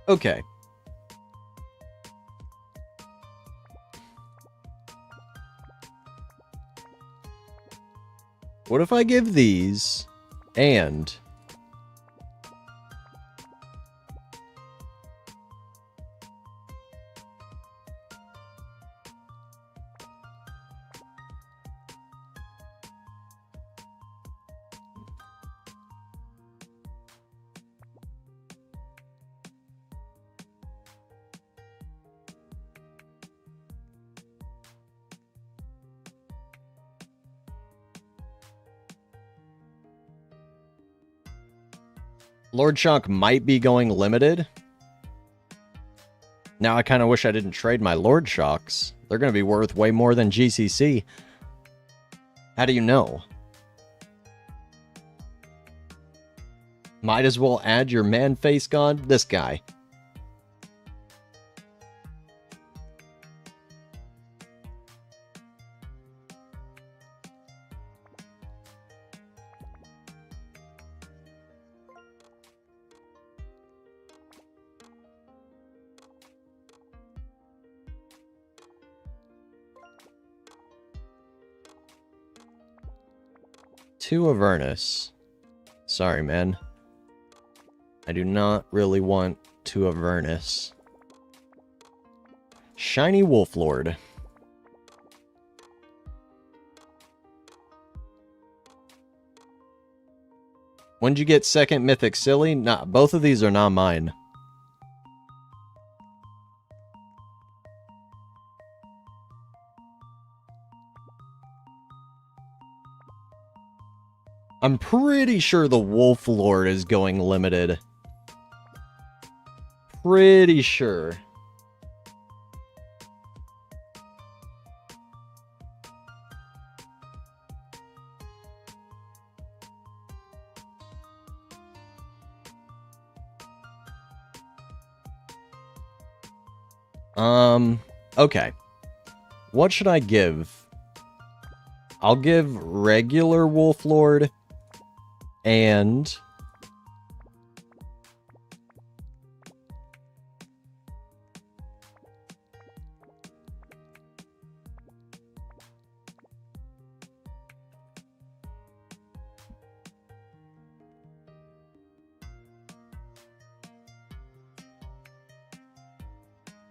Okay. What if I give these and... Lord Shock might be going limited. Now I kind of wish I didn't trade my Lord Shocks. They're going to be worth way more than GCC. How do you know? Might as well add your man-face god, this guy. Two Avernus. Sorry, man. I do not really want two Avernus. Shiny Wolflord. When'd you get second mythic silly? Nah, both of these are not mine. I'm pretty sure the Wolf Lord is going limited. Pretty sure. Okay. What should I give? I'll give regular Wolf Lord and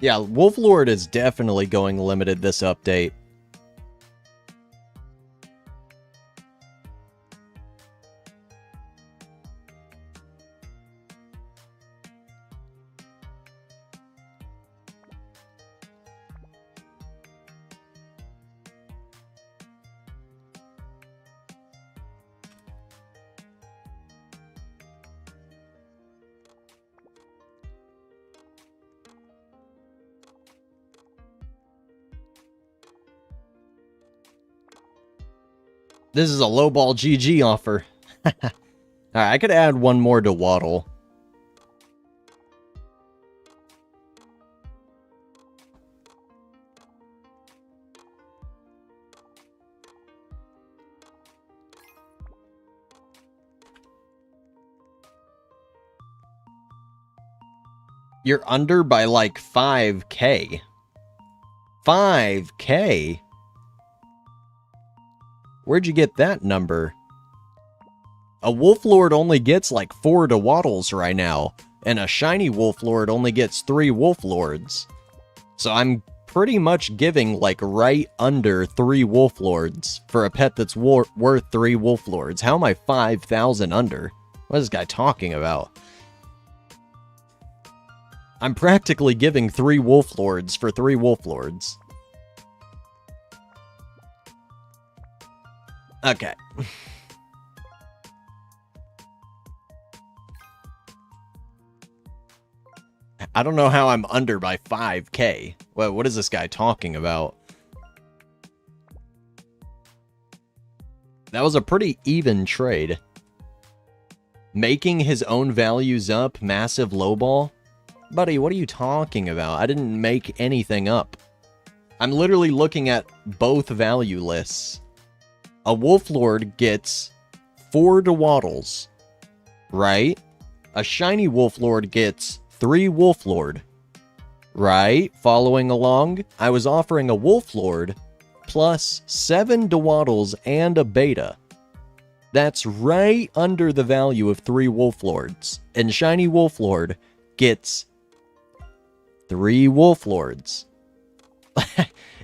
yeah, Wolf Lord is definitely going limited this update. This is a lowball GG offer. Alright, I could add one more to Waddle. You're under by like 5K. 5K? Where'd you get that number? A Wolf Lord only gets like 4 Waddles right now, and a shiny Wolf Lord only gets 3 Wolf Lords. So I'm pretty much giving like right under 3 Wolf Lords for a pet that's worth 3 Wolf Lords. How am I 5,000 under? What is this guy talking about? I'm practically giving 3 Wolf Lords for 3 Wolf Lords. Okay. I don't know how I'm under by 5K. What is this guy talking about? That was a pretty even trade. Making his own values up, massive lowball? Buddy, what are you talking about? I didn't make anything up. I'm literally looking at both value lists. A Wolf Lord gets 4 Waddles, right? A shiny Wolf Lord gets 3 Wolf Lord, right? Following along, I was offering a Wolf Lord plus 7 Waddles and a beta. That's right under the value of 3 Wolf Lords. And shiny Wolf Lord gets 3 Wolf Lords.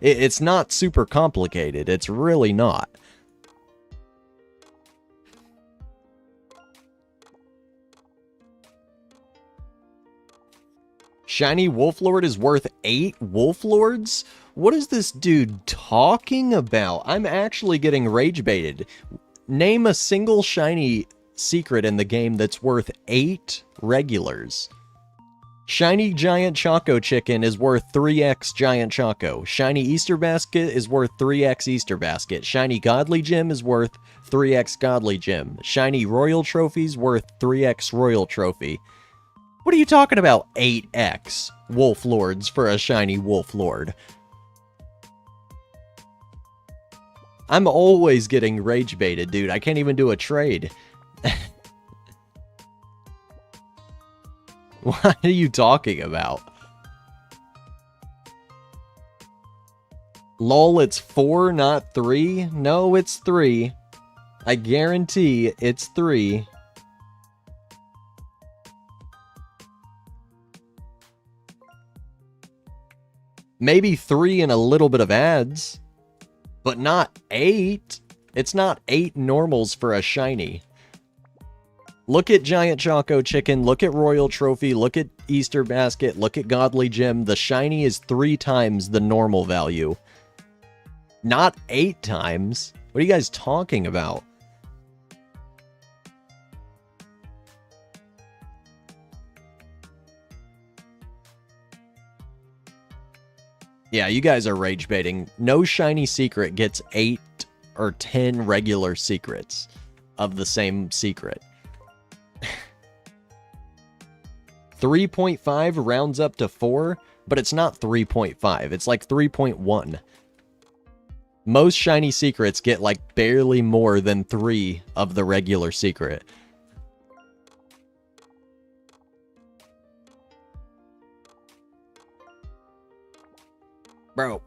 It's not super complicated. It's really not. Shiny Wolf Lord is worth 8 Wolf Lords? What is this dude talking about? I'm actually getting rage baited. Name a single shiny secret in the game that's worth 8 regulars. Shiny Giant Choco Chicken is worth 3x Giant Choco. Shiny Easter Basket is worth 3x Easter Basket. Shiny Godly Gem is worth 3x Godly Gem. Shiny Royal Trophy's worth 3x Royal Trophy. What are you talking about? 8x Wolf Lords for a shiny Wolf Lord. I'm always getting rage baited, dude. I can't even do a trade. What are you talking about? Lol, it's 4, not 3? No, it's 3. I guarantee it's 3. Maybe 3 and a little bit of ads, but not 8. It's not 8 normals for a shiny. Look at Giant Choco Chicken, look at Royal Trophy, look at Easter Basket, look at Godly Gem. The shiny is 3 times the normal value. Not 8 times. What are you guys talking about? Yeah, you guys are rage baiting. No shiny secret gets 8 or 10 regular secrets of the same secret. 3.5 rounds up to 4, but it's not 3.5. It's like 3.1. Most shiny secrets get like barely more than 3 of the regular secret. Bro.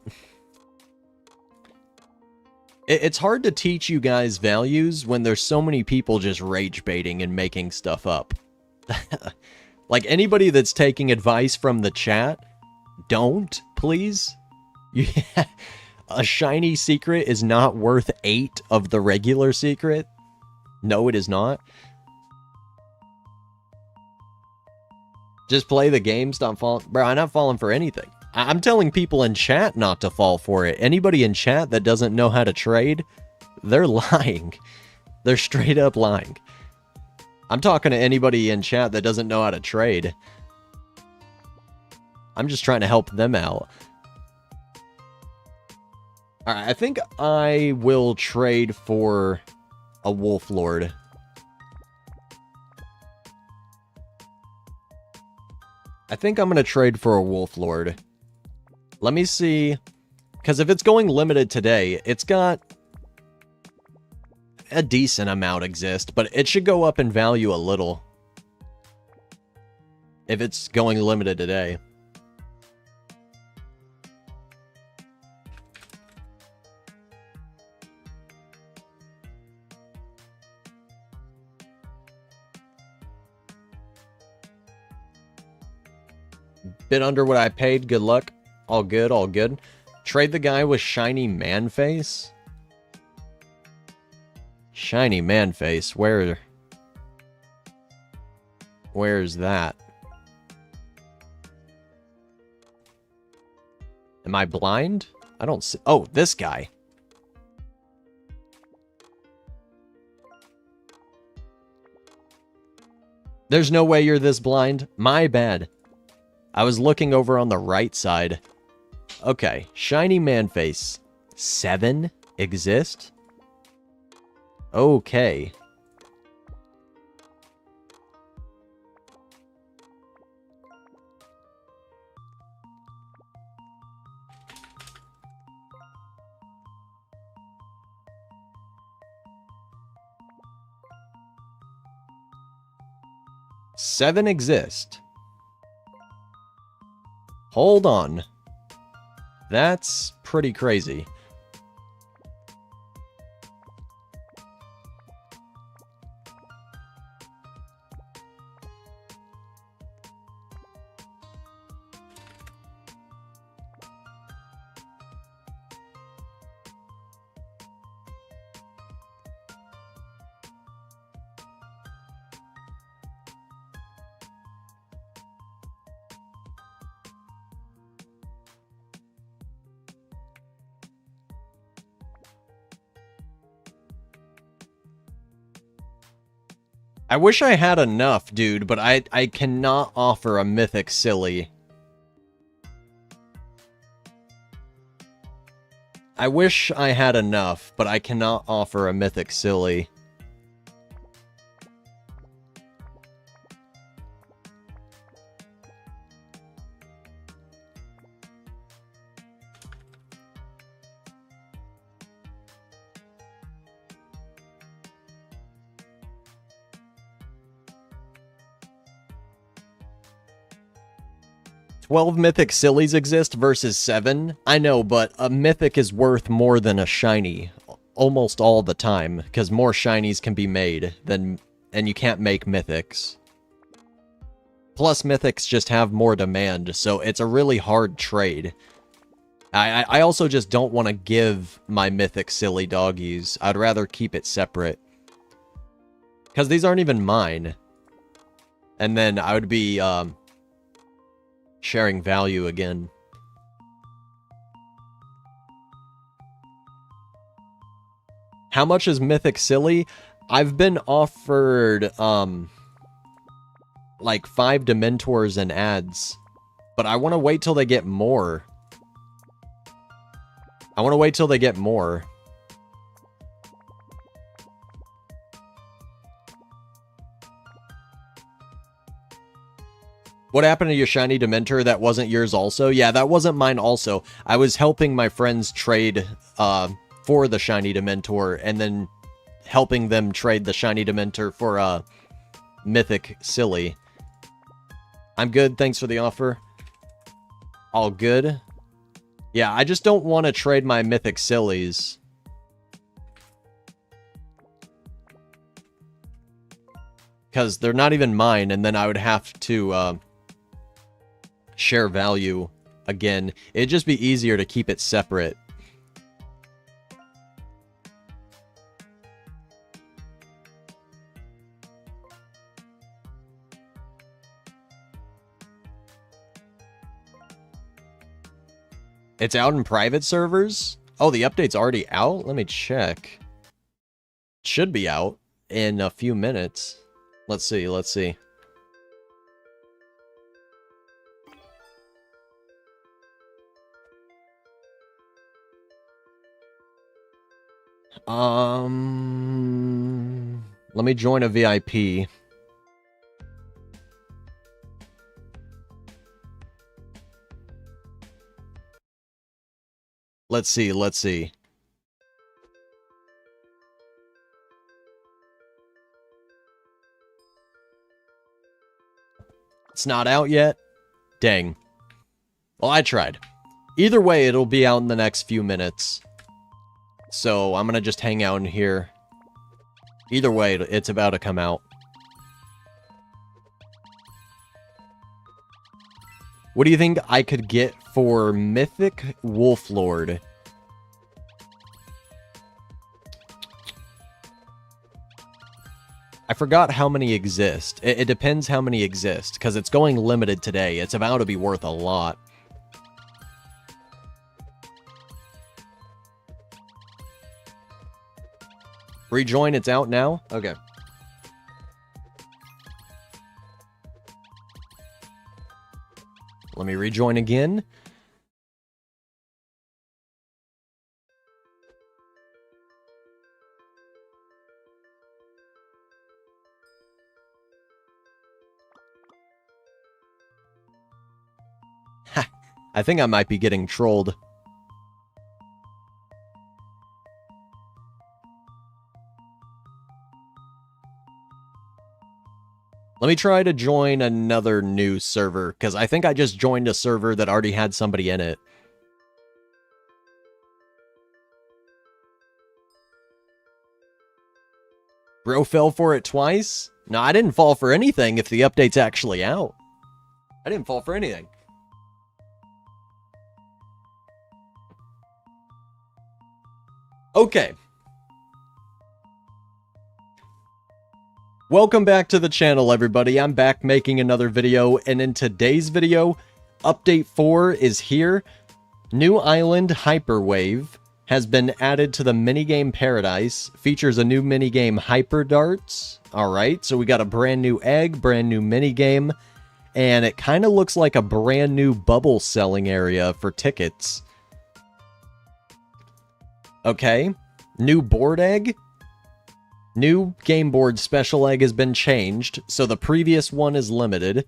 It's hard to teach you guys values when there's so many people just rage baiting and making stuff up. Like, anybody that's taking advice from the chat, don't, please. Yeah. A shiny secret is not worth 8 of the regular secret. No, it is not. Just play the game, stop falling. Bro, I'm not falling for anything. I'm telling people in chat not to fall for it. Anybody in chat that doesn't know how to trade, they're lying. They're straight up lying. I'm talking to anybody in chat that doesn't know how to trade. I'm just trying to help them out. Alright, I think I will trade for a Wolf Lord. I think I'm going to trade for a Wolf Lord. Let me see. Because if it's going limited today, it's got a decent amount exist, but it should go up in value a little. If it's going limited today. Bit under what I paid. Good luck. All good, all good. Trade the guy with shiny man face. Shiny man face. Where's that? Am I blind? I don't see. Oh, this guy. There's no way you're this blind. My bad. I was looking over on the right side. Okay, shiny man face. 7 exist? Okay. Seven exist. Hold on. That's pretty crazy. I wish I had enough, dude, but I cannot offer a mythic silly. I wish I had enough, but I cannot offer a mythic silly. Twelve mythic sillies exist versus 7. I know, but a mythic is worth more than a shiny almost all the time, because more shinies can be made than, and you can't make mythics. Plus, mythics just have more demand, so it's a really hard trade. I also just don't want to give my mythic silly doggies. I'd rather keep it separate. Because these aren't even mine. And then I would be sharing value again. How much is Mythic silly? I've been offered like 5 Dementors and ads. But I want to wait till they get more. I want to wait till they get more. What happened to your shiny Dementor that wasn't yours also? Yeah, that wasn't mine also. I was helping my friends trade for the shiny Dementor, and then helping them trade the shiny Dementor for Mythic Silly. I'm good, thanks for the offer. All good. Yeah, I just don't want to trade my Mythic Sillies. Because they're not even mine, and then I would have to share value again. It'd just be easier to keep it separate. It's out in private servers? Oh, the update's already out? Let me check. It should be out in a few minutes. Let's see, let's see. Let me join a VIP. Let's see, let's see. It's not out yet? Dang. Well, I tried. Either way, it'll be out in the next few minutes. So, I'm gonna just hang out in here. Either way, it's about to come out. What do you think I could get for Mythic Wolflord? I forgot how many exist. It depends how many exist, because it's going limited today. It's about to be worth a lot. Rejoin, it's out now? Okay. Let me rejoin again. Ha! I think I might be getting trolled. Let me try to join another new server, because I think I just joined a server that already had somebody in it. Bro fell for it twice? No, I didn't fall for anything if the update's actually out. I didn't fall for anything. Okay. Welcome back to the channel, everybody. I'm back making another video, and in today's video, Update 4 is here. New Island Hyperwave has been added to the minigame Paradise. Features a new minigame Hyper Darts. Alright, so we got a brand new egg, brand new minigame, and it kind of looks like a brand new bubble selling area for tickets. Okay, new board egg. New game board special egg has been changed, so the previous one is limited.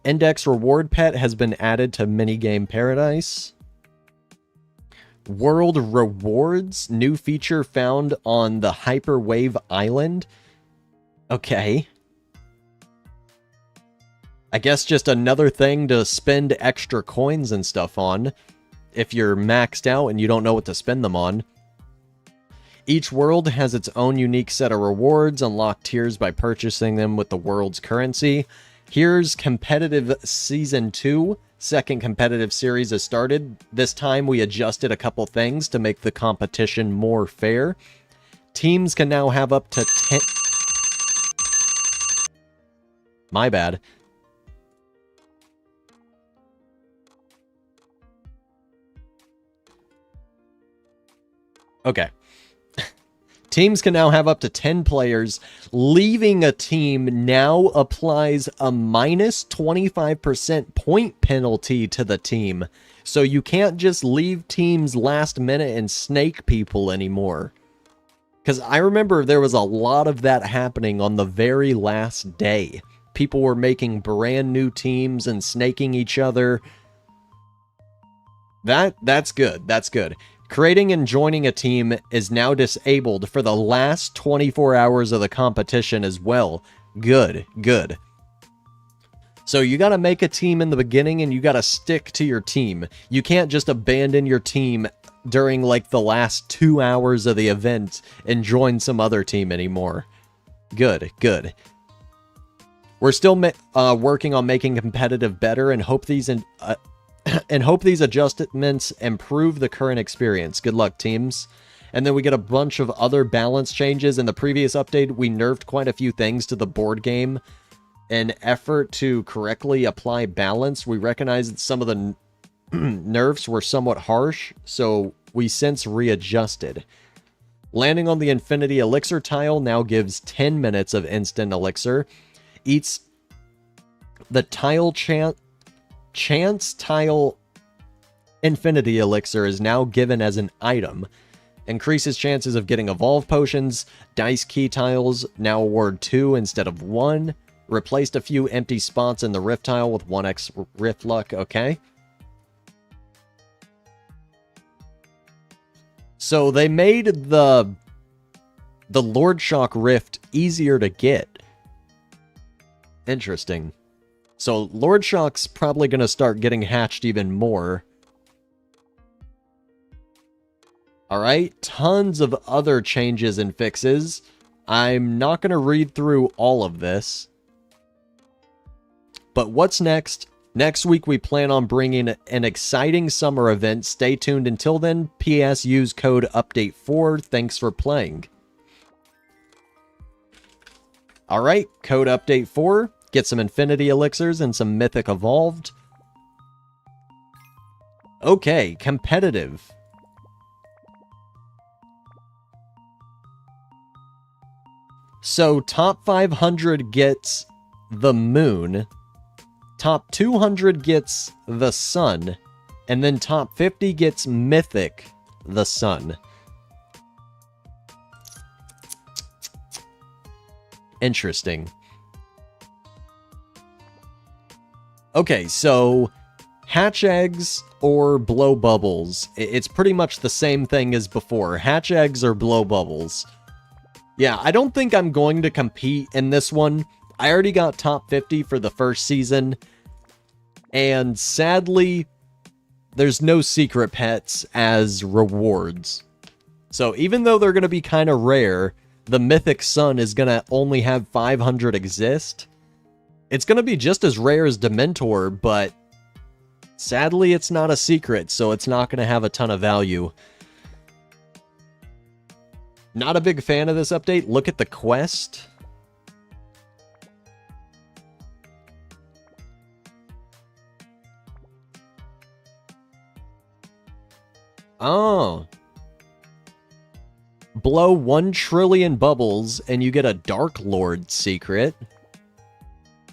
Index reward pet has been added to minigame Paradise. World rewards, new feature found on the Hyperwave Island. Okay. I guess just another thing to spend extra coins and stuff on if you're maxed out and you don't know what to spend them on. Each world has its own unique set of rewards, unlock tiers by purchasing them with the world's currency. Here's Competitive Season 2. Second competitive series has started. This time we adjusted a couple things to make the competition more fair. Teams can now have up to My bad. Okay. Teams can now have up to 10 players. Leaving a team now applies a minus 25% point penalty to the team. So you can't just leave teams last minute and snake people anymore. Because I remember there was a lot of that happening on the very last day. People were making brand new teams and snaking each other. That's good. That's good. Creating and joining a team is now disabled for the last 24 hours of the competition as well. Good, good. So you got to make a team in the beginning and you got to stick to your team. You can't just abandon your team during like the last 2 hours of the event and join some other team anymore. Good, good. We're still working on making competitive better and hope these adjustments improve the current experience. Good luck, teams. And then we get a bunch of other balance changes. In the previous update, we nerfed quite a few things to the board game. In effort to correctly apply balance, we recognize that some of the nerfs were somewhat harsh, so we since readjusted. Landing on the Infinity Elixir tile now gives 10 minutes of instant elixir. Eats the tile Chance Tile Infinity Elixir is now given as an item. Increases chances of getting evolved potions. Dice key tiles now award 2 instead of 1. Replaced a few empty spots in the rift tile with 1x rift luck. Okay. So they made the Lord Shock rift easier to get. Interesting. So Lord Shock's probably going to start getting hatched even more. Alright, tons of other changes and fixes. I'm not going to read through all of this. But what's next? Next week we plan on bringing an exciting summer event. Stay tuned until then. PS use code update4. Thanks for playing. Alright, code update4. Get some Infinity Elixirs and some Mythic Evolved. Okay, competitive. So, top 500 gets the Moon. Top 200 gets the Sun. And then top 50 gets Mythic, the Sun. Interesting. Okay, so hatch eggs or blow bubbles. It's pretty much the same thing as before. Hatch eggs or blow bubbles. Yeah, I don't think I'm going to compete in this one. I already got top 50 for the first season. And sadly, there's no secret pets as rewards. So even though they're going to be kind of rare, the Mythic Sun is going to only have 500 exist. It's going to be just as rare as Dementor, but sadly it's not a secret, so it's not going to have a ton of value. Not a big fan of this update. Look at the quest. Oh. Blow 1 trillion bubbles and you get a Dark Lord secret.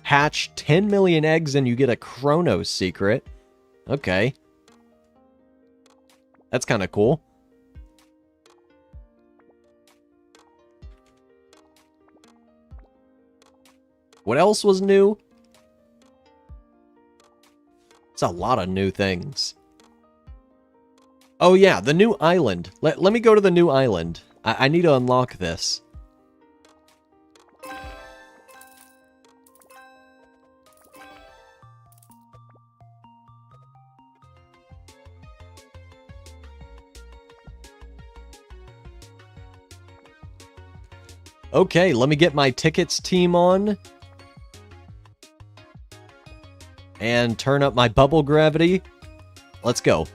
Hatch 10 million eggs and you get a Chronos secret. Okay. That's kind of cool. What else was new? It's a lot of new things. Oh yeah, the new island. Let me go to the new island. I need to unlock this. Okay, let me get my tickets team on. And turn up my bubble gravity. Let's go.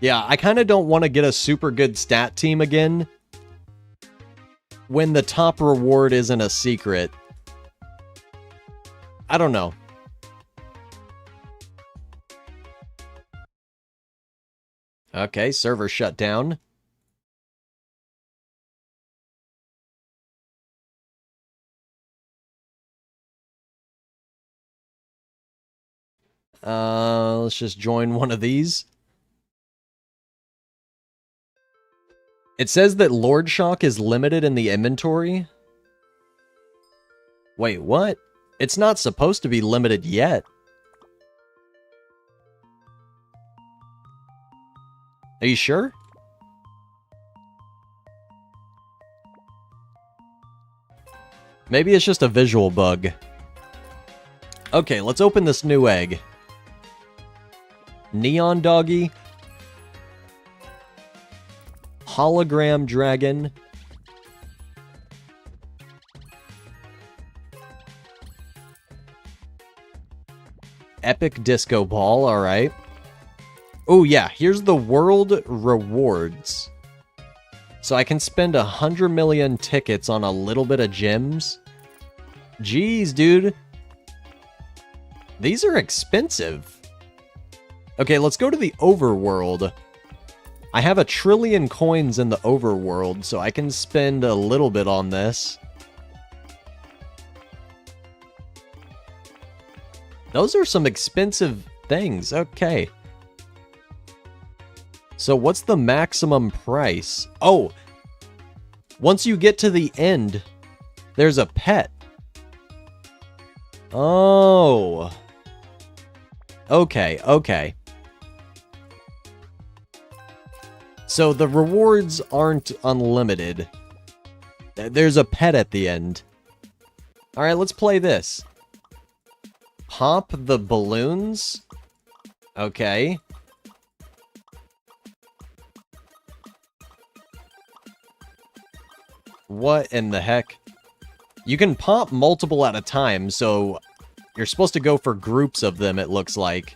Yeah, I kind of don't want to get a super good stat team again when the top reward isn't a secret. I don't know. Okay, server shut down. Let's just join one of these. It says that Lord Shock is limited in the inventory. Wait, what? It's not supposed to be limited yet. Are you sure? Maybe it's just a visual bug. Okay, let's open this new egg. Neon Doggy. Hologram Dragon. Epic Disco Ball, alright. Oh yeah, here's the world rewards. So I can spend 100 million tickets on a little bit of gems. Jeez, dude. These are expensive. Okay, let's go to the overworld. I have 1 trillion coins in the overworld, so I can spend a little bit on this. Those are some expensive things. Okay. So what's the maximum price? Oh, once you get to the end, there's a pet. Oh. Okay, okay. So the rewards aren't unlimited. There's a pet at the end. Alright, let's play this. Pop the balloons? Okay. What in the heck? You can pop multiple at a time, so you're supposed to go for groups of them, it looks like.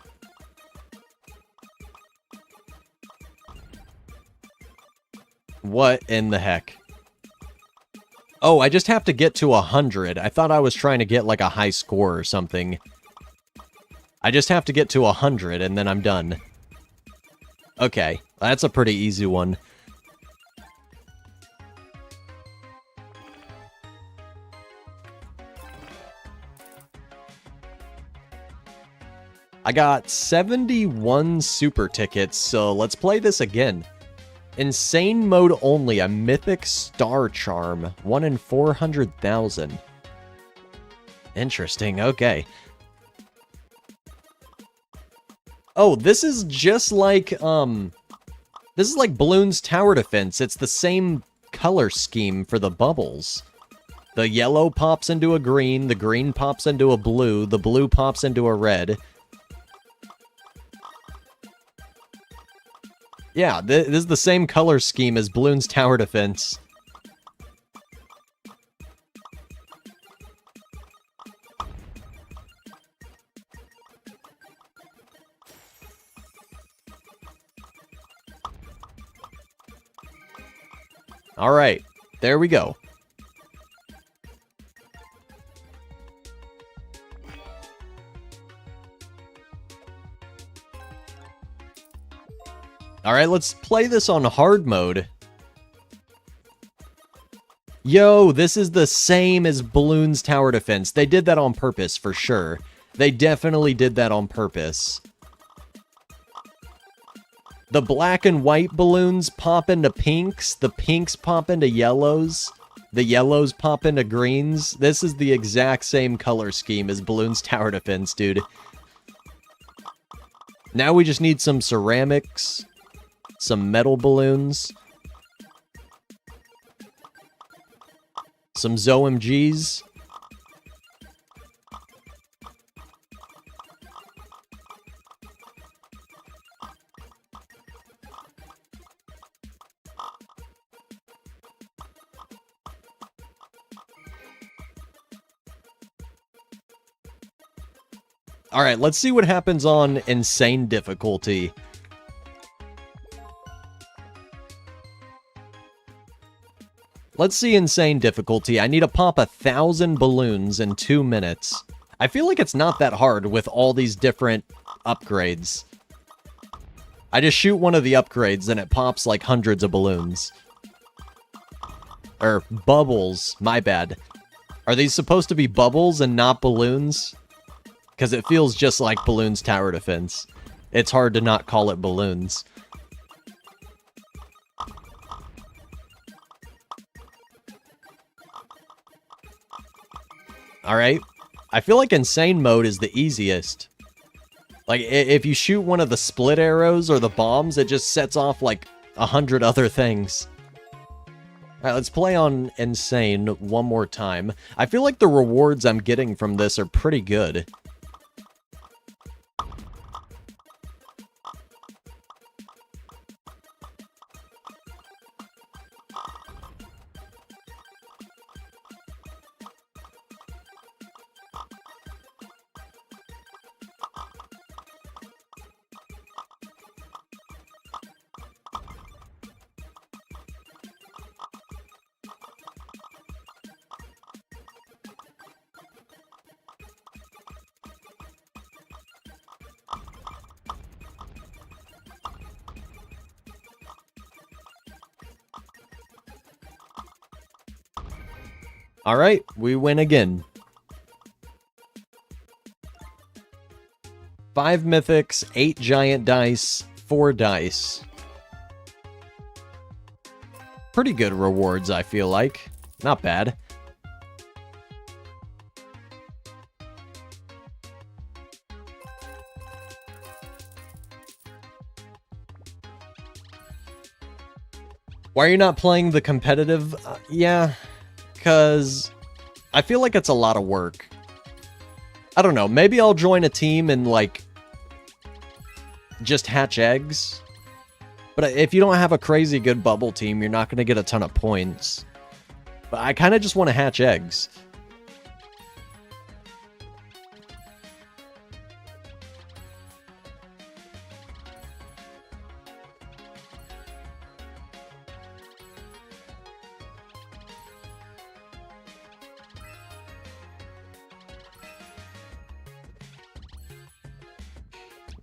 What in the heck? Oh, I just have to get to 100. I thought I was trying to get like a high score or something. I just have to get to 100 and then I'm done. Okay, that's a pretty easy one. I got 71 super tickets, so let's play this again. Insane mode only, a mythic star charm. 1 in 400,000. Interesting, okay. Oh, this is just like, this is like Bloons Tower Defense. It's the same color scheme for the bubbles. The yellow pops into a green, the green pops into a blue, the blue pops into a red. Yeah, this is the same color scheme as Bloons Tower Defense. Alright, there we go. Alright, let's play this on hard mode. Yo, this is the same as Bloons Tower Defense. They did that on purpose, for sure. They definitely did that on purpose. The black and white balloons pop into pinks. The pinks pop into yellows. The yellows pop into greens. This is the exact same color scheme as Bloons Tower Defense, dude. Now we just need some ceramics. Some metal balloons. Some ZOMGs. Alright, let's see what happens on insane difficulty. Let's see insane difficulty. I need to pop 1,000 balloons in 2 minutes. I feel like it's not that hard with all these different upgrades. I just shoot one of the upgrades and it pops like hundreds of balloons. Or bubbles, my bad. Are these supposed to be bubbles and not balloons? Because it feels just like Balloons Tower Defense. It's hard to not call it balloons. Alright. I feel like insane mode is the easiest. Like, if you shoot one of the split arrows or the bombs, it just sets off like 100 other things. Alright, let's play on insane one more time. I feel like the rewards I'm getting from this are pretty good. Alright, we win again. 5 mythics, 8 giant dice, 4 dice. Pretty good rewards, I feel like. Not bad. Why are you not playing the competitive? Yeah. Because I feel like it's a lot of work. I don't know, maybe I'll join a team and, like, just hatch eggs. But if you don't have a crazy good bubble team, you're not going to get a ton of points. But I kind of just want to hatch eggs.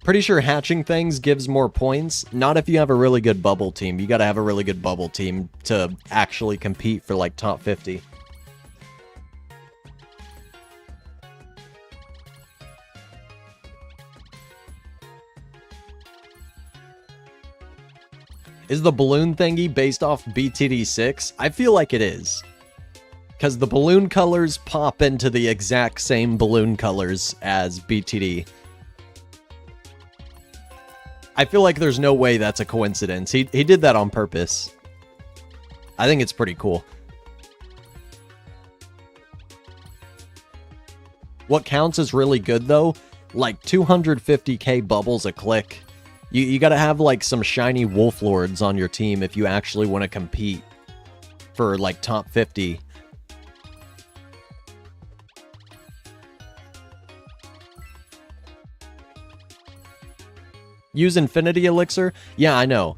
Pretty sure hatching things gives more points. Not if you have a really good bubble team. You gotta have a really good bubble team to actually compete for, like, top 50. Is the balloon thingy based off BTD6? I feel like it is. Because the balloon colors pop into the exact same balloon colors as BTD. I feel like there's no way that's a coincidence. He did that on purpose. I think it's pretty cool. What counts as really good, though? Like 250k bubbles a click. You gotta have, like, some shiny wolf lords on your team if you actually want to compete for, like, top 50. Use Infinity Elixir? Yeah, I know.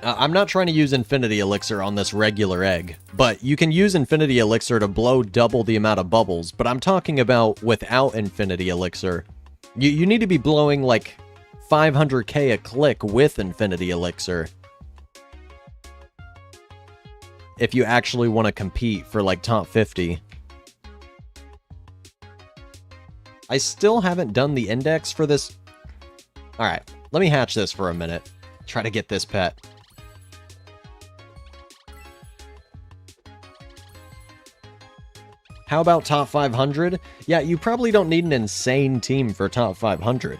I'm not trying to use Infinity Elixir on this regular egg, but you can use Infinity Elixir to blow double the amount of bubbles, but I'm talking about without Infinity Elixir. You need to be blowing, like, 500k a click with Infinity Elixir if you actually want to compete for, like, top 50. I still haven't done the index for this. Alright, let me hatch this for a minute. Try to get this pet. How about top 500? Yeah, you probably don't need an insane team for top 500.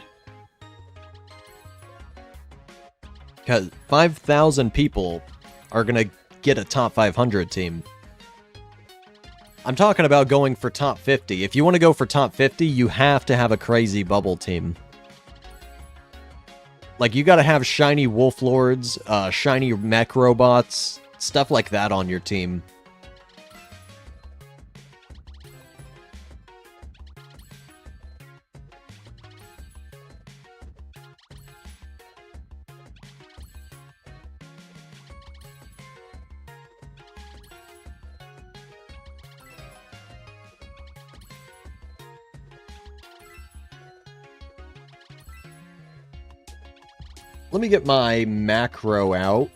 Because 5,000 people are going to get a top 500 team. I'm talking about going for top 50. If you want to go for top 50, you have to have a crazy bubble team. Like, you gotta have shiny wolf lords, shiny mech robots, stuff like that on your team. Let me get my macro out.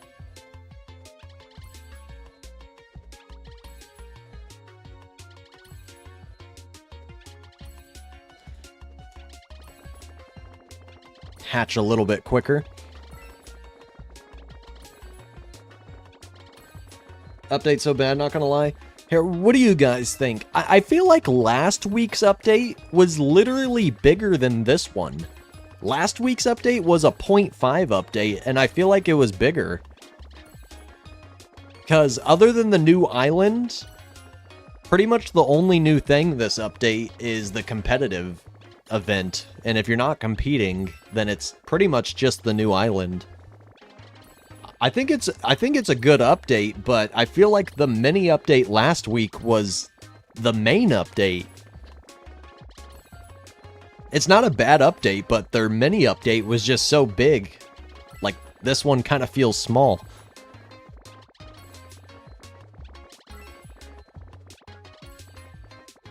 Hatch a little bit quicker. Update so bad, not gonna lie. Here, what do you guys think? I feel like last week's update was literally bigger than this one. Last week's update was a 0.5 update, and I feel like it was bigger. Because other than the new island, pretty much the only new thing this update is the competitive event. And if you're not competing, then it's pretty much just the new island. I think it's a good update, but I feel like the mini update last week was the main update. It's not a bad update, but their mini update was just so big. Like, this one kind of feels small.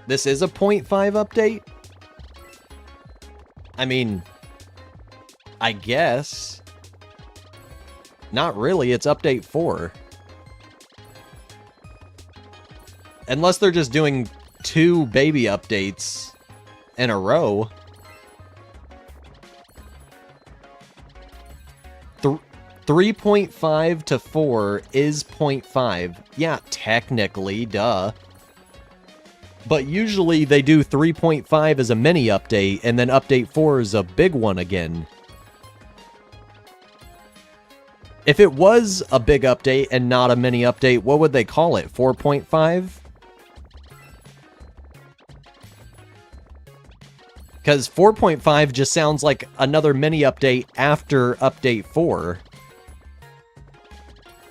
This is a 0.5 update? I mean, I guess. Not really, it's update 4. Unless they're just doing 2 baby updates in a row. 3.5 to 4 is 0.5. Yeah, technically, duh. But usually they do 3.5 as a mini update, and then update 4 is a big one again. If it was a big update and not a mini update, what would they call it? 4.5? Because 4.5 just sounds like another mini update after update 4.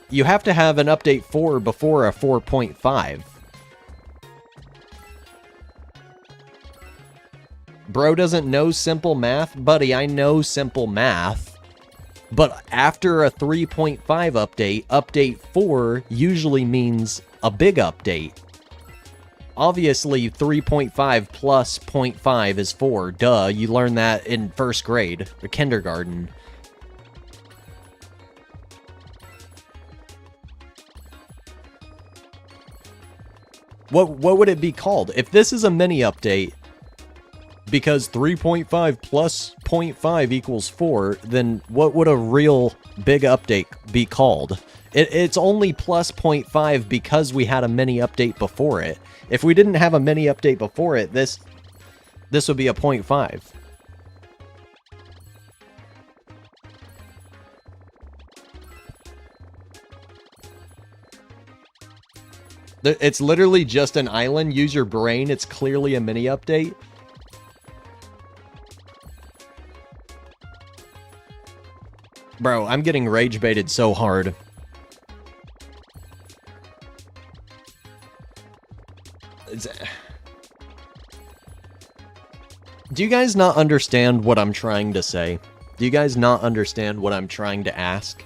You have to have an update 4 before a 4.5. Bro doesn't know simple math? Buddy, I know simple math. But after a 3.5 update, update 4 usually means a big update. Obviously, 3.5 plus 0.5 is 4. Duh, you learned that in first grade, or kindergarten. What would it be called? If this is a mini update, because 3.5 plus 0.5 equals 4, then what would a real big update be called? It's only plus 0.5 because we had a mini update before it. If we didn't have a mini update before it, this would be a 0.5. It's literally just an island. Use your brain. It's clearly a mini update. Bro, I'm getting rage baited so hard. Do you guys not understand what I'm trying to say? Do you guys not understand what I'm trying to ask?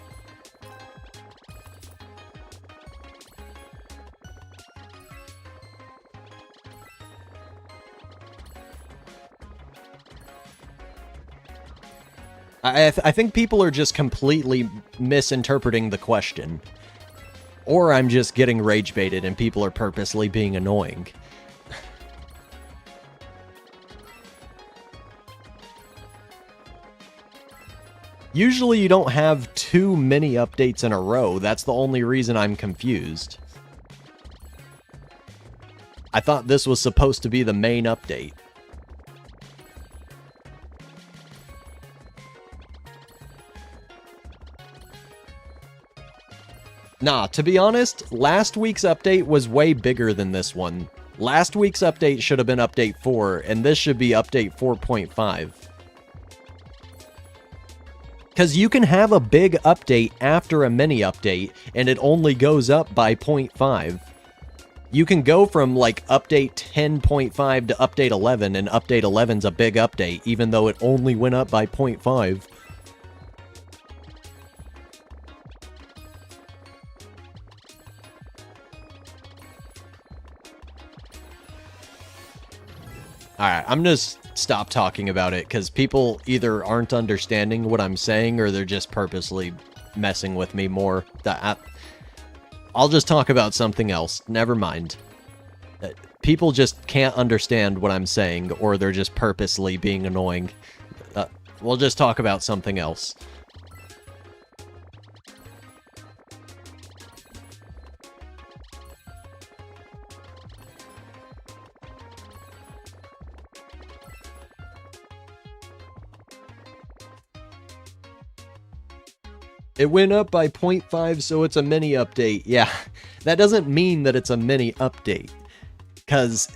I think people are just completely misinterpreting the question. Or I'm just getting rage baited and people are purposely being annoying. Usually you don't have 2 mini updates in a row. That's the only reason I'm confused. I thought this was supposed to be the main update. Nah, to be honest, last week's update was way bigger than this one. Last week's update should have been update 4, and this should be update 4.5. Because you can have a big update after a mini update, and it only goes up by 0.5. You can go from, like, update 10.5 to update 11, and update 11's a big update, even though it only went up by 0.5. Alright, I'm just stop talking about it, because people either aren't understanding what I'm saying, or they're just purposely messing with me more. I'll just talk about something else. Never mind. People just can't understand what I'm saying, or they're just purposely being annoying. We'll just talk about something else. It went up by 0.5, so it's a mini update. Yeah, that doesn't mean that it's a mini update, because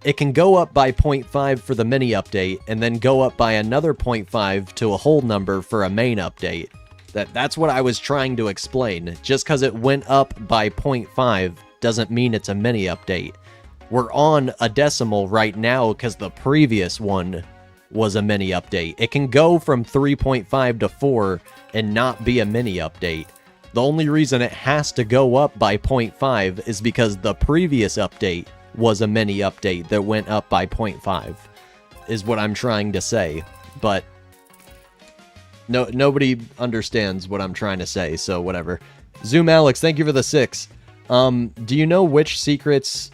it can go up by 0.5 for the mini update, and then go up by another 0.5 to a whole number for a main update. That's what I was trying to explain. Just because it went up by 0.5 doesn't mean it's a mini update. We're on a decimal right now because the previous one was a mini update. It can go from 3.5 to 4 and not be a mini update. The only reason it has to go up by 0.5 is because the previous update was a mini update that went up by 0.5, is what I'm trying to say. But nobody understands what I'm trying to say, so whatever. Zoom Alex, thank you for the 6. Do you know which secrets,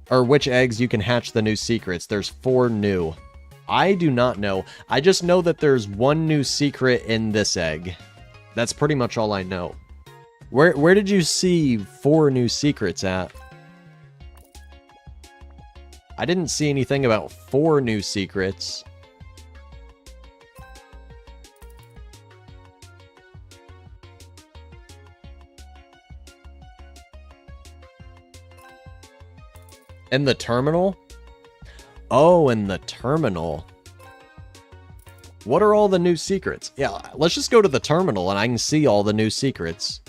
or which eggs you can hatch the new secrets? There's 4 new. I do not know. I just know that there's 1 new secret in this egg. That's pretty much all I know. Where did you see 4 new secrets at? I didn't see anything about 4 new secrets. In the terminal? Oh, in the terminal. What are all the new secrets? Yeah, let's just go to the terminal and I can see all the new secrets.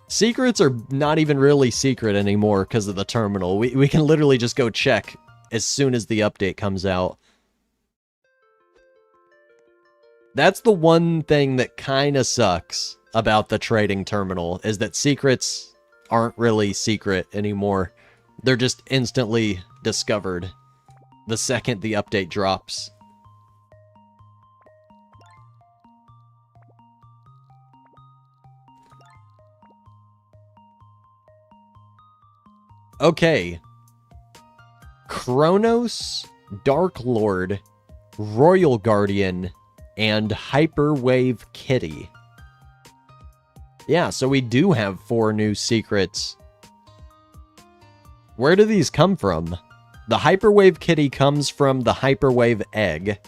Secrets are not even really secret anymore because of the terminal. We can literally just go check as soon as the update comes out. That's the one thing that kind of sucks about the trading terminal, is that secrets aren't really secret anymore. They're just instantly discovered the second the update drops. Okay. Kronos, Dark Lord, Royal Guardian, and Hyperwave Kitty. Yeah, so we do have 4 new secrets. Where do these come from? The Hyperwave Kitty comes from the Hyperwave Egg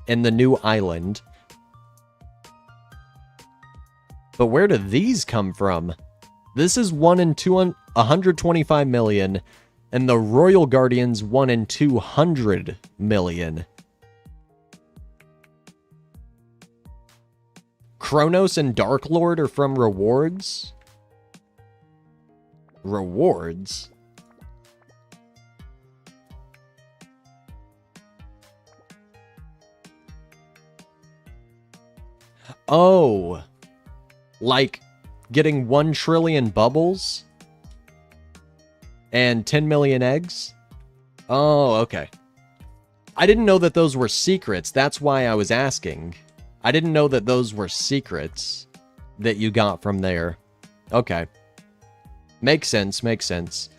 in the new island. But where do these come from? This is 1 in 125 million, and the Royal Guardian's 1 in 200 million. Kronos and Dark Lord are from rewards? Rewards? Oh, like getting 1 trillion bubbles and 10 million eggs? Oh, okay. I didn't know that those were secrets. That's why I was asking. I didn't know that those were secrets that you got from there. Okay. Makes sense, makes sense.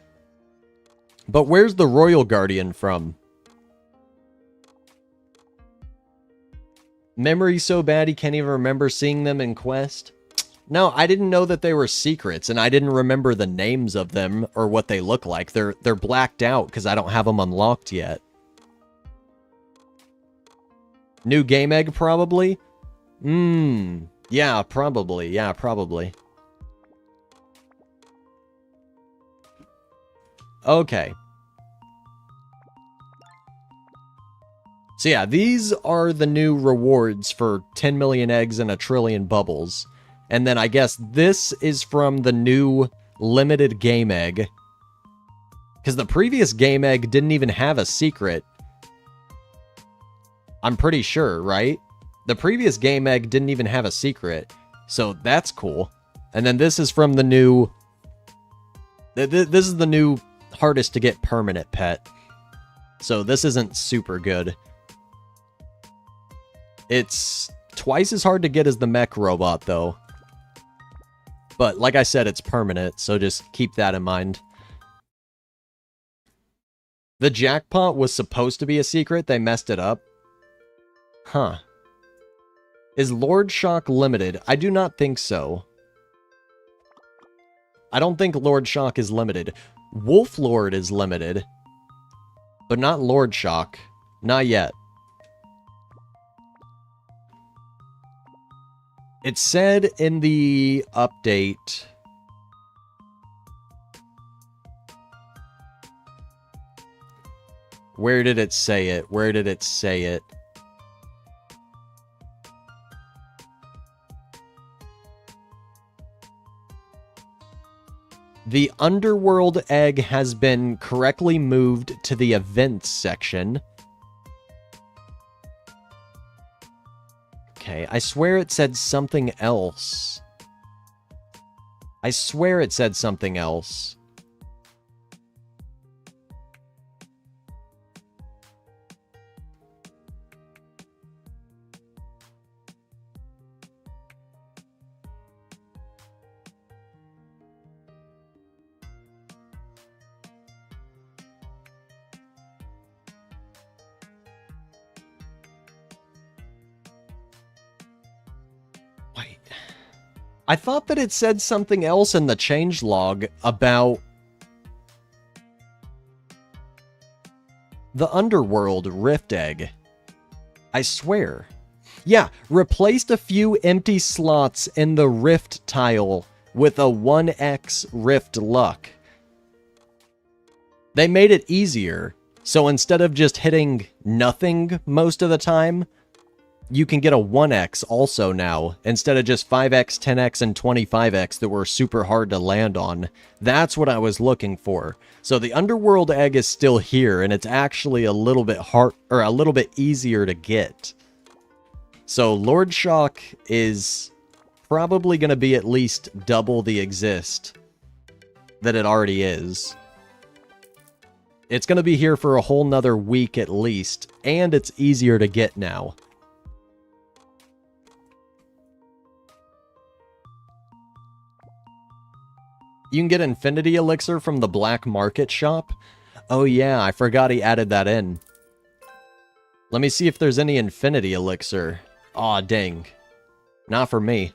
But where's the Royal Guardian from? Memory so bad he can't even remember seeing them in Quest? No, I didn't know that they were secrets, and I didn't remember the names of them or what they look like. They're blacked out because I don't have them unlocked yet. New game egg, probably? Yeah, probably. Yeah, probably. Okay. So yeah, these are the new rewards for 10 million eggs and 1 trillion bubbles. And then I guess this is from the new limited game egg. Because the previous game egg didn't even have a secret. I'm pretty sure, right? The previous game egg didn't even have a secret. So that's cool. And then this is from the new... This is the new hardest to get permanent pet. So this isn't super good. It's twice as hard to get as the mech robot, though. But like I said, it's permanent, so just keep that in mind. The jackpot was supposed to be a secret. They messed it up. Huh. Is Lord Shock limited? I do not think so. I don't think Lord Shock is limited. Wolf Lord is limited. But not Lord Shock. Not yet. It said in the update... Where did it say it? Where did it say it? The Underworld egg has been correctly moved to the events section. Okay, I swear it said something else. I swear it said something else. Wait. I thought that it said something else in the changelog about the Underworld Rift Egg. I swear. Yeah, replaced a empty empty slots in the Rift tile with a 1x Rift Luck. They made it easier, so instead of just hitting nothing most of the time, you can get a 1x also now, instead of just 5x, 10x, and 25x that were super hard to land on. That's what I was looking for. So the Underworld Egg is still here, and it's actually a little bit hard, or a little bit easier to get. So Lord Shock is probably going to be at least double the exist that it already is. It's going to be here for a whole nother week at least, and it's easier to get now. You can get Infinity Elixir from the Black Market shop. Oh yeah, I forgot he added that in. Let me see if there's any Infinity Elixir. Aw, dang. Not for me.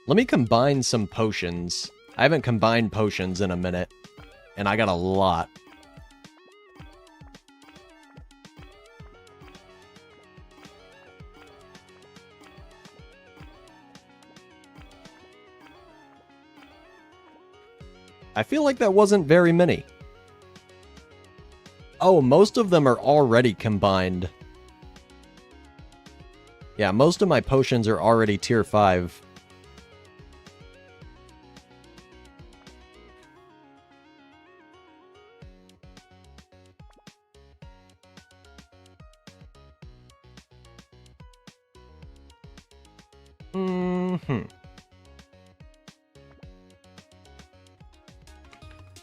Let me combine some potions. I haven't combined potions in a minute, and I got a lot. I feel like that wasn't very many. Oh, most of them are already combined. Yeah, most of my potions are already tier 5.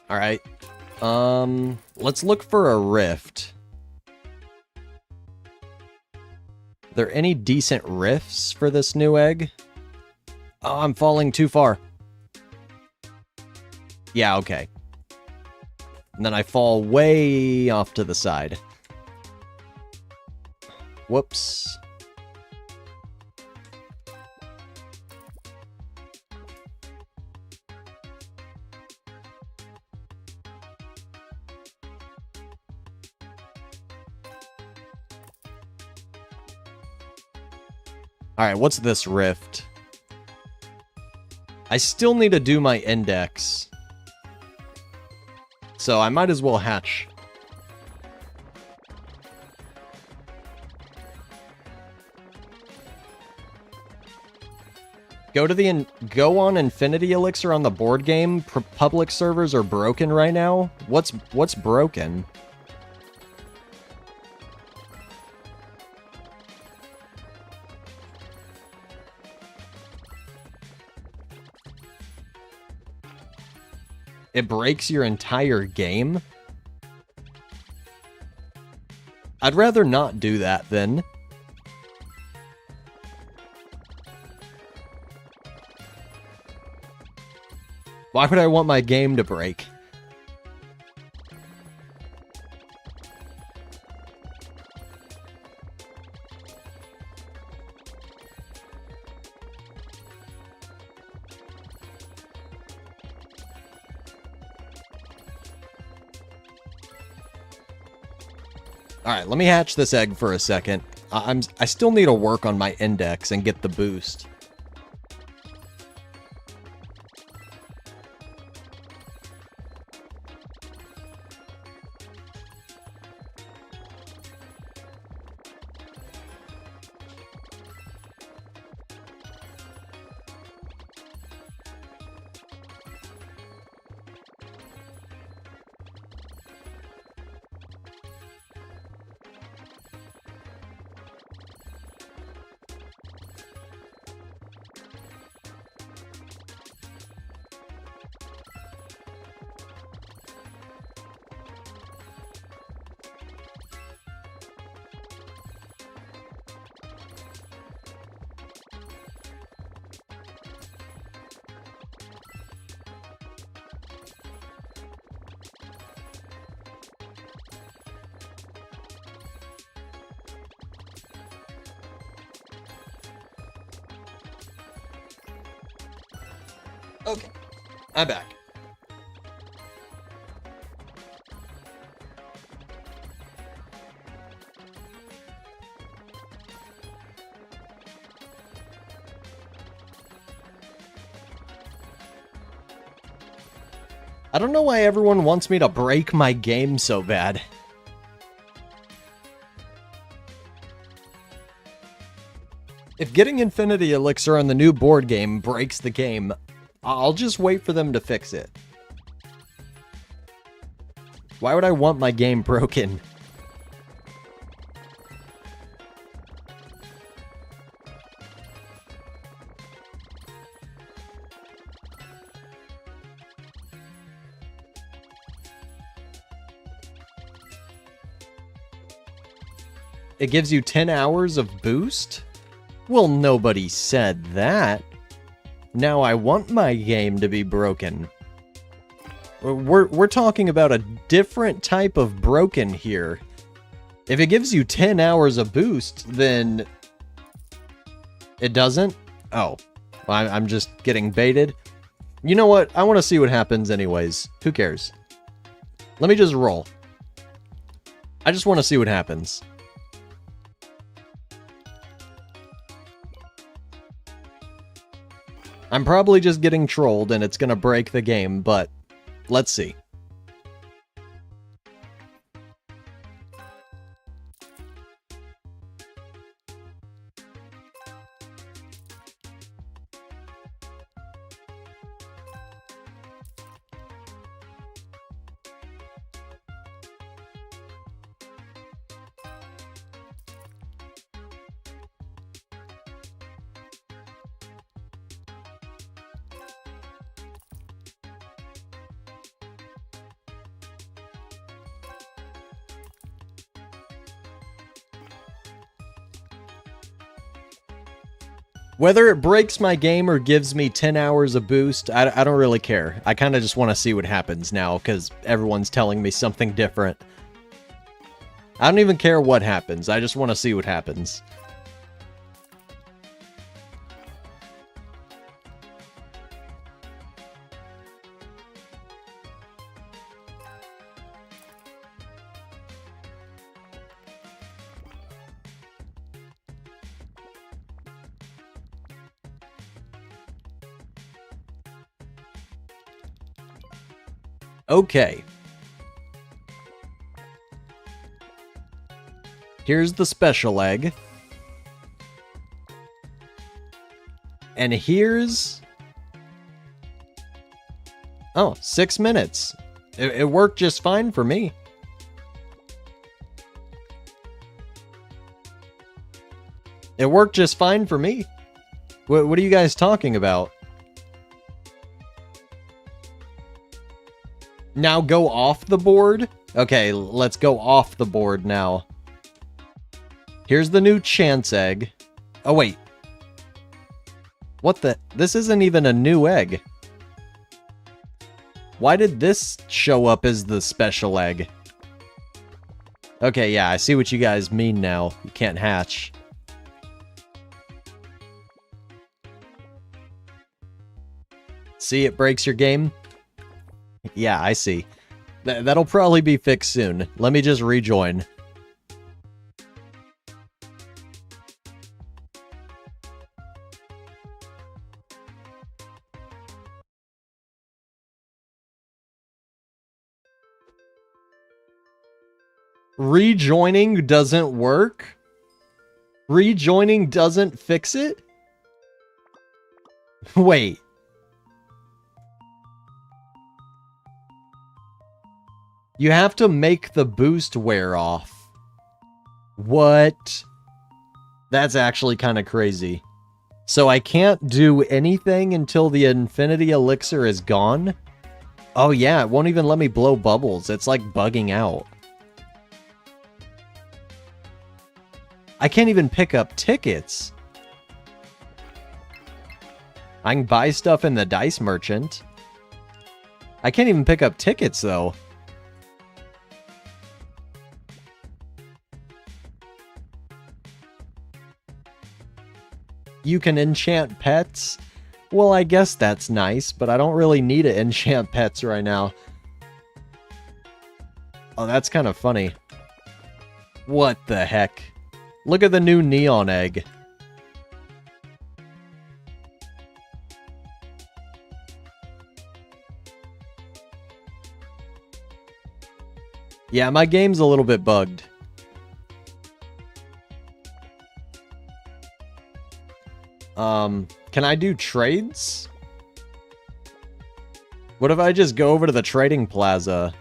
Alright. Let's look for a rift. Are there any decent rifts for this new egg? Oh, I'm falling too far. Yeah, okay. And then I fall way off to the side. Whoops. Alright, what's this rift? I still need to do my index. So I might as well hatch. Go on Infinity Elixir on the board game. Public servers are broken right now. What's broken? It breaks your entire game? I'd rather not do that then. Why would I want my game to break? Alright, let me hatch this egg for a second. I still need to work on my index and get the boost. Okay, I'm back. I don't know why everyone wants me to break my game so bad. If getting Infinity Elixir on the new board game breaks the game, I'll just wait for them to fix it. Why would I want my game broken? It gives you 10 hours of boost? Well, nobody said that. Now I want my game to be broken. We're talking about a different type of broken here. If it gives you 10 hours of boost, then it doesn't? Oh, well, I'm just getting baited. You know what? I want to see what happens anyways. Who cares? Let me just roll. I just want to see what happens. I'm probably just getting trolled and it's gonna break the game, but let's see. Whether it breaks my game or gives me 10 hours of boost, I don't really care. I kind of just want to see what happens now, because everyone's telling me something different. I don't even care what happens, I just want to see what happens. Okay. Here's the special egg. And here's... Oh, 6 minutes. It worked just fine for me. It worked just fine for me. What are you guys talking about? Now go off the board? Okay, let's go off the board now. Here's the new chance egg. Oh, wait. What the? This isn't even a new egg. Why did this show up as the special egg? Okay, yeah, I see what you guys mean now. You can't hatch. See, it breaks your game? Yeah, I see. That'll probably be fixed soon. Let me just rejoin. Rejoining doesn't work? Rejoining doesn't fix it? Wait. You have to make the boost wear off. What? That's actually kind of crazy. So I can't do anything until the infinity elixir is gone? Oh yeah, it won't even let me blow bubbles. It's like bugging out. I can't even pick up tickets. I can buy stuff in the dice merchant. I can't even pick up tickets though. You can enchant pets? Well, I guess that's nice, but I don't really need to enchant pets right now. Oh, that's kind of funny. What the heck? Look at the new neon egg. Yeah, my game's a little bit bugged. Can I do trades? What if I just go over to the trading plaza?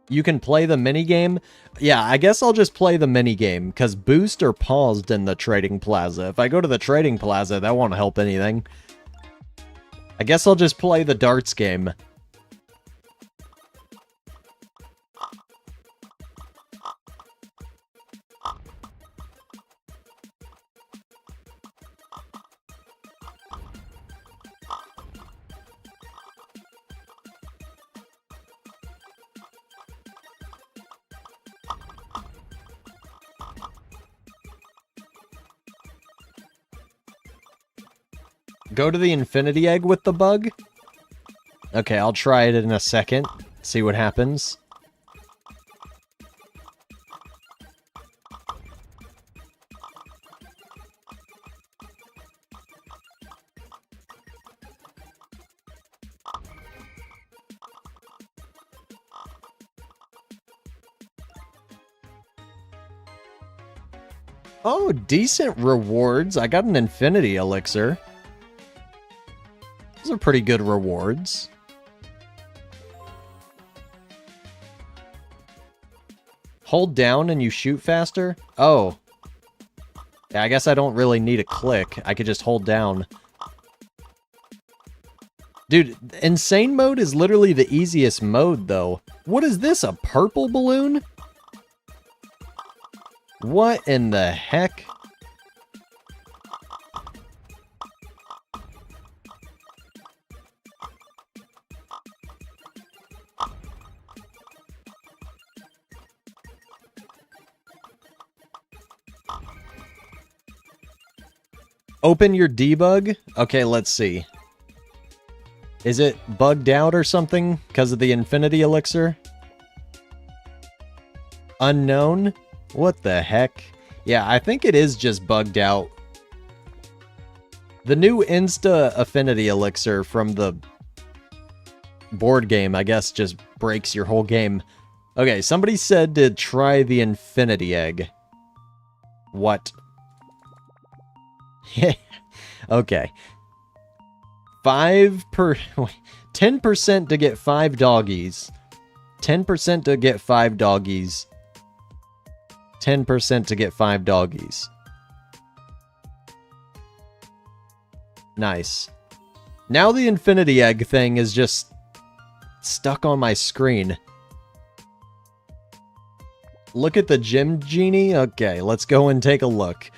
You can play the minigame? Yeah, I guess I'll just play the minigame, because boost are paused in the trading plaza. If I go to the trading plaza, that won't help anything. I guess I'll just play the darts game. Go to the infinity egg with the bug? Okay, I'll try it in a second. See what happens. Oh, decent rewards. I got an infinity elixir. Those are pretty good rewards. Hold down and you shoot faster? Oh. Yeah, I guess I don't really need a click. I could just hold down. Dude, insane mode is literally the easiest mode, though. What is this, a purple balloon? What in the heck? Open your debug? Okay, let's see. Is it bugged out or something because of the infinity elixir? Unknown? What the heck? Yeah, I think it is just bugged out. The new Insta Affinity Elixir from the board game, I guess, just breaks your whole game. Okay, somebody said to try the Infinity Egg. What? Okay. 10% to get 5 doggies. 10% to get 5 doggies. 10% to get 5 doggies. Nice. Now the infinity egg thing is just stuck on my screen. Look at the gym genie? Okay, let's go and take a look.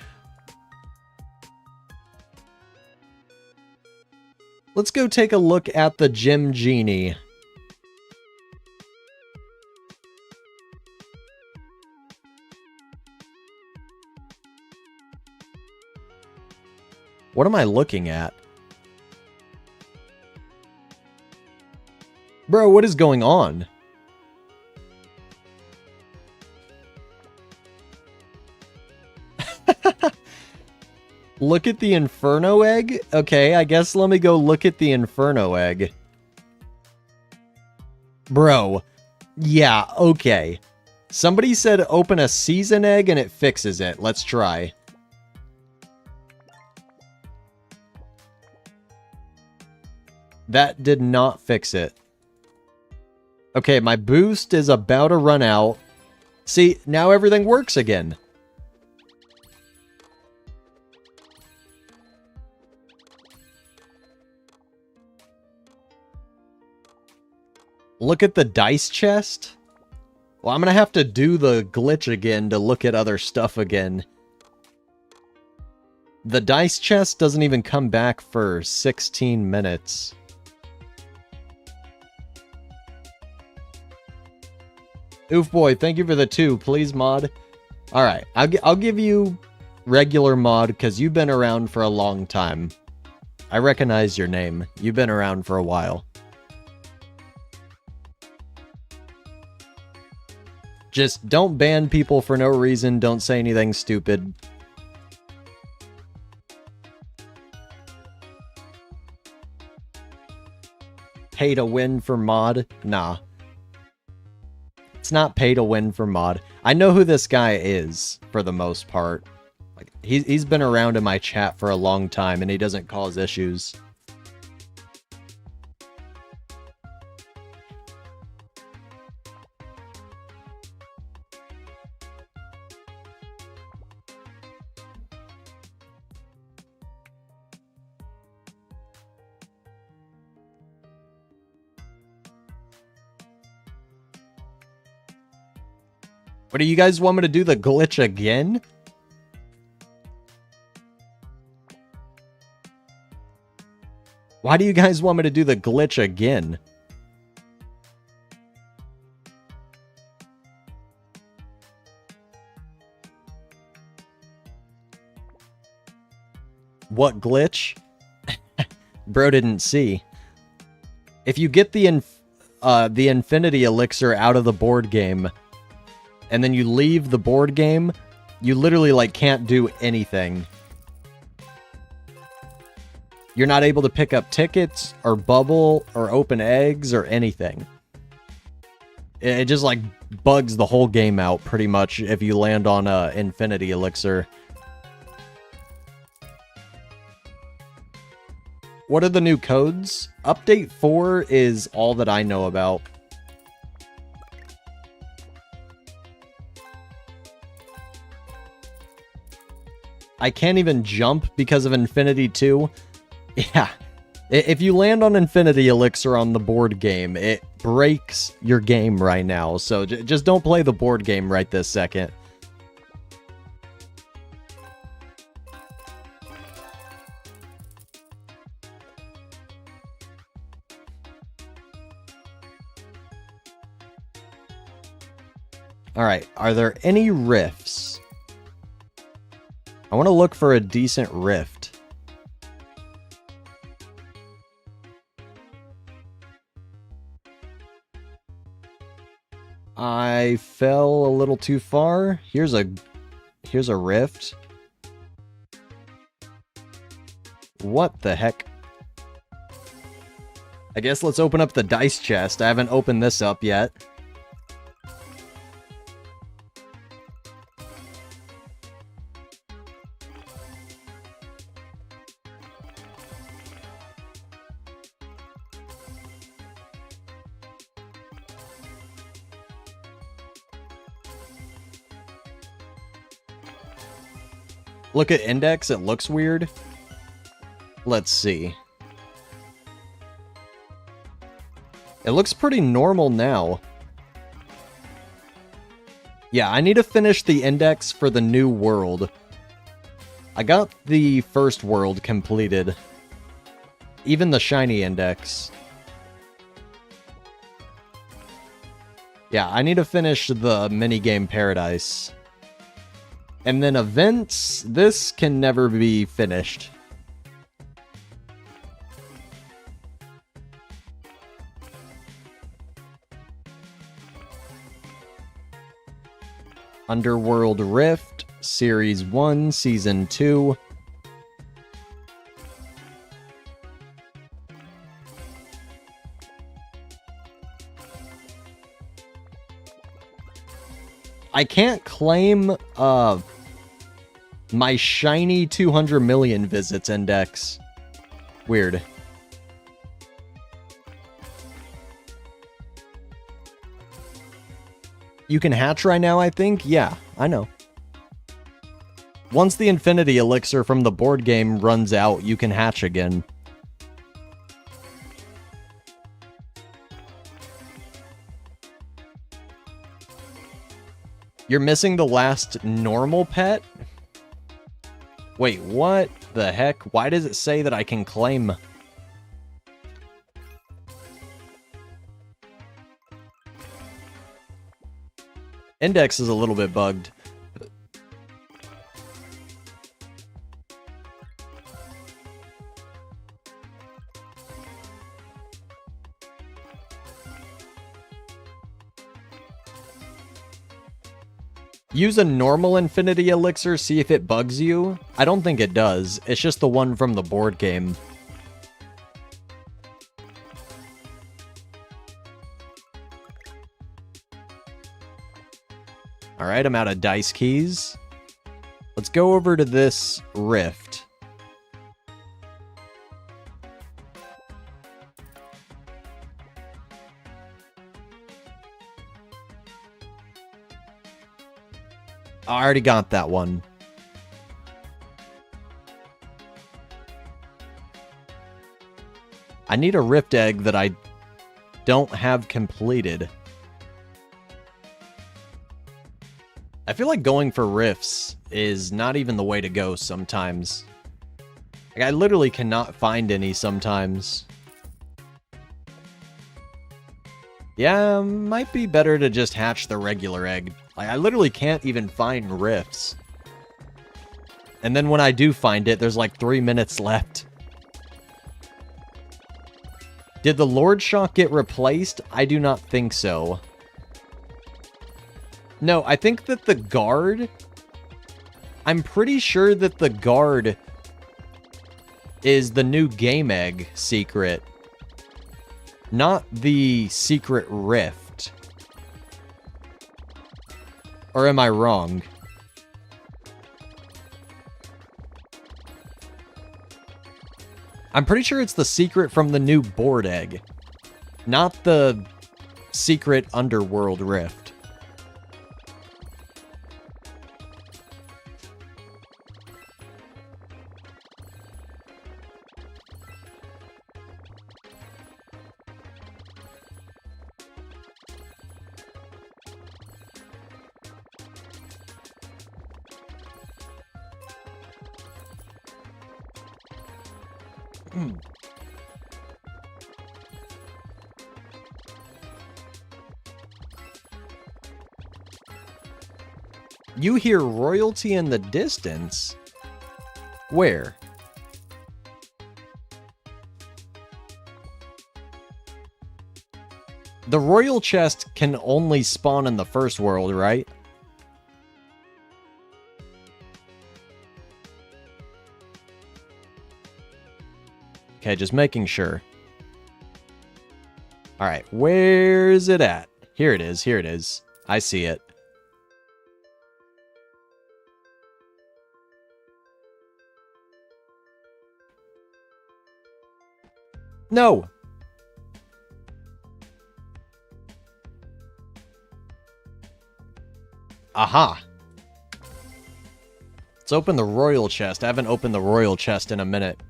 Let's go take a look at the gym genie. What am I looking at? Bro, what is going on? Look at the Inferno egg? Okay, I guess let me go look at the Inferno egg. Bro. Yeah, okay. Somebody said open a season egg and it fixes it. Let's try. That did not fix it. Okay, my boost is about to run out. See, now everything works again. Look at the dice chest. Well, I'm gonna have to do the glitch again to look at other stuff again. The dice chest doesn't even come back for 16 minutes. Oof boy, thank you for the 2. Please mod. Alright, I'll give you regular mod because you've been around for a long time. I recognize your name. You've been around for a while. Just don't ban people for no reason. Don't say anything stupid. Pay to win for mod? Nah. It's not pay to win for mod. I know who this guy is, for the most part. Like, he's been around in my chat for a long time, and he doesn't cause issues. What, do you guys want me to do the glitch again? Why do you guys want me to do the glitch again? What glitch? Bro didn't see. If you get the infinity elixir out of the board game, and then you leave the board game, you literally, like, can't do anything. You're not able to pick up tickets, or bubble, or open eggs, or anything. It just, like, bugs the whole game out, pretty much, if you land on a infinity elixir. What are the new codes? Update 4 is all that I know about. I can't even jump because of Infinity 2. Yeah. If you land on Infinity Elixir on the board game, it breaks your game right now. So just don't play the board game right this second. Alright, are there any rifts? I want to look for a decent rift. I fell a little too far. Here's a rift. What the heck? I guess let's open up the dice chest. I haven't opened this up yet. Look at index, it looks weird. Let's see. It looks pretty normal now. Yeah, I need to finish the index for the new world. I got the first world completed. Even the shiny index. Yeah, I need to finish the minigame paradise. And then events, this can never be finished. Underworld Rift, Series 1, Season 2. I can't claim my shiny 200 million visits index. Weird. You can hatch right now, I think? Yeah, I know. Once the Infinity Elixir from the board game runs out, you can hatch again. You're missing the last normal pet? Wait, what the heck? Why does it say that I can claim... Index is a little bit bugged. Use a normal Infinity Elixir, see if it bugs you. I don't think it does. It's just the one from the board game. Alright, I'm out of dice keys. Let's go over to this rift. I already got that one. I need a rift egg that I don't have completed. I feel like going for rifts is not even the way to go sometimes. Like, I literally cannot find any sometimes. Yeah, might be better to just hatch the regular egg. Like, I literally can't even find rifts. And then when I do find it, there's like 3 minutes left. Did the Lord Shock get replaced? I do not think so. No, I think that the guard... I'm pretty sure that the guard is the new game egg secret. Not the secret rift. Or am I wrong? I'm pretty sure it's the secret from the new board egg. Not the secret underworld rift. You hear royalty in the distance? Where? The royal chest can only spawn in the first world, right? Okay, just making sure. Alright, where is it at? Here it is, here it is. I see it. No! Aha! Let's open the royal chest. I haven't opened the royal chest in a minute.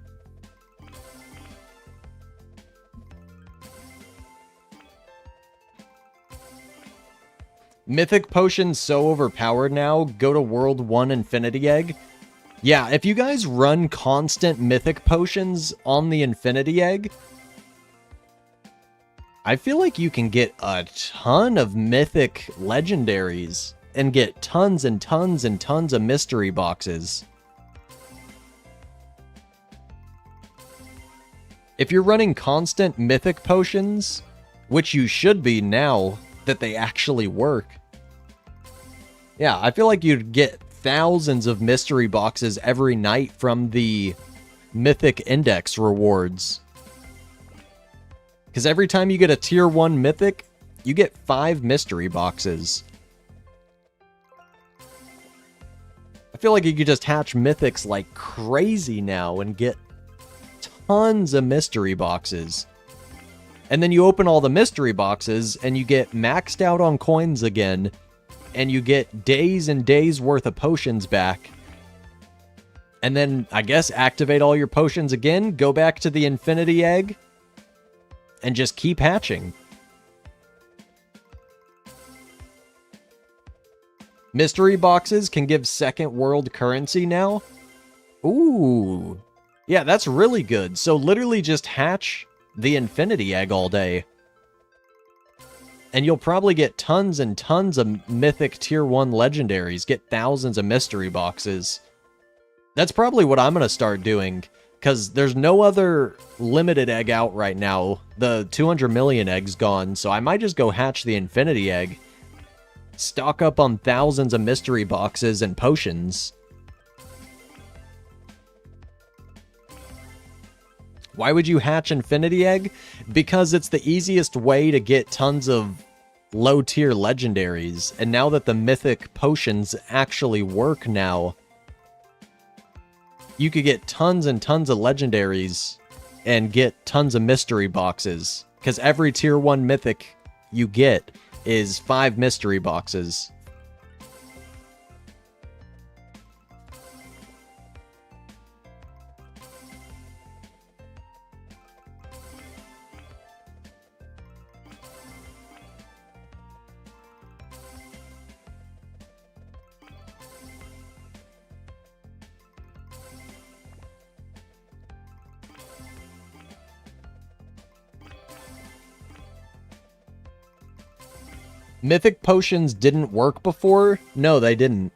Mythic potions so overpowered now. Go to World 1 Infinity Egg. Yeah, if you guys run constant mythic potions on the Infinity Egg, I feel like you can get a ton of mythic legendaries and get tons and tons and tons of mystery boxes. If you're running constant mythic potions, which you should be now that they actually work, yeah, I feel like you'd get thousands of mystery boxes every night from the mythic index rewards. Because every time you get a tier 1 mythic, you get 5 mystery boxes. I feel like you could just hatch mythics like crazy now and get tons of mystery boxes. And then you open all the mystery boxes and you get maxed out on coins again. And you get days and days worth of potions back. And then, I guess, activate all your potions again, go back to the Infinity Egg, and just keep hatching. Mystery boxes can give second world currency now. Ooh. Yeah, that's really good. So literally just hatch the Infinity Egg all day. And you'll probably get tons and tons of mythic tier 1 legendaries, get thousands of mystery boxes. That's probably what I'm going to start doing, because there's no other limited egg out right now. The 200 million egg's gone, so I might just go hatch the Infinity Egg. Stock up on thousands of mystery boxes and potions. Why would you hatch Infinity Egg? Because it's the easiest way to get tons of low-tier legendaries, and now that the mythic potions actually work now, you could get tons and tons of legendaries and get tons of mystery boxes, because every tier 1 mythic you get is 5 mystery boxes. Mythic potions didn't work before? No, they didn't.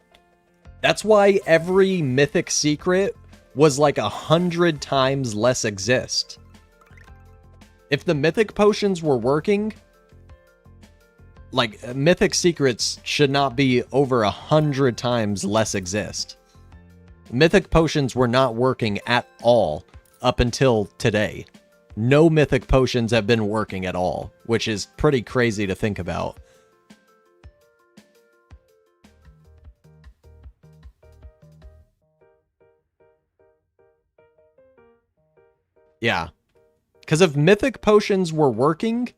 That's why every mythic secret was like 100 times less exist. If the mythic potions were working, like, mythic secrets should not be over 100 times less exist. Mythic potions were not working at all up until today. No mythic potions have been working at all, which is pretty crazy to think about. Yeah. Because if mythic potions were working,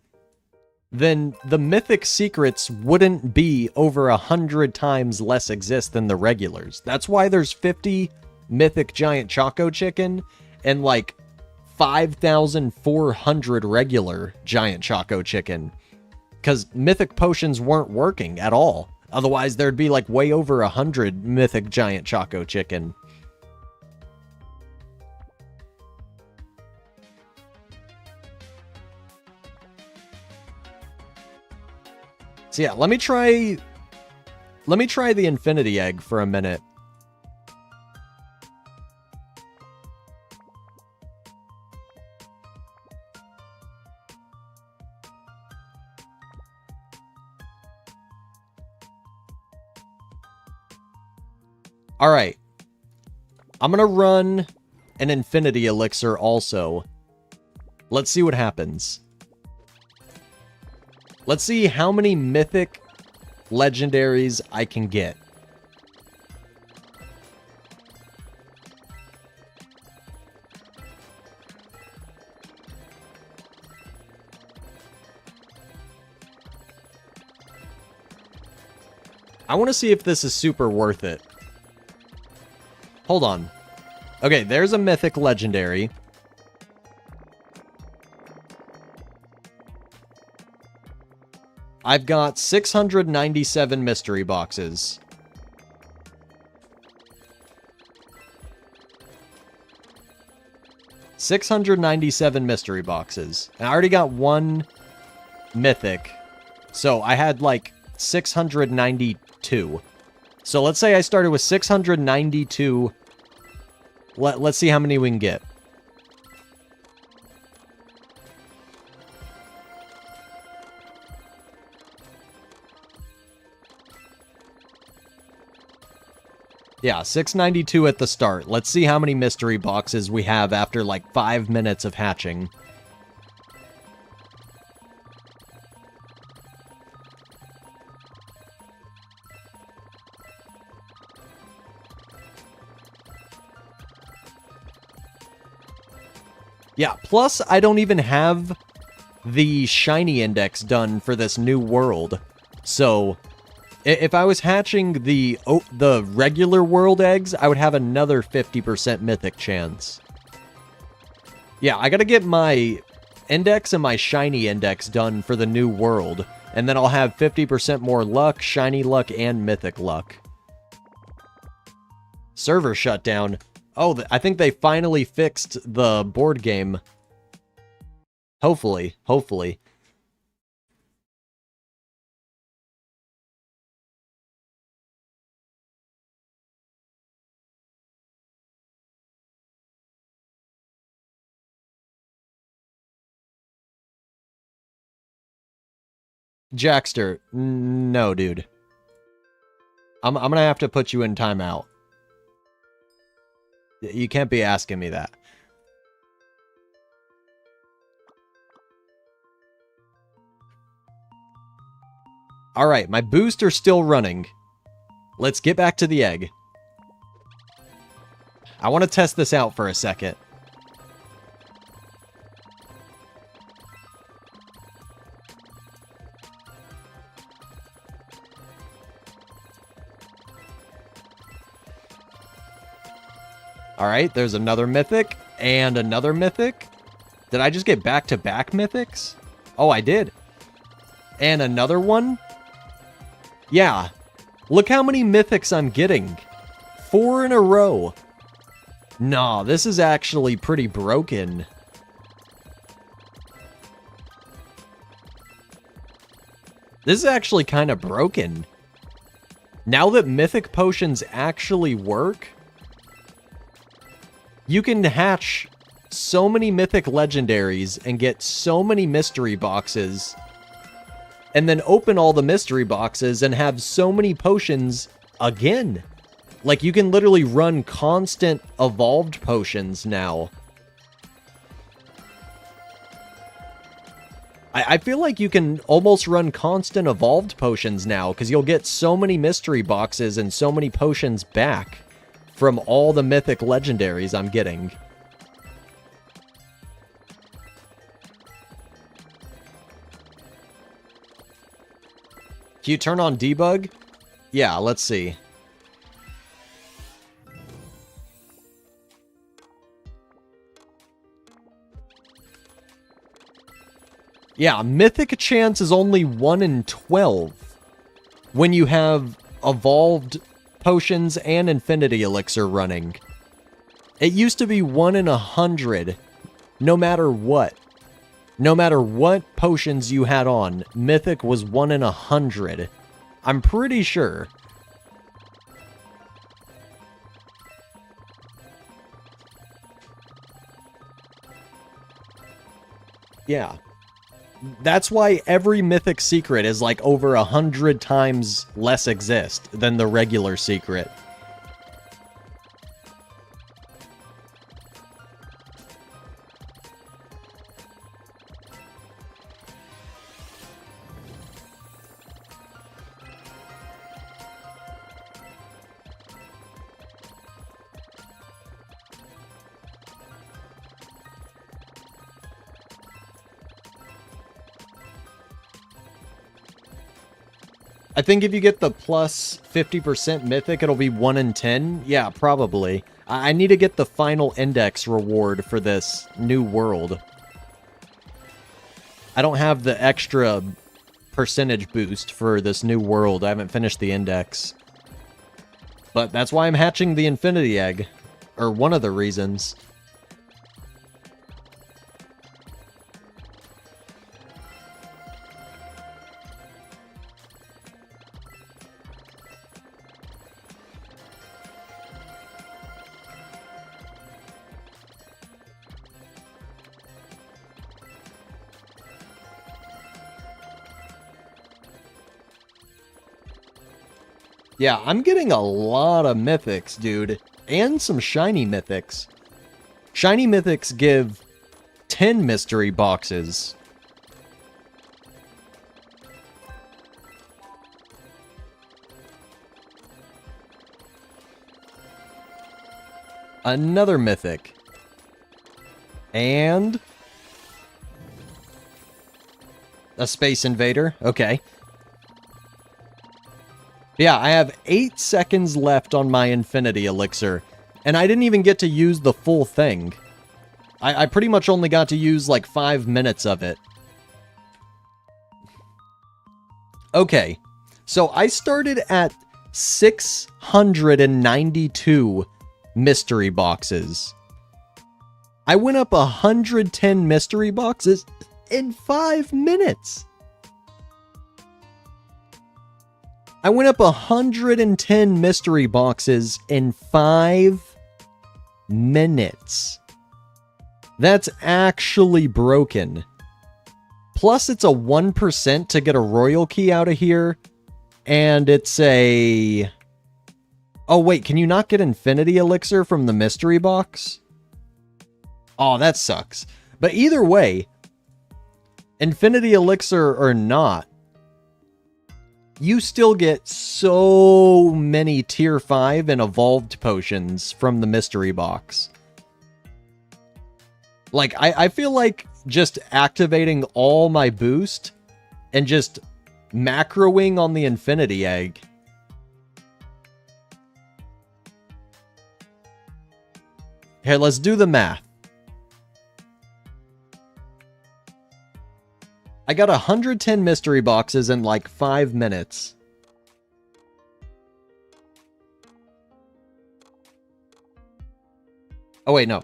then the mythic secrets wouldn't be over 100 times less exist than the regulars. That's why there's 50 mythic giant Choco Chicken and like 5,400 regular giant Choco Chicken. Because mythic potions weren't working at all. Otherwise, there'd be like way over 100 mythic giant Choco Chicken. So yeah, let me try the Infinity Egg for a minute. All right. I'm going to run an Infinity Elixir also. Let's see what happens. Let's see how many mythic legendaries I can get. I want to see if this is super worth it. Hold on. Okay, there's a mythic legendary. I've got 697 mystery boxes. $697 mystery boxes. And I already got one mythic. So I had like 692. So let's say I started with 692. Let's see how many we can get. Yeah, 692 at the start. Let's see how many mystery boxes we have after like 5 minutes of hatching. Yeah, plus I don't even have the shiny index done for this new world. So if I was hatching the regular world eggs, I would have another 50% mythic chance. Yeah, I gotta get my index and my shiny index done for the new world, and then I'll have 50% more luck, shiny luck, and mythic luck. Server shutdown. Oh, I think they finally fixed the board game. Hopefully. Jackster, no, dude. I'm gonna have to put you in timeout. You can't be asking me that. Alright, my booster's still running. Let's get back to the egg. I want to test this out for a second. Alright, there's another mythic, and another mythic. Did I just get back-to-back mythics? Oh, I did. And another one? Yeah. Look how many mythics I'm getting. 4 in a row. Nah, this is actually pretty broken. This is actually kind of broken. Now that mythic potions actually work, you can hatch so many mythic legendaries and get so many mystery boxes, and then open all the mystery boxes and have so many potions again. Like, you can literally run constant evolved potions now. I feel like you can almost run constant evolved potions now, because you'll get so many mystery boxes and so many potions back from all the mythic legendaries I'm getting. Can you turn on debug? Yeah, let's see. Yeah, mythic chance is only 1 in 12 when you have evolved potions and infinity elixir running. It used to be 1 in 100, no matter what. No matter what potions you had on, mythic was 1 in 100. I'm pretty sure. Yeah. That's why every mythic secret is like over 100 times less exist than the regular secret. I think if you get the plus 50% mythic, it'll be 1 in 10. Yeah, probably. I need to get the final index reward for this new world. I don't have the extra percentage boost for this new world. I haven't finished the index. But that's why I'm hatching the infinity egg. Or one of the reasons. Yeah, I'm getting a lot of mythics, dude. And some shiny mythics. Shiny mythics give 10 mystery boxes. Another mythic. And a Space Invader. Okay. Yeah, I have 8 seconds left on my Infinity Elixir, and I didn't even get to use the full thing. I pretty much only got to use like 5 minutes of it. Okay, so I started at 692 mystery boxes. I went up 110 mystery boxes in 5 minutes. I went up 110 mystery boxes in 5 minutes. That's actually broken. Plus, it's a 1% to get a royal key out of here. And it's a... Oh, wait, can you not get Infinity Elixir from the mystery box? Oh, that sucks. But either way, Infinity Elixir or not, you still get so many tier 5 and evolved potions from the mystery box. Like, I feel like just activating all my boost and just macroing on the infinity egg. Here, let's do the math. I got 110 mystery boxes in like 5 minutes. Oh wait, no.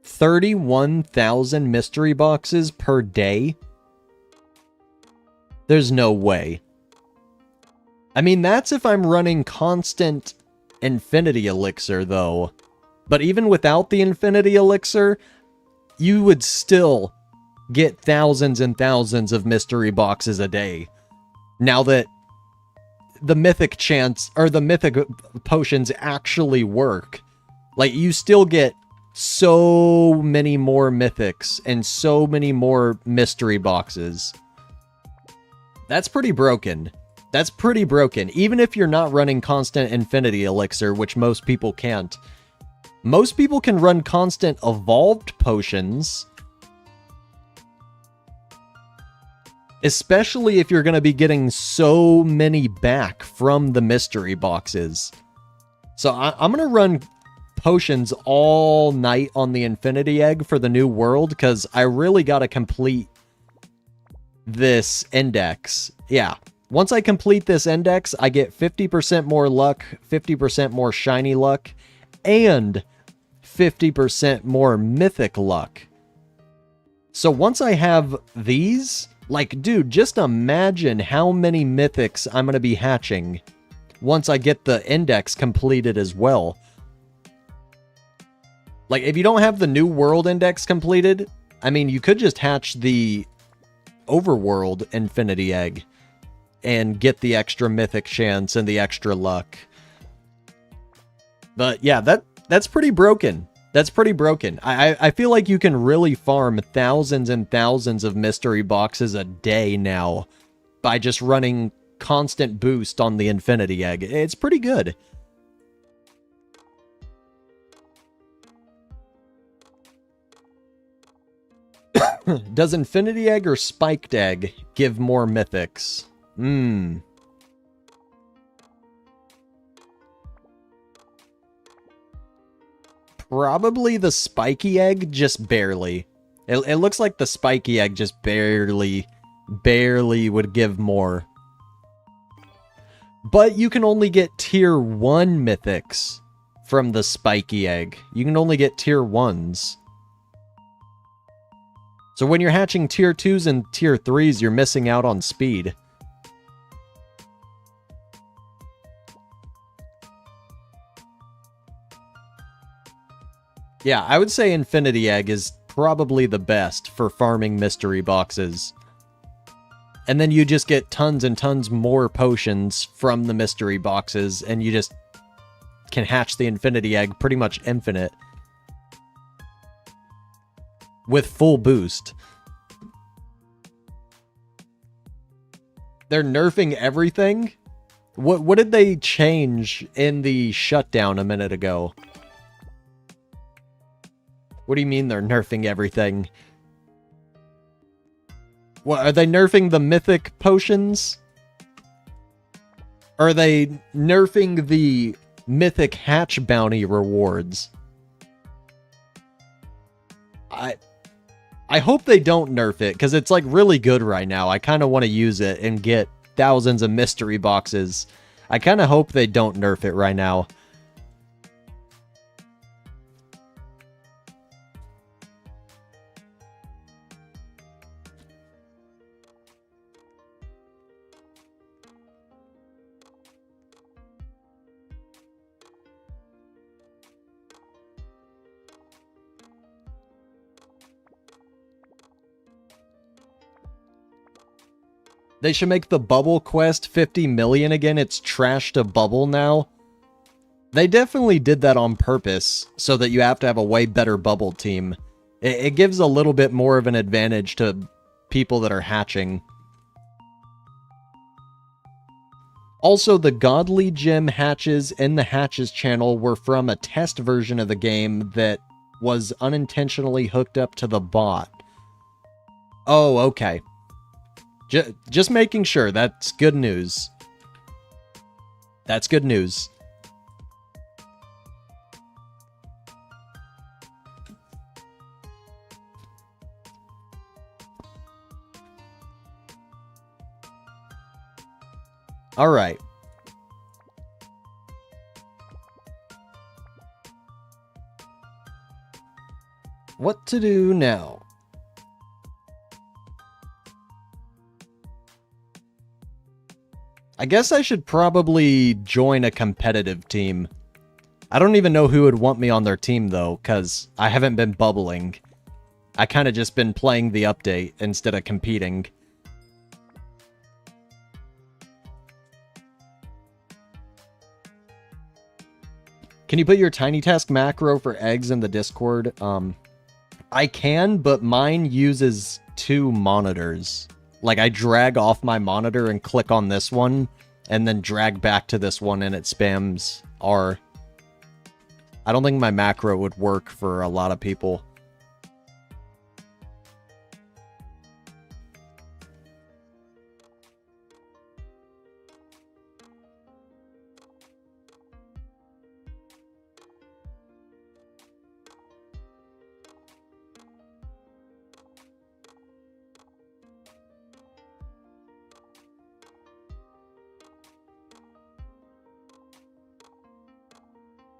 $31,000 mystery boxes per day? There's no way. I mean, that's if I'm running constant Infinity Elixir, though. But even without the Infinity Elixir, you would still get thousands and thousands of mystery boxes a day. Now that the mythic chance, or the mythic potions actually work. Like, you still get so many more mythics and so many more mystery boxes. That's pretty broken. That's pretty broken. Even if you're not running constant Infinity Elixir, which most people can't. Most people can run constant evolved potions. Especially if you're going to be getting so many back from the mystery boxes. So I'm going to run potions all night on the Infinity Egg for the new world, because I really got to complete this index. Yeah. Once I complete this index, I get 50% more luck, 50% more shiny luck, and 50% more mythic luck. So once I have these, like, dude, just imagine how many mythics I'm going to be hatching once I get the index completed as well. Like, if you don't have the new world index completed, I mean, you could just hatch the overworld infinity egg and get the extra mythic chance and the extra luck. But yeah, that's pretty broken. That's pretty broken. I feel like you can really farm thousands and thousands of mystery boxes a day now by just running constant boost on the infinity egg. It's pretty good. Does Infinity Egg or Spiked Egg give more mythics? Probably the Spiky Egg, just barely. It looks like the Spiky Egg just barely would give more. But you can only get tier 1 mythics from the Spiky Egg. You can only get tier 1s. So when you're hatching tier 2s and tier 3s, you're missing out on speed. Yeah, I would say Infinity Egg is probably the best for farming mystery boxes. And then you just get tons and tons more potions from the mystery boxes, and you just can hatch the Infinity Egg pretty much infinite. With full boost. They're nerfing everything? What did they change in the shutdown a minute ago? What do you mean they're nerfing everything? What, are they nerfing the mythic potions? Are they nerfing the mythic hatch bounty rewards? I hope they don't nerf it, because it's like really good right now. I kind of want to use it and get thousands of mystery boxes. I kind of hope they don't nerf it right now. They should make the bubble quest 50 million again. It's trash to bubble now. They definitely did that on purpose so that you have to have a way better bubble team. It gives a little bit more of an advantage to people that are hatching. Also, the Godly Gem hatches in the Hatches channel were from a test version of the game that was unintentionally hooked up to the bot. Oh, okay. Just making sure. That's good news. That's good news. All right. What to do now? I guess I should probably join a competitive team. I don't even know who would want me on their team, though, because I haven't been bubbling. I kind of just been playing the update instead of competing. Can you put your tiny task macro for eggs in the Discord? I can, but mine uses 2 monitors. Like, I drag off my monitor and click on this one, and then drag back to this one, and it spams R. I don't think my macro would work for a lot of people.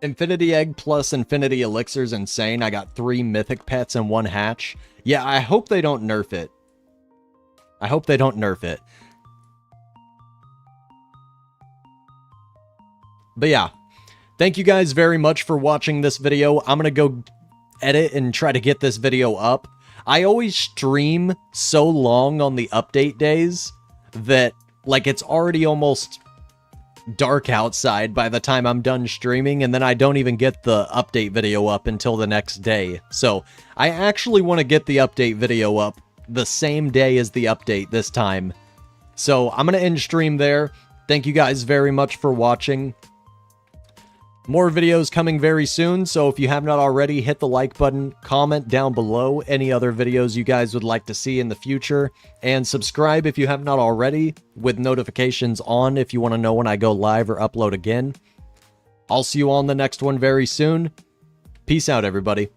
Infinity Egg plus Infinity Elixir's insane. I got 3 mythic pets and 1 hatch. Yeah, I hope they don't nerf it. I hope they don't nerf it. But yeah, thank you guys very much for watching this video. I'm gonna go edit and try to get this video up. I always stream so long on the update days that, like, it's already almost dark outside by the time I'm done streaming, and then I don't even get the update video up until the next day. So I actually want to get the update video up the same day as the update this time. So I'm going to end stream there. Thank you guys very much for watching. More videos coming very soon, so if you have not already, hit the like button, comment down below any other videos you guys would like to see in the future, and subscribe if you have not already, with notifications on if you want to know when I go live or upload again. I'll see you on the next one very soon. Peace out, everybody.